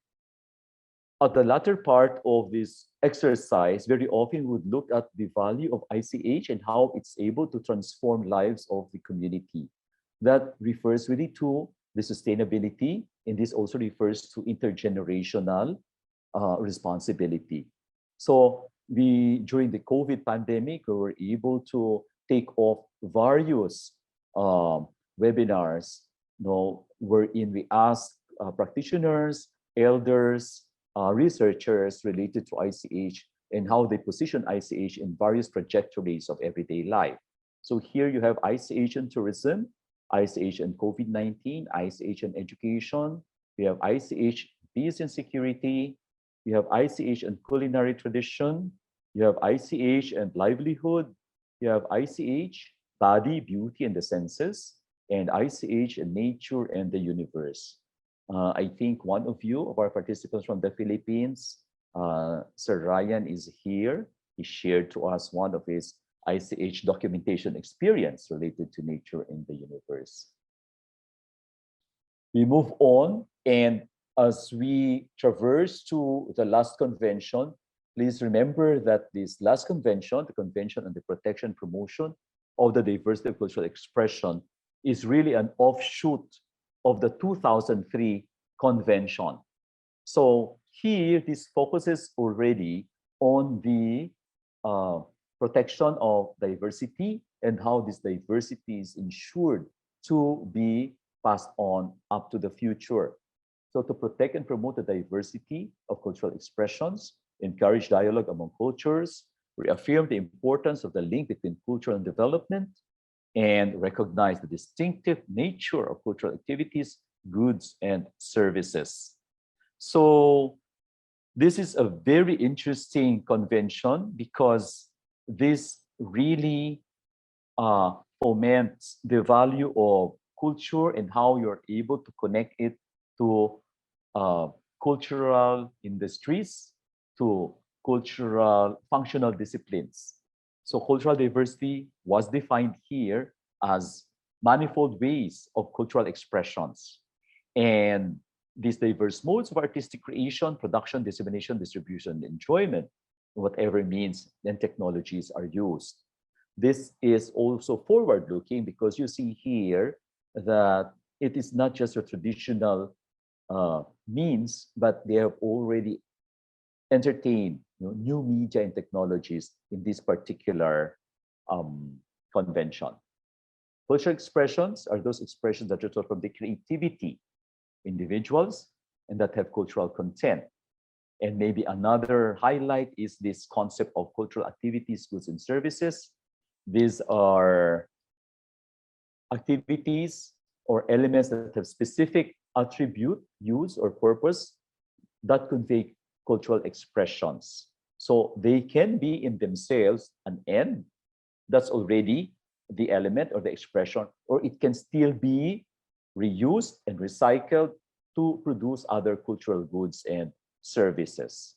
at the latter part of this exercise, very often we would look at the value of ICH and how it's able to transform lives of the community. That refers really to the sustainability, and this also refers to intergenerational responsibility. So during the COVID pandemic, we were able to take off various webinars, wherein we asked practitioners, elders, researchers related to ICH and how they position ICH in various trajectories of everyday life. So here you have ICH and tourism, ICH and COVID-19, ICH and education. We have ICH, peace and security. You have ICH and culinary tradition. You have ICH and livelihood. You have ICH, body, beauty, and the senses, and ICH and nature and the universe. I think one of our participants from the Philippines, Sir Ryan, is here. He shared to us one of his ICH documentation experience related to nature and the universe. We move on, and as we traverse to the last convention, please remember that this last convention, the Convention on the Protection and Promotion of the Diversity of Cultural Expression, is really an offshoot of the 2003 convention. So here, this focuses already on the protection of diversity and how this diversity is ensured to be passed on up to the future. So to protect and promote the diversity of cultural expressions, encourage dialogue among cultures, reaffirm the importance of the link between culture and development, and recognize the distinctive nature of cultural activities, goods, and services. So this is a very interesting convention because this really foments the value of culture and how you're able to connect it to cultural industries, to cultural functional disciplines. So cultural diversity was defined here as manifold ways of cultural expressions. And these diverse modes of artistic creation, production, dissemination, distribution, enjoyment, whatever means and technologies are used. This is also forward-looking because you see here that it is not just a traditional means, but they have already entertained new media and technologies in this particular convention. Cultural expressions are those expressions that result from the creativity individuals and that have cultural content. And maybe another highlight is this concept of cultural activities, goods, and services. These are activities or elements that have specific attribute, use, or purpose that convey cultural expressions. So they can be in themselves an end. That's already the element or the expression, or it can still be reused and recycled to produce other cultural goods and services.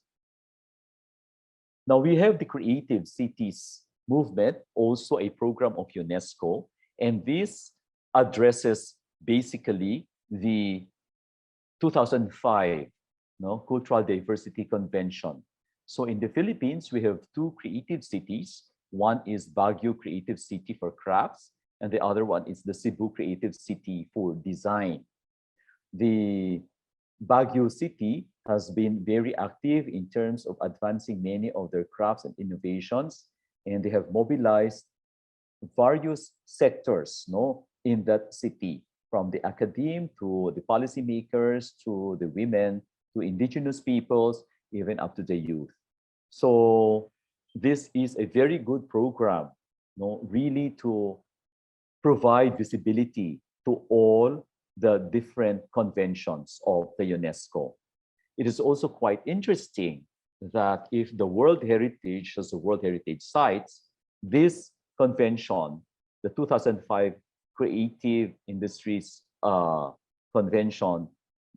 Now we have the Creative Cities movement, also a program of UNESCO, and this addresses basically the 2005 Cultural Diversity Convention. So in the Philippines, we have two creative cities. One is Baguio Creative City for crafts, and the other one is the Cebu Creative City for design. The Baguio City has been very active in terms of advancing many of their crafts and innovations, and they have mobilized various sectors in that city, from the academe to the policymakers, to the women, to indigenous peoples, even up to the youth. So this is a very good program, really to provide visibility to all the different conventions of the UNESCO. It is also quite interesting that if the World Heritage has a World Heritage sites, this convention, the 2005 Creative Industries Convention,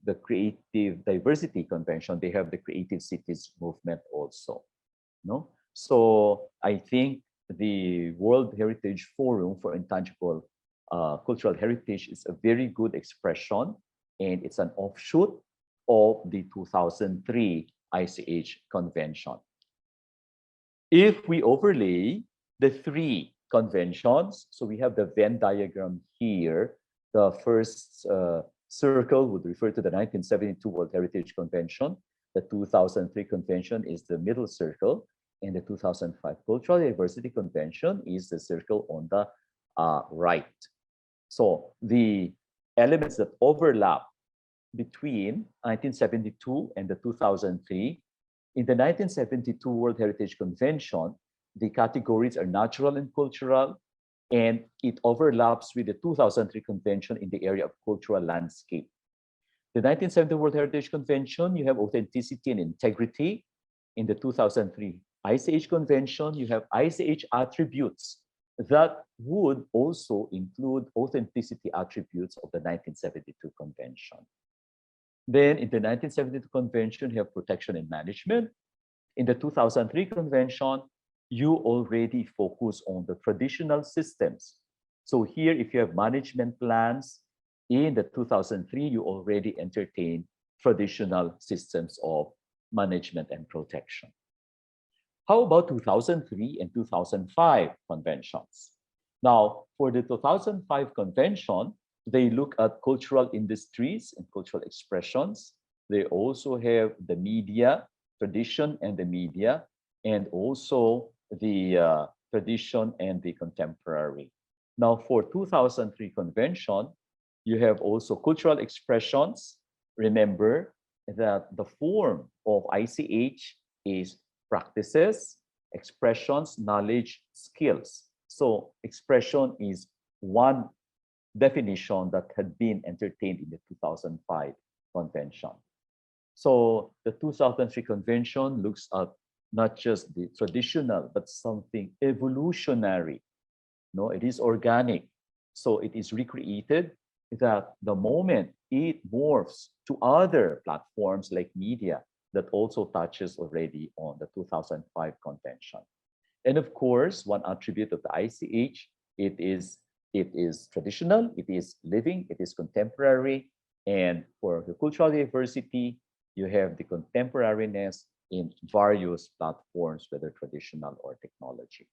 the Creative Diversity Convention, they have the Creative Cities movement also. So I think the World Heritage Forum for Intangible Cultural Heritage is a very good expression, and it's an offshoot of the 2003 ICH Convention. If we overlay the three conventions, so we have the Venn diagram here. The first circle would refer to the 1972 World Heritage Convention. The 2003 convention is the middle circle, and the 2005 Cultural Diversity Convention is the circle on the right. So the elements that overlap between 1972 and the 2003, in the 1972 World Heritage Convention, the categories are natural and cultural, and it overlaps with the 2003 convention in the area of cultural landscape. The 1970 World Heritage Convention, you have authenticity and integrity. In the 2003 ICH Convention, you have ICH attributes that would also include authenticity attributes of the 1972 convention. Then in the 1972 convention, you have protection and management. In the 2003 convention, you already focus on the traditional systems. So here, if you have management plans, in the 2003, you already entertain traditional systems of management and protection. How about 2003 and 2005 conventions? Now, for the 2005 convention, they look at cultural industries and cultural expressions. They also have the media, tradition and the media, and also the tradition and the contemporary. Now, for 2003 convention, you have also cultural expressions. Remember that the form of ICH is practices, expressions, knowledge, skills. So expression is one definition that had been entertained in the 2005 convention. So the 2003 convention looks at not just the traditional, but something evolutionary. It is organic. So it is recreated that the moment it morphs to other platforms like media, that also touches already on the 2005 convention. And of course, one attribute of the ICH, it is traditional, it is living, it is contemporary. And for the cultural diversity, you have the contemporariness in various platforms, whether traditional or technology.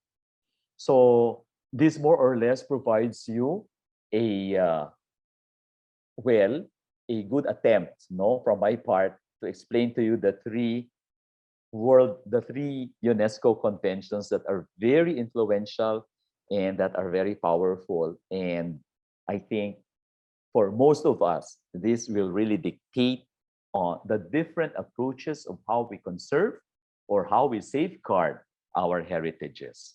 So this more or less provides you a a good attempt, from my part to explain to you the three UNESCO conventions that are very influential and that are very powerful. And I think for most of us, this will really dictate on the different approaches of how we conserve or how we safeguard our heritages.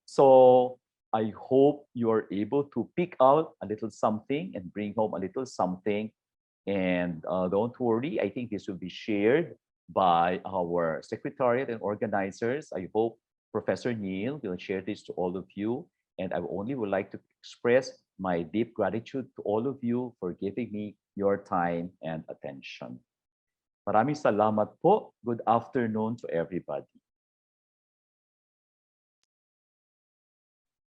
So I hope you are able to pick out a little something and bring home a little something. And don't worry, I think this will be shared by our secretariat and organizers. I hope Professor Neil will share this to all of you. And I only would like to express my deep gratitude to all of you for giving me your time and attention. Maraming salamat po. Good afternoon to everybody.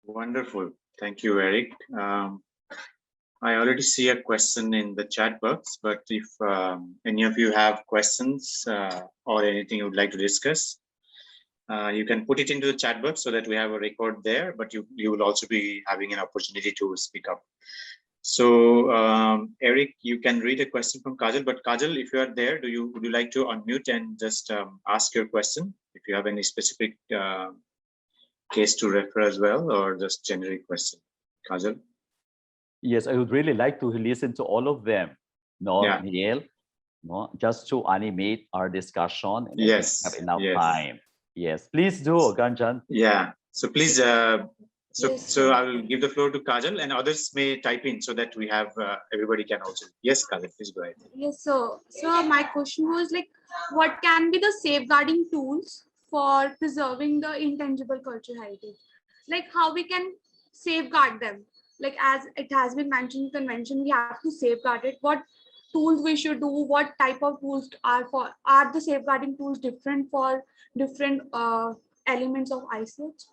Wonderful. Thank you, Eric. I already see a question in the chat box, but if any of you have questions or anything you would like to discuss, you can put it into the chat box so that we have a record there, but you will also be having an opportunity to speak up. So Eric, you can read a question from Kajal, but Kajal, if you are there, would you like to unmute and just ask your question? If you have any specific case to refer as well, or just generic question, Kajal? Yes, I would really like to listen to all of them. Neil, just to animate our discussion. And yes, have enough time. Yes, please do, Ganjan. Yeah. So please, so I will give the floor to Kajal, and others may type in so that we have everybody can also. Yes, Kajal, please go ahead. Yes, so my question was like, what can be the safeguarding tools for preserving the intangible cultural heritage? Like how we can safeguard them? Like as it has been mentioned in the convention, we have to safeguard it. What tools we should do? What type of tools are the safeguarding tools different for different elements of ICH?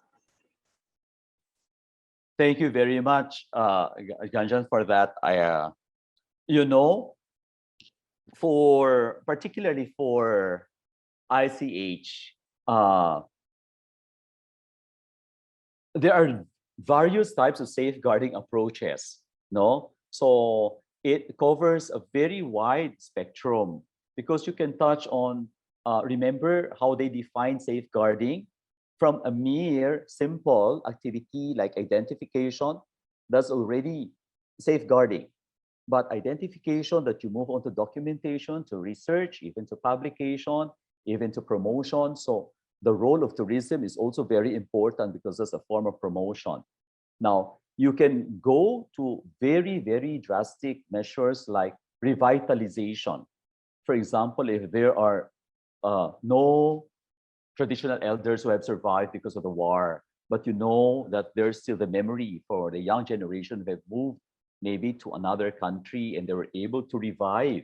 Thank you very much, Ganjan, for that. Particularly for ICH, there are various types of safeguarding approaches. So it covers a very wide spectrum, because you can touch on, remember how they define safeguarding from a mere simple activity like identification. That's already safeguarding. But identification that you move on to documentation, to research, even to publication, even to promotion. So the role of tourism is also very important, because that's a form of promotion. Now, you can go to very, very drastic measures like revitalization. For example, if there are no traditional elders who have survived because of the war, but you know that there's still the memory for the young generation who have moved maybe to another country, and they were able to revive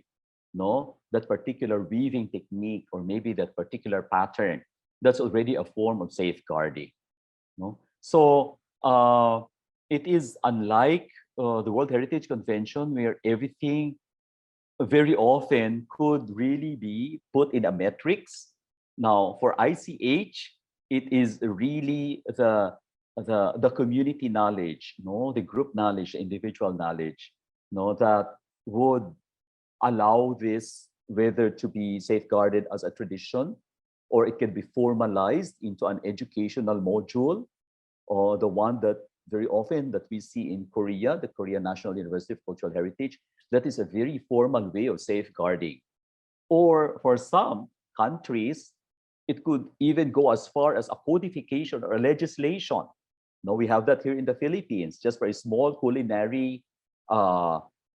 that particular weaving technique, or maybe that particular pattern. That's already a form of safeguarding. So it is unlike the World Heritage Convention, where everything very often could really be put in a metrics. Now, for ICH, it is really the community knowledge, the group knowledge, individual knowledge, that would allow this whether to be safeguarded as a tradition, or it can be formalized into an educational module, or the one that very often that we see in Korea, the Korea National University of Cultural Heritage, that is a very formal way of safeguarding. Or for some countries, it could even go as far as a codification or a legislation. We have that here in the Philippines, just for a small culinary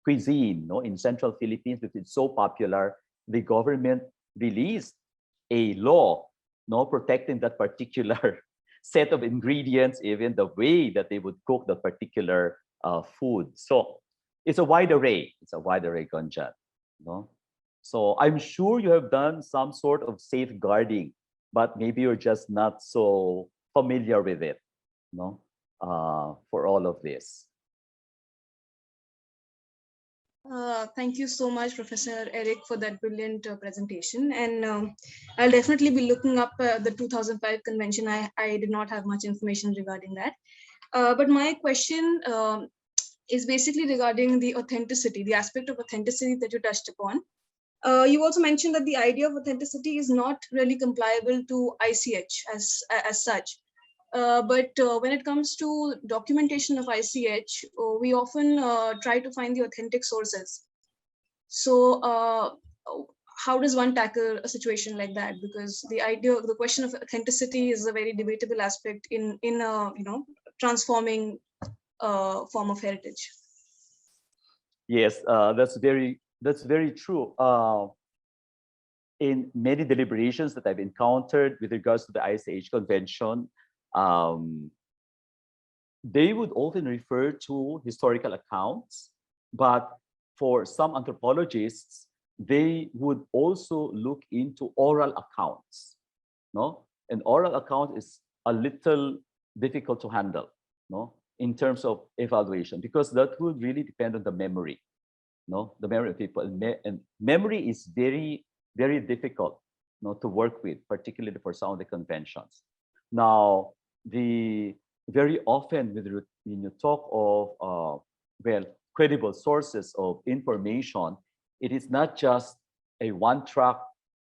cuisine, in Central Philippines, which is so popular. The government released a law, protecting that particular set of ingredients, even the way that they would cook that particular food. So it's a wide array. It's a wide array, Gunjan. No? So I'm sure you have done some sort of safeguarding, but maybe you're just not so familiar with it, no? For all of this. Thank you so much, Professor Eric, for that brilliant presentation. And I'll definitely be looking up the 2005 convention. I did not have much information regarding that. But my question is basically regarding the authenticity, the aspect of authenticity that you touched upon. You also mentioned that the idea of authenticity is not really compliable to ICH as such. But when it comes to documentation of ICH, we often try to find the authentic sources. So how does one tackle a situation like that? Because the question of authenticity is a very debatable aspect in a transforming form of heritage. Yes, that's very true. In many deliberations that I've encountered with regards to the ICH convention, they would often refer to historical accounts, but for some anthropologists, they would also look into oral accounts. No, an oral account is a little difficult to handle, no, in terms of evaluation, because that would really depend on the memory, no, the memory of people, and memory is very, very difficult, no, to work with, particularly for some of the conventions. Now, very often when you talk of well, credible sources of information, it is not just a one-track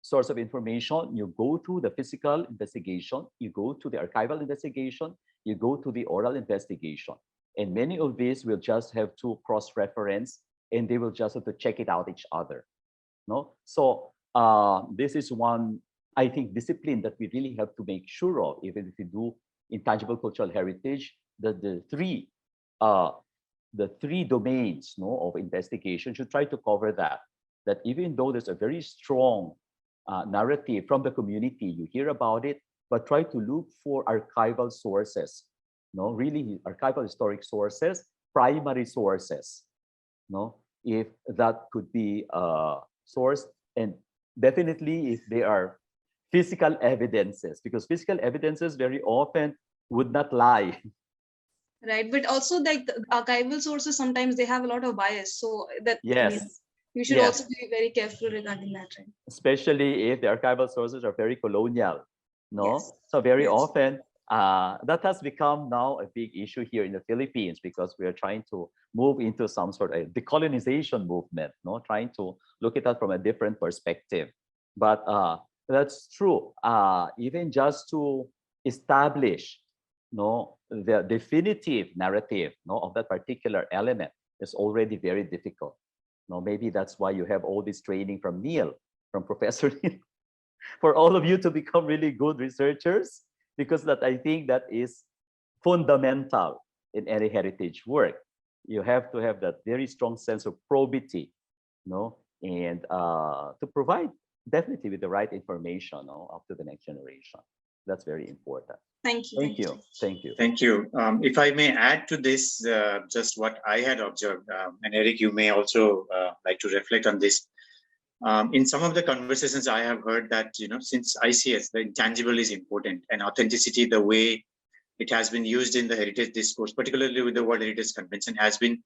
source of information. You go to the physical investigation, you go to the archival investigation, you go to the oral investigation. And many of these will just have to cross-reference, and they will just have to check it out each other. No? So this is one, I think, discipline that we really have to make sure of, even if we do intangible cultural heritage, that the three domains, no, of investigation should try to cover that. That even though there's a very strong narrative from the community, you hear about it, but try to look for archival sources, no, really archival historic sources, primary sources, no, if that could be sourced, and definitely if they are physical evidences, because physical evidences very often would not lie. Right, but also like the archival sources, sometimes they have a lot of bias. So that, yes, I mean, you should also be very careful regarding that, right? Especially if the archival sources are very colonial, no? Yes. So very often, that has become now a big issue here in the Philippines, because we are trying to move into some sort of decolonization movement, no? Trying to look at that from a different perspective. But that's true. Even just to establish, no, the definitive narrative, no, of that particular element is already very difficult. No, maybe that's why you have all this training from Neil, from Professor Neil, for all of you to become really good researchers, because that, I think, that is fundamental in any heritage work. You have to have that very strong sense of probity, no, and to provide definitely with the right information, no, up to the next generation. That's very important. Thank you. Thank you. Thank you. Thank you. If I may add to this, just what I had observed, and Eric, you may also like to reflect on this. In some of the conversations, I have heard that, since ICS, the intangible is important, and authenticity, the way it has been used in the heritage discourse, particularly with the World Heritage Convention, has been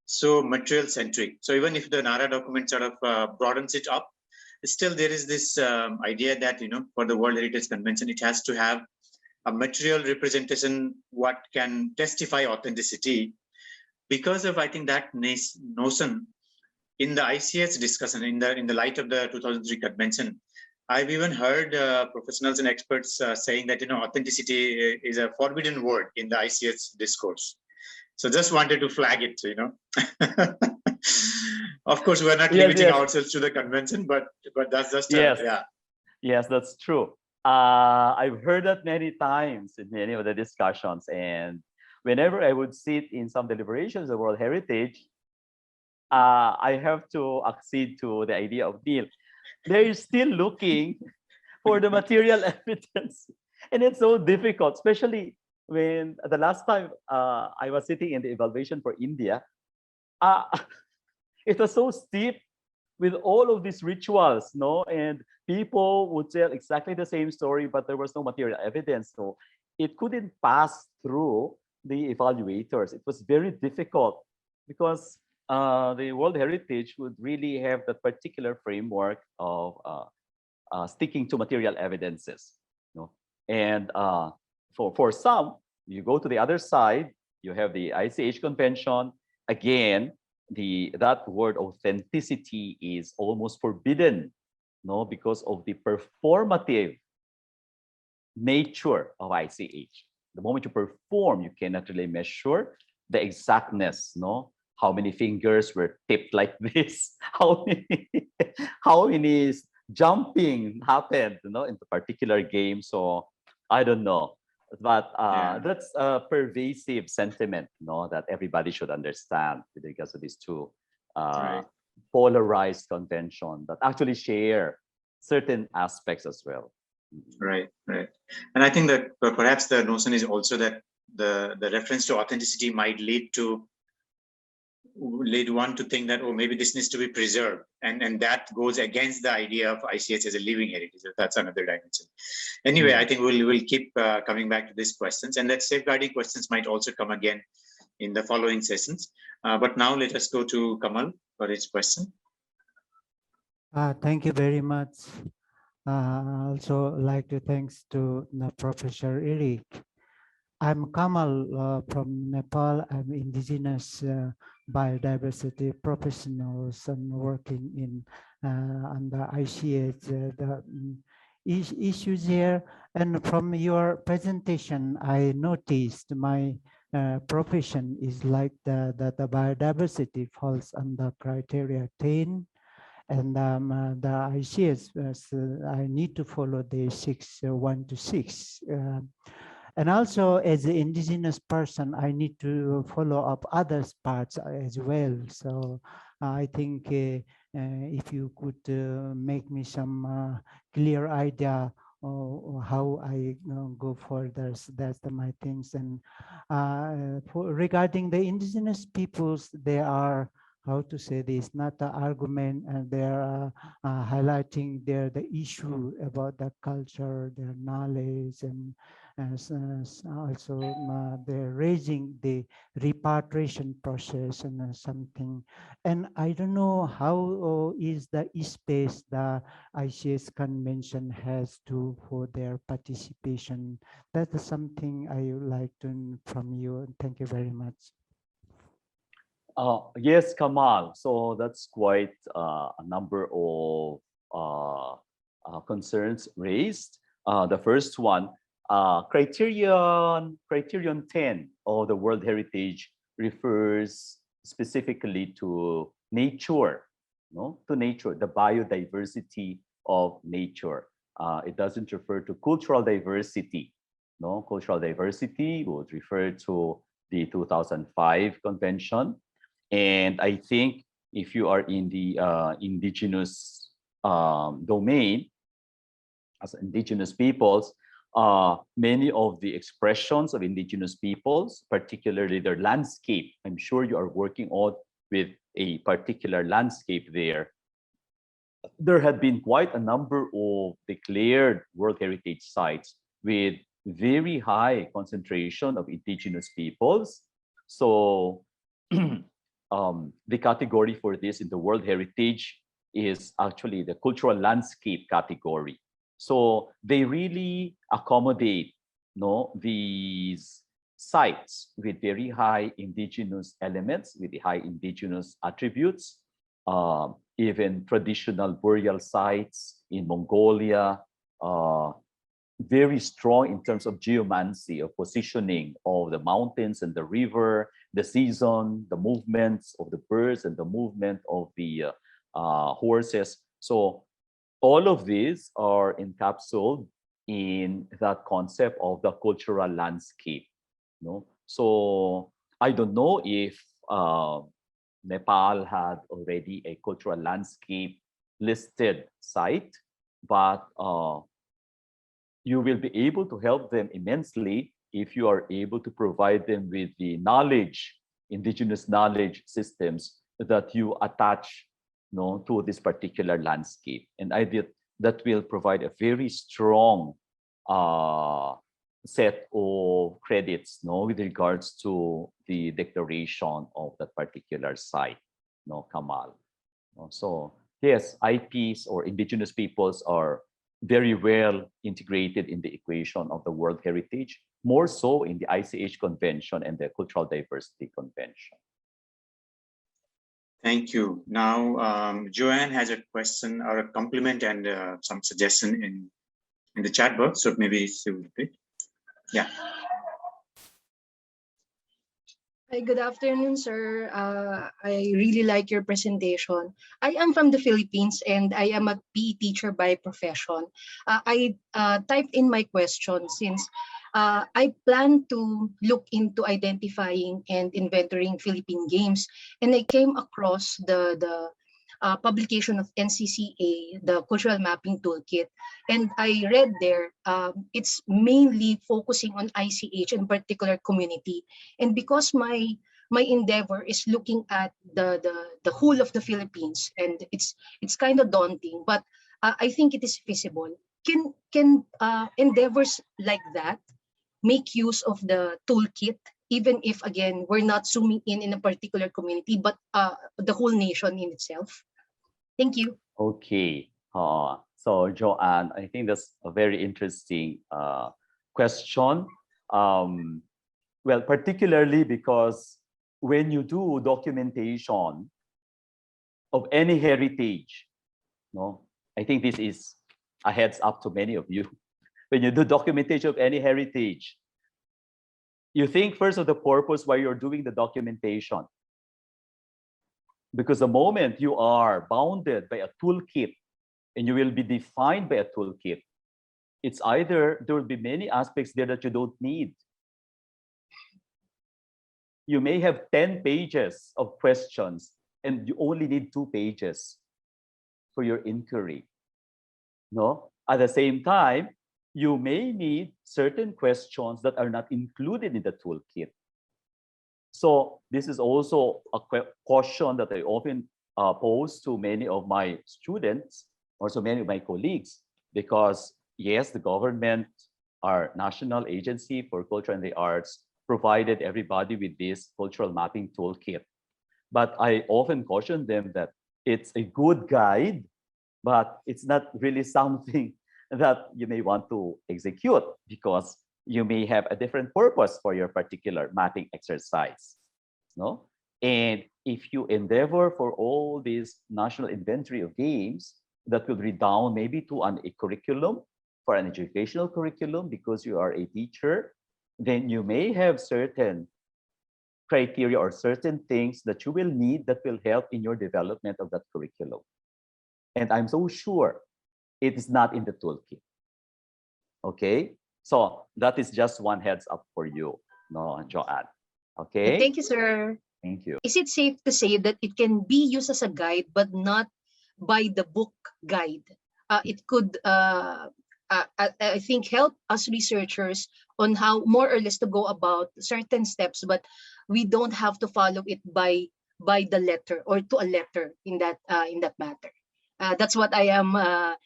so material centric. So even if the NARA document sort of broadens it up, still there is this idea that, for the World Heritage Convention, it has to have a material representation, what can testify authenticity, because of, I think, that notion in the ICH discussion, in the light of the 2003 convention. I've even heard professionals and experts saying that, authenticity is a forbidden word in the ICH discourse. So just wanted to flag it, Of course, we're not limiting ourselves to the convention, but that's just Yes, that's true. I've heard that many times in many of the discussions, and whenever I would sit in some deliberations of World Heritage, I have to accede to the idea of Neil. They're still looking for the material evidence, and it's so difficult, especially when the last time I was sitting in the evaluation for India, it was so steep with all of these rituals, no? And people would tell exactly the same story, but there was no material evidence. So it couldn't pass through the evaluators. It was very difficult because the World Heritage would really have that particular framework of sticking to material evidences. No? And for some, you go to the other side, you have the ICH convention. Again, that word authenticity is almost forbidden, no, because of the performative nature of ICH. The moment you perform, you cannot really measure the exactness, no? How many fingers were tipped like this? How many jumping happened, in a particular game? So I don't know, but that's a pervasive sentiment, that everybody should understand with regards to these two polarized convention that actually share certain aspects as well. Right. And I think that perhaps the notion is also that the reference to authenticity might lead one to think that, oh, maybe this needs to be preserved, and that goes against the idea of ICH as a living heritage. That's another dimension. Anyway, I think we'll keep coming back to these questions, and that safeguarding questions might also come again in the following sessions. But now let us go to Kamal for his question. Thank you very much. Also like to thanks to Professor Eric. I'm Kamal from Nepal. I'm indigenous biodiversity professionals and working in on the ICH the issues here. And from your presentation, I noticed my profession is like the biodiversity falls under criteria 10. And the ICS, I need to follow the 1 to 6. And also as an indigenous person, I need to follow up other parts as well. So I think if you could make me some clear idea how I go further, that's my things. And regarding the indigenous peoples, they are, how to say this, not the argument, and they're highlighting the issue about the culture, their knowledge, and also they're raising the repatriation process and something. And I don't know how is the space the ICS convention has to for their participation. That is something I would like to know from you. Thank you very much. Yes, Kamal. So that's quite a number of concerns raised. The first one, criterion 10 of the World Heritage refers specifically to nature, to nature, the biodiversity of nature. It doesn't refer to cultural diversity. Cultural diversity would refer to the 2005 convention. And I think if you are in the indigenous domain, as indigenous peoples, many of the expressions of indigenous peoples, particularly their landscape, I'm sure you are working on with a particular landscape there. There had been quite a number of declared World Heritage sites with very high concentration of indigenous peoples. So the category for this in the World Heritage is actually the cultural landscape category. So they really accommodate these sites with very high indigenous elements, with the high indigenous attributes, even traditional burial sites in Mongolia, very strong in terms of geomancy, of positioning of the mountains and the river, the season, the movements of the birds, and the movement of the horses. So all of these are encapsulated in that concept of the cultural landscape. So I don't know if Nepal had already a cultural landscape listed site, but you will be able to help them immensely if you are able to provide them with the knowledge indigenous knowledge systems that you attach, to this particular landscape. And I did that will provide a very strong set of credits, with regards to the declaration of that particular site, Kamal. So yes, IPs or indigenous peoples are very well integrated in the equation of the World Heritage, more so in the ICH Convention and the Cultural Diversity Convention. Thank you. Now, Joanne has a question or a compliment and some suggestion in the chat box. So maybe she will repeat. Yeah. Hi, good afternoon, sir. I really like your presentation. I am from the Philippines and I am a PE teacher by profession. I typed in my question since I plan to look into identifying and inventorying Philippine games, and I came across the publication of NCCA, the Cultural Mapping Toolkit, and I read there it's mainly focusing on ICH in particular community, and because my endeavor is looking at the whole of the Philippines, and it's kind of daunting, but I think it is feasible. Can endeavors like that make use of the toolkit, even if, again, we're not zooming in a particular community, but the whole nation in itself? Thank you. Okay. So Joanne, I think that's a very interesting question. Well, particularly because when you do documentation of any heritage, I think this is a heads up to many of you. When you do documentation of any heritage, you think first of the purpose why you're doing the documentation. Because the moment you are bounded by a toolkit and you will be defined by a toolkit, it's either there will be many aspects there that you don't need. You may have 10 pages of questions and you only need 2 pages for your inquiry. At the same time, you may need certain questions that are not included in the toolkit. So this is also a question that I often pose to many of my students, or so many of my colleagues, because yes, the government, our national agency for culture and the arts, provided everybody with this cultural mapping toolkit. But I often caution them that it's a good guide, but it's not really something that you may want to execute because you may have a different purpose for your particular mapping exercise. And if you endeavor for all this national inventory of games, that will redound maybe to a curriculum, for an educational curriculum, because you are a teacher, then you may have certain criteria or certain things that you will need that will help in your development of that curriculum. And I'm so sure it is not in the toolkit. Okay, so that is just one heads up for you, Joanne. Okay. Thank you, sir. Thank you. Is it safe to say that it can be used as a guide, but not by the book guide? It could, I think, help us researchers on how more or less to go about certain steps, but we don't have to follow it by the letter or to a letter in that matter. That's what I am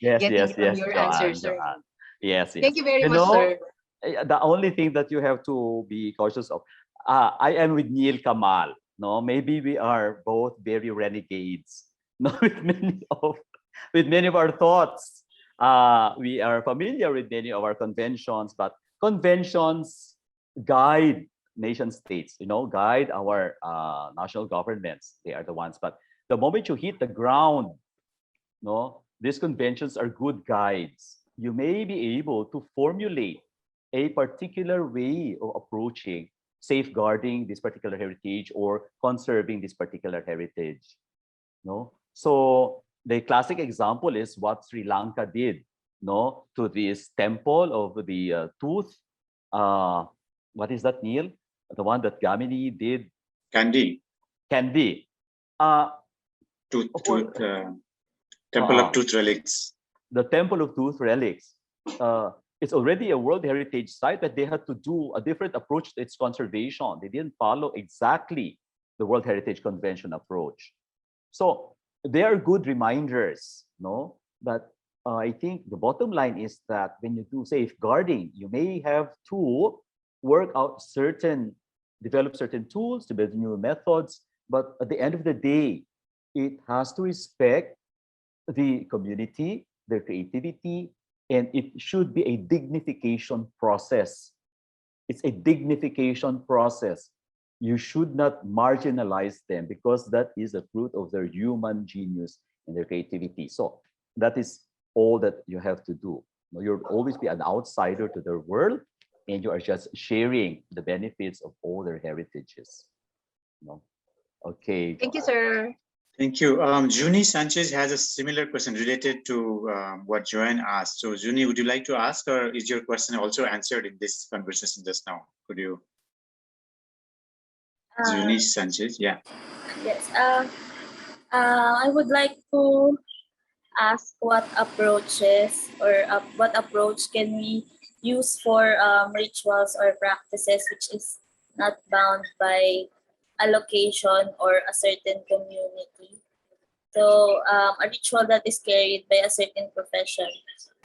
getting from your answer, sir. Joanne. Yes. Thank you very much, sir. The only thing that you have to be cautious of, I am with Neil Kamal. Maybe we are both very renegades. With many of our thoughts. We are familiar with many of our conventions, but conventions guide nation states, guide our national governments. They are the ones. But the moment you hit the ground, these conventions are good guides. You may be able to formulate a particular way of approaching safeguarding this particular heritage or conserving this particular heritage. So the classic example is what Sri Lanka did, to this temple of the tooth. What is that, Neil? The one that Gamini did. Kandy. Temple of Tooth Relics. The Temple of Tooth Relics. It's already a World Heritage site, but they had to do a different approach to its conservation. They didn't follow exactly the World Heritage Convention approach. So they are good reminders, no? But I think the bottom line is that when you do safeguarding, you may have to work out develop certain tools to build new methods, but at the end of the day, it has to respect the community, their creativity, and it should be a dignification process. It's a dignification process. You should not marginalize them because that is the fruit of their human genius and their creativity. So that is all that you have to do. You'll always be an outsider to their world, and you are just sharing the benefits of all their heritages. Okay. Thank you, sir. Thank you. Juni Sanchez has a similar question related to what Joanne asked. So Juni, would you like to ask, or is your question also answered in this conversation just now? Could you? Juni Sanchez, yeah. Yes. I would like to ask what approaches or what approach can we use for rituals or practices which is not bound by a location or a certain community. So a ritual that is carried by a certain profession.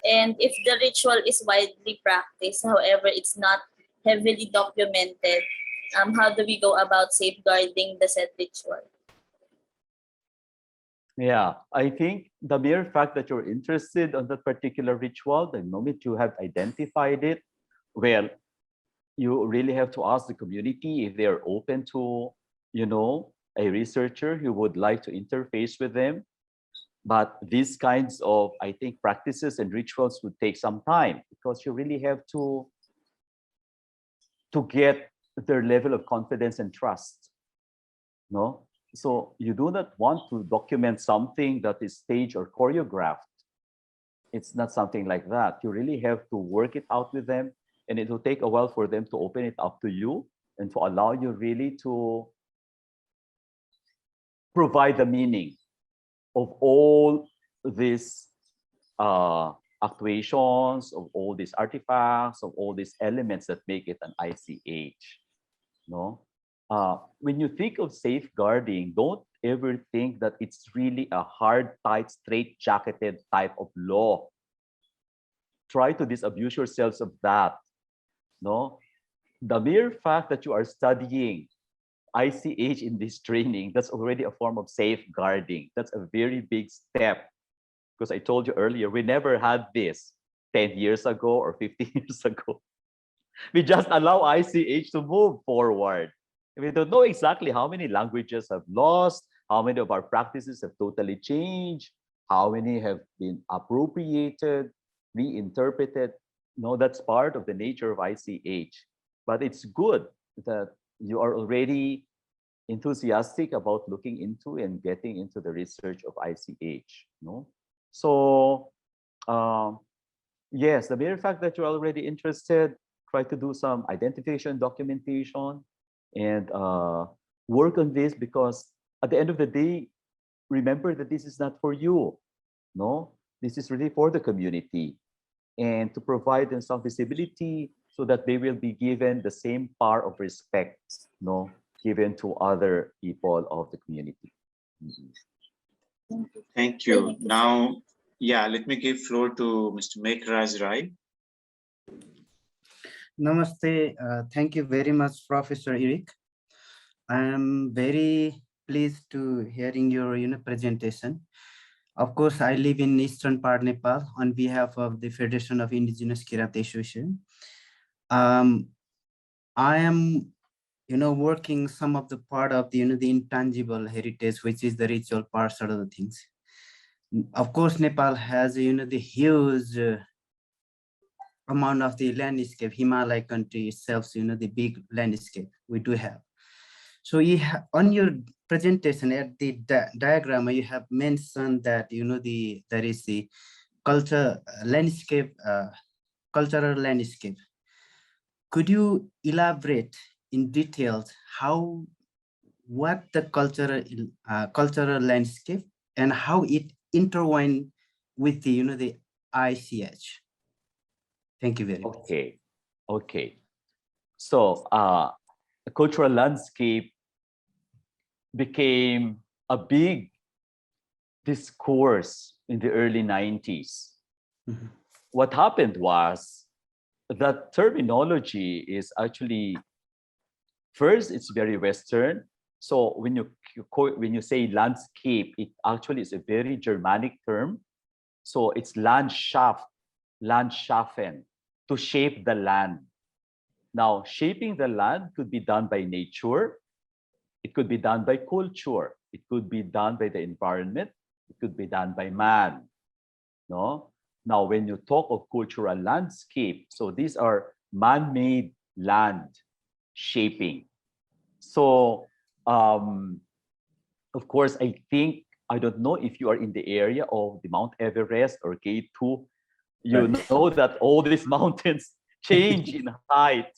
And if the ritual is widely practiced, however, it's not heavily documented, how do we go about safeguarding the said ritual? Yeah, I think the mere fact that you're interested on that particular ritual, the moment you have identified it, well, you really have to ask the community if they are open to, a researcher who would like to interface with them. But these kinds of, I think, practices and rituals would take some time because you really have to get their level of confidence and trust. No? So you do not want to document something that is staged or choreographed. It's not something like that. You really have to work it out with them, and it will take a while for them to open it up to you and to allow you really to provide the meaning of all these actuations, of all these artifacts, of all these elements that make it an ICH. No? When you think of safeguarding, don't ever think that it's really a hard, tight, straight-jacketed type of law. Try to disabuse yourselves of that. No? The mere fact that you are studying ICH in this training, that's already a form of safeguarding. That's a very big step. Because I told you earlier, we never had this 10 years ago or 15 years ago. We just allow ICH to move forward. We don't know exactly how many languages have lost, how many of our practices have totally changed, how many have been appropriated, reinterpreted. No, that's part of the nature of ICH. But it's good that you are already enthusiastic about looking into and getting into the research of ICH. No? So, yes, the mere fact that you're already interested, try to do some identification, documentation, and work on this, because at the end of the day, remember that this is not for you. No, this is really for the community, and to provide them some visibility so that they will be given the same power of respect, no, given to other people of the community. Thank you. Now, yeah, let me give floor to Mr. Mekraj Rai. Namaste. Thank you very much, Professor Eric. I am very pleased to hearing your presentation. Of course, I live in eastern part Nepal on behalf of the Federation of Indigenous Kirat Association. I am working some of the part of the the intangible heritage, which is the ritual parts of the things. Of course, Nepal has the huge amount of the landscape. Himalaya country itself, the big landscape we do have. So you on your presentation at the diagram, you have mentioned that there is the cultural landscape. Could you elaborate in details what the cultural landscape and how it intertwine with the the ICH? Thank you very much. Okay. So the cultural landscape became a big discourse in the early 90s. What happened was that terminology is actually, first, it's very Western. So when you say landscape, it actually is a very Germanic term. So it's Landschaft, Landschaffen, to shape the land. Now, shaping the land could be done by nature. It could be done by culture. It could be done by the environment. It could be done by man. No? Now, when you talk of cultural landscape, so these are man-made land shaping. So, of course, I don't know if you are in the area of the Mount Everest or K2, you know that all these mountains change in height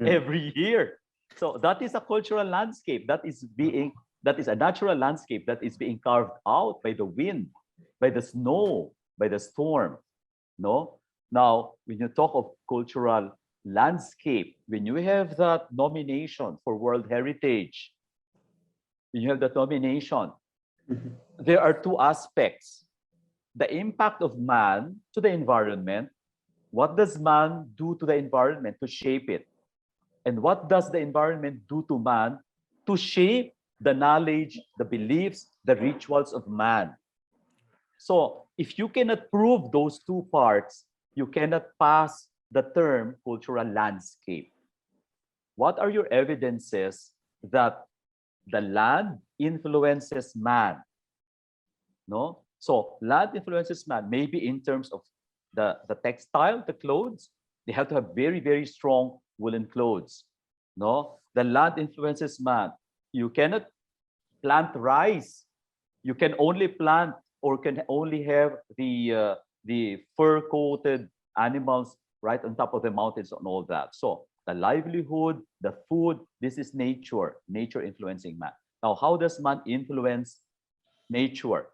every year. So that is a cultural landscape that is a natural landscape that is being carved out by the wind, by the snow, by the storm. No? Now, when you talk of cultural landscape, when you have that nomination for World Heritage, when you have that nomination, there are two aspects. The impact of man to the environment. What does man do to the environment to shape it? And what does the environment do to man to shape the knowledge, the beliefs, the rituals of man? So if you cannot prove those two parts, you cannot pass the term cultural landscape. What are your evidences that the land influences man? No? So land influences man, maybe in terms of the textile, the clothes. They have to have very, very strong woolen clothes. No? The land influences man. You cannot plant rice. You can only plant or can only have the fur-coated animals right on top of the mountains and all that. So the livelihood, the food, this is nature influencing man. Now, how does man influence nature?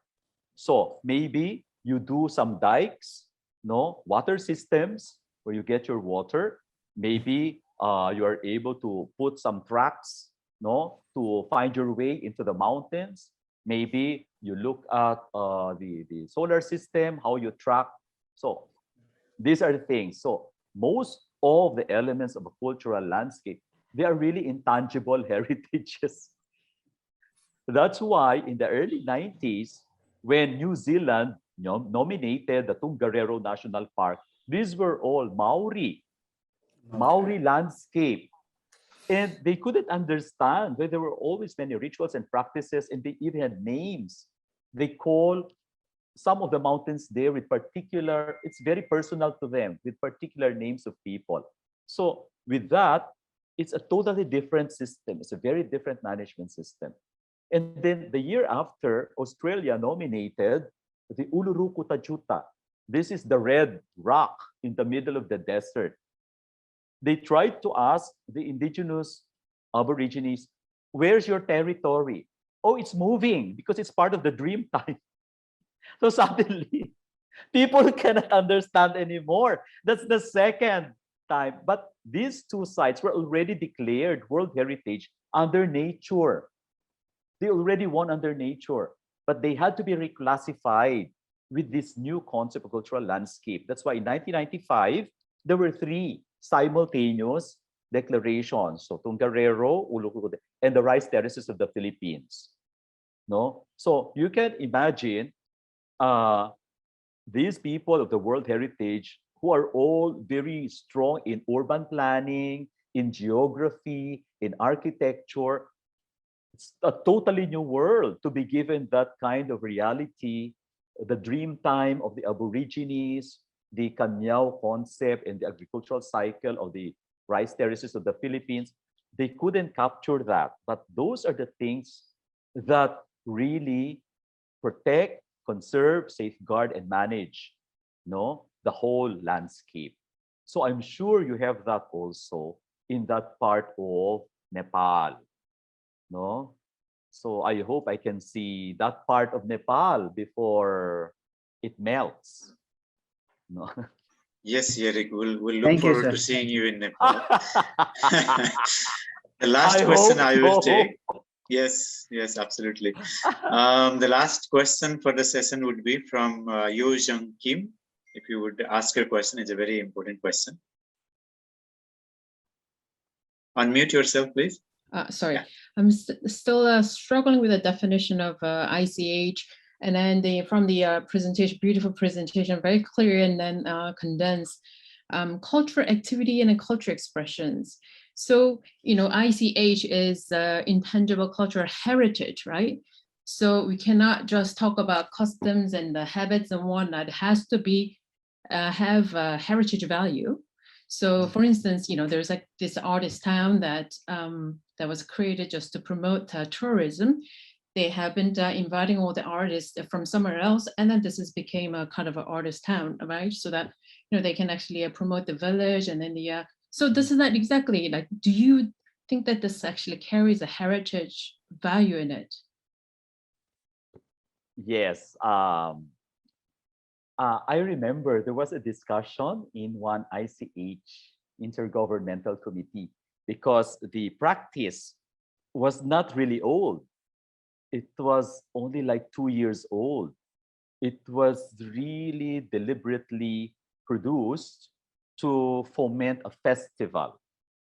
So maybe you do some dikes, no, water systems where you get your water. Maybe you are able to put some tracks, no, to find your way into the mountains. Maybe you look at the solar system, how you track. So these are the things. So most of the elements of a cultural landscape, they are really intangible heritages. That's why in the early 90s, when New Zealand nominated the Tongariro National Park, these were all Maori landscape. And they couldn't understand why there were always many rituals and practices, and they even had names. They call some of the mountains there with particular, it's very personal to them, with particular names of people. So with that, it's a totally different system. It's a very different management system. And then the year after, Australia nominated the Uluru Kutajuta. This is the red rock in the middle of the desert. They tried to ask the indigenous Aborigines, where's your territory? Oh, it's moving because it's part of the dream time. So suddenly, people cannot understand anymore. That's the second time. But these two sites were already declared World Heritage under nature. They already won under nature, but they had to be reclassified with this new concept of cultural landscape. That's why in 1995, there were 3 simultaneous declarations. So Tongariro, Uluru, and the rice terraces of the Philippines. No? So you can imagine these people of the World Heritage who are all very strong in urban planning, in geography, in architecture. It's a totally new world to be given that kind of reality, the dream time of the Aborigines, the Kanyao concept and the agricultural cycle of the rice terraces of the Philippines. They couldn't capture that. But those are the things that really protect, conserve, safeguard, and manage, no, the whole landscape. So I'm sure you have that also in that part of Nepal. No? So I hope I can see that part of Nepal before it melts. No? Yes, Eric, we'll look Thank you, forward sir. to seeing you in Nepal. The last question I will take. Yes, yes, absolutely. The last question for the session would be from Yo Jung Kim. If you would ask your question, it's a very important question. Unmute yourself, please. Sorry, I'm still struggling with the definition of ICH, and then from the presentation, beautiful presentation, very clear and then condensed. Cultural activity and cultural expressions. So, you know, ICH is intangible cultural heritage, right? So we cannot just talk about customs and the habits and whatnot. It has to be have heritage value. So, for instance, you know, there's like this artist town that that was created just to promote tourism. They have been inviting all the artists from somewhere else, and then this has became a kind of an artist town, right? So that, you know, they can actually promote the village, and then the so this is not exactly like, do you think that this actually carries a heritage value in it? Yes. I remember there was a discussion in one ICH intergovernmental committee because the practice was not really old. It was only like 2 years old. It was really deliberately produced to foment a festival,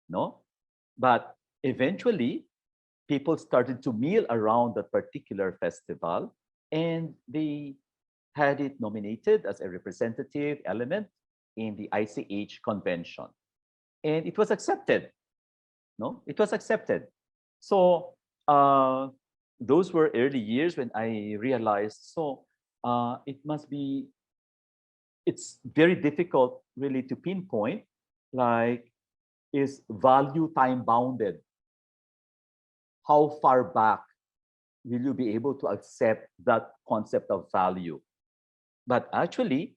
no? But eventually, people started to mill around that particular festival, and they had it nominated as a representative element in the ICH convention. And it was accepted, no? It was accepted. So those were early years when I realized, so it must be, it's very difficult really to pinpoint, like, is value time bounded? How far back will you be able to accept that concept of value? But actually,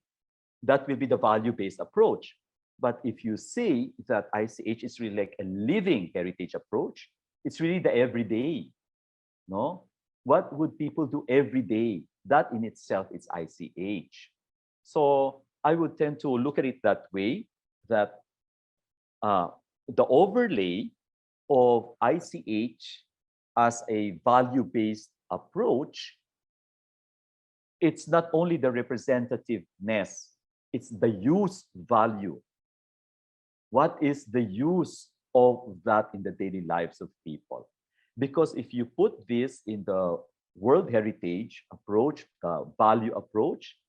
that will be the value-based approach. But if you say that ICH is really like a living heritage approach, it's really the everyday, no? What would people do every day? That in itself is ICH. So I would tend to look at it that way, that the overlay of ICH as a value-based approach, it's not only the representativeness, it's the use value. What is the use of that in the daily lives of people? Because if you put this in the World Heritage approach, value approach,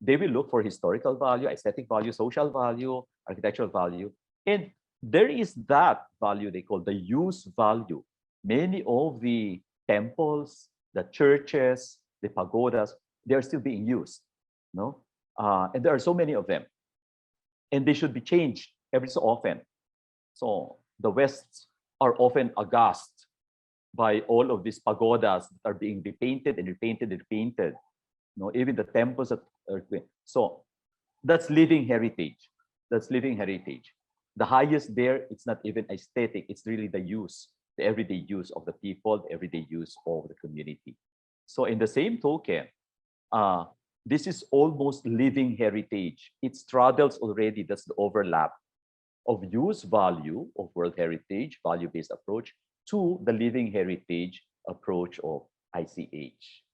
they will look for historical value, aesthetic value, social value, architectural value. And there is that value they call the use value. Many of the temples, the churches, the pagodas, they are still being used, no? And there are so many of them. And they should be changed every so often. So the West are often aghast by all of these pagodas that are being repainted and repainted and repainted. You know, even the temples that are, so that's living heritage. That's living heritage. The highest there, it's not even aesthetic, it's really the use, the everyday use of the people, the everyday use of the community. So in the same token, this is almost living heritage. It straddles already, that's the overlap of use value of World Heritage, value-based approach, to the living heritage approach of ICH.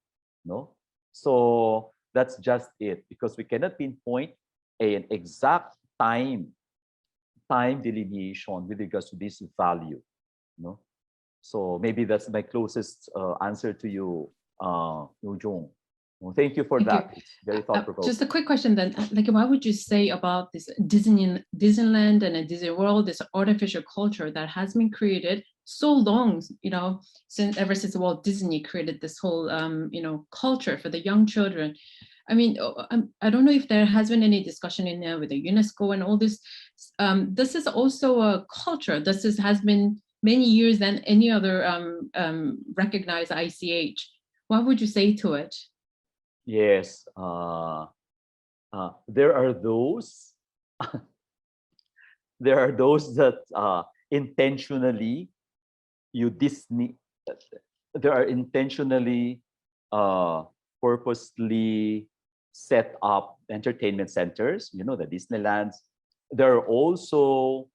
No? So that's just it, because we cannot pinpoint an exact time delineation with regards to this value. No? So maybe that's my closest answer to you, Yo Jung. Well, thank you for that. It's very thought-provoking. Just a quick question then, like, what would you say about this Disneyland and a Disney World, this artificial culture that has been created so long, you know, ever since Walt Disney created this whole, you know, culture for the young children. I mean, I don't know if there has been any discussion in there with the UNESCO and all this. This is also a culture. This has been many years than any other recognized ICH. What would you say to it? Yes, there are those there are those that intentionally there are intentionally purposely set up entertainment centers, you know, the Disneylands. There are also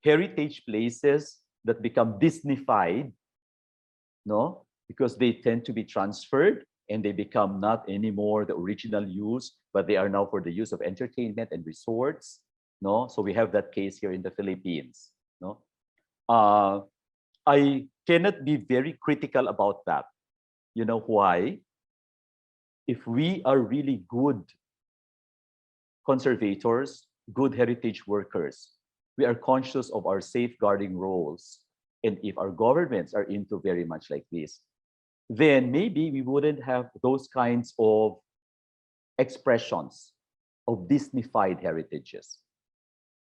heritage places that become Disneyfied, no? because they tend to be transferred and they become not anymore the original use, but they are now for the use of entertainment and resorts. No, so we have that case here in the Philippines. No, I cannot be very critical about that. You know why? If we are really good conservators, good heritage workers, we are conscious of our safeguarding roles. And if our governments are into very much like this, then maybe we wouldn't have those kinds of expressions of Disneyfied heritages.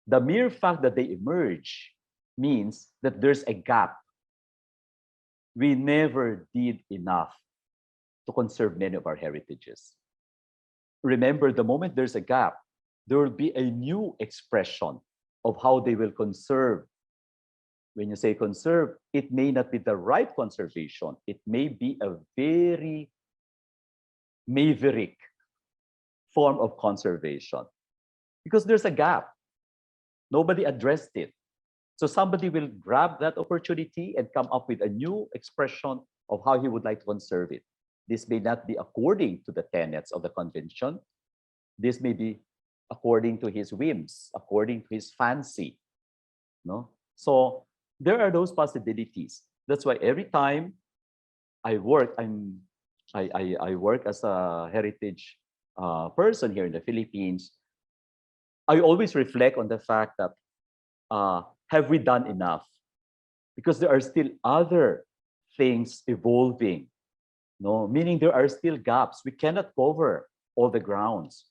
The mere fact that they emerge means that there's a gap. We never did enough to conserve many of our heritages. Remember, the moment there's a gap, there will be a new expression of how they will conserve. When you say conserve, it may not be the right conservation. It may be a very maverick form of conservation because there's a gap. Nobody addressed it. So somebody will grab that opportunity and come up with a new expression of how he would like to conserve it. This may not be according to the tenets of the convention. This may be according to his whims, according to his fancy. No? So there are those possibilities. That's why every time I work, I work as a heritage person here in the Philippines. I always reflect on the fact that have we done enough? Because there are still other things evolving. No, meaning there are still gaps. We cannot cover all the grounds.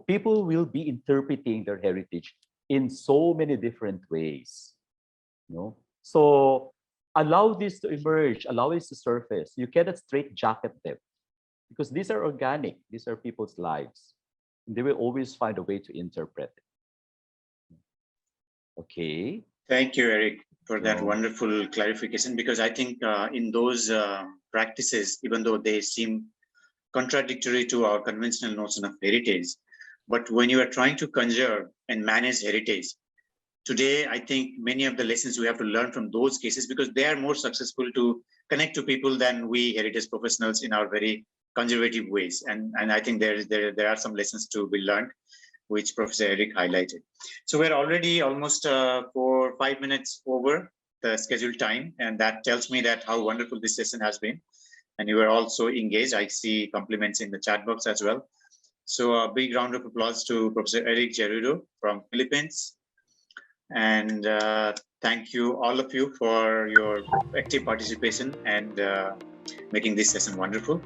People will be interpreting their heritage in so many different ways. No? So allow this to emerge, allow this to surface. You cannot straitjacket them because these are organic. These are people's lives. And they will always find a way to interpret it. Okay. Thank you, Eric, for that wonderful clarification, because I think in those practices, even though they seem contradictory to our conventional notion of heritage, but when you are trying to conserve and manage heritage, today, I think many of the lessons we have to learn from those cases, because they are more successful to connect to people than we heritage professionals in our very conservative ways. And I think there are some lessons to be learned, which Professor Eric highlighted. So we're already almost 4 or 5 minutes over the scheduled time, and that tells me that how wonderful this session has been. And you were also engaged. I see compliments in the chat box as well. So a big round of applause to Professor Eric Zerrudo from Philippines. And thank you, all of you, for your active participation and making this session wonderful.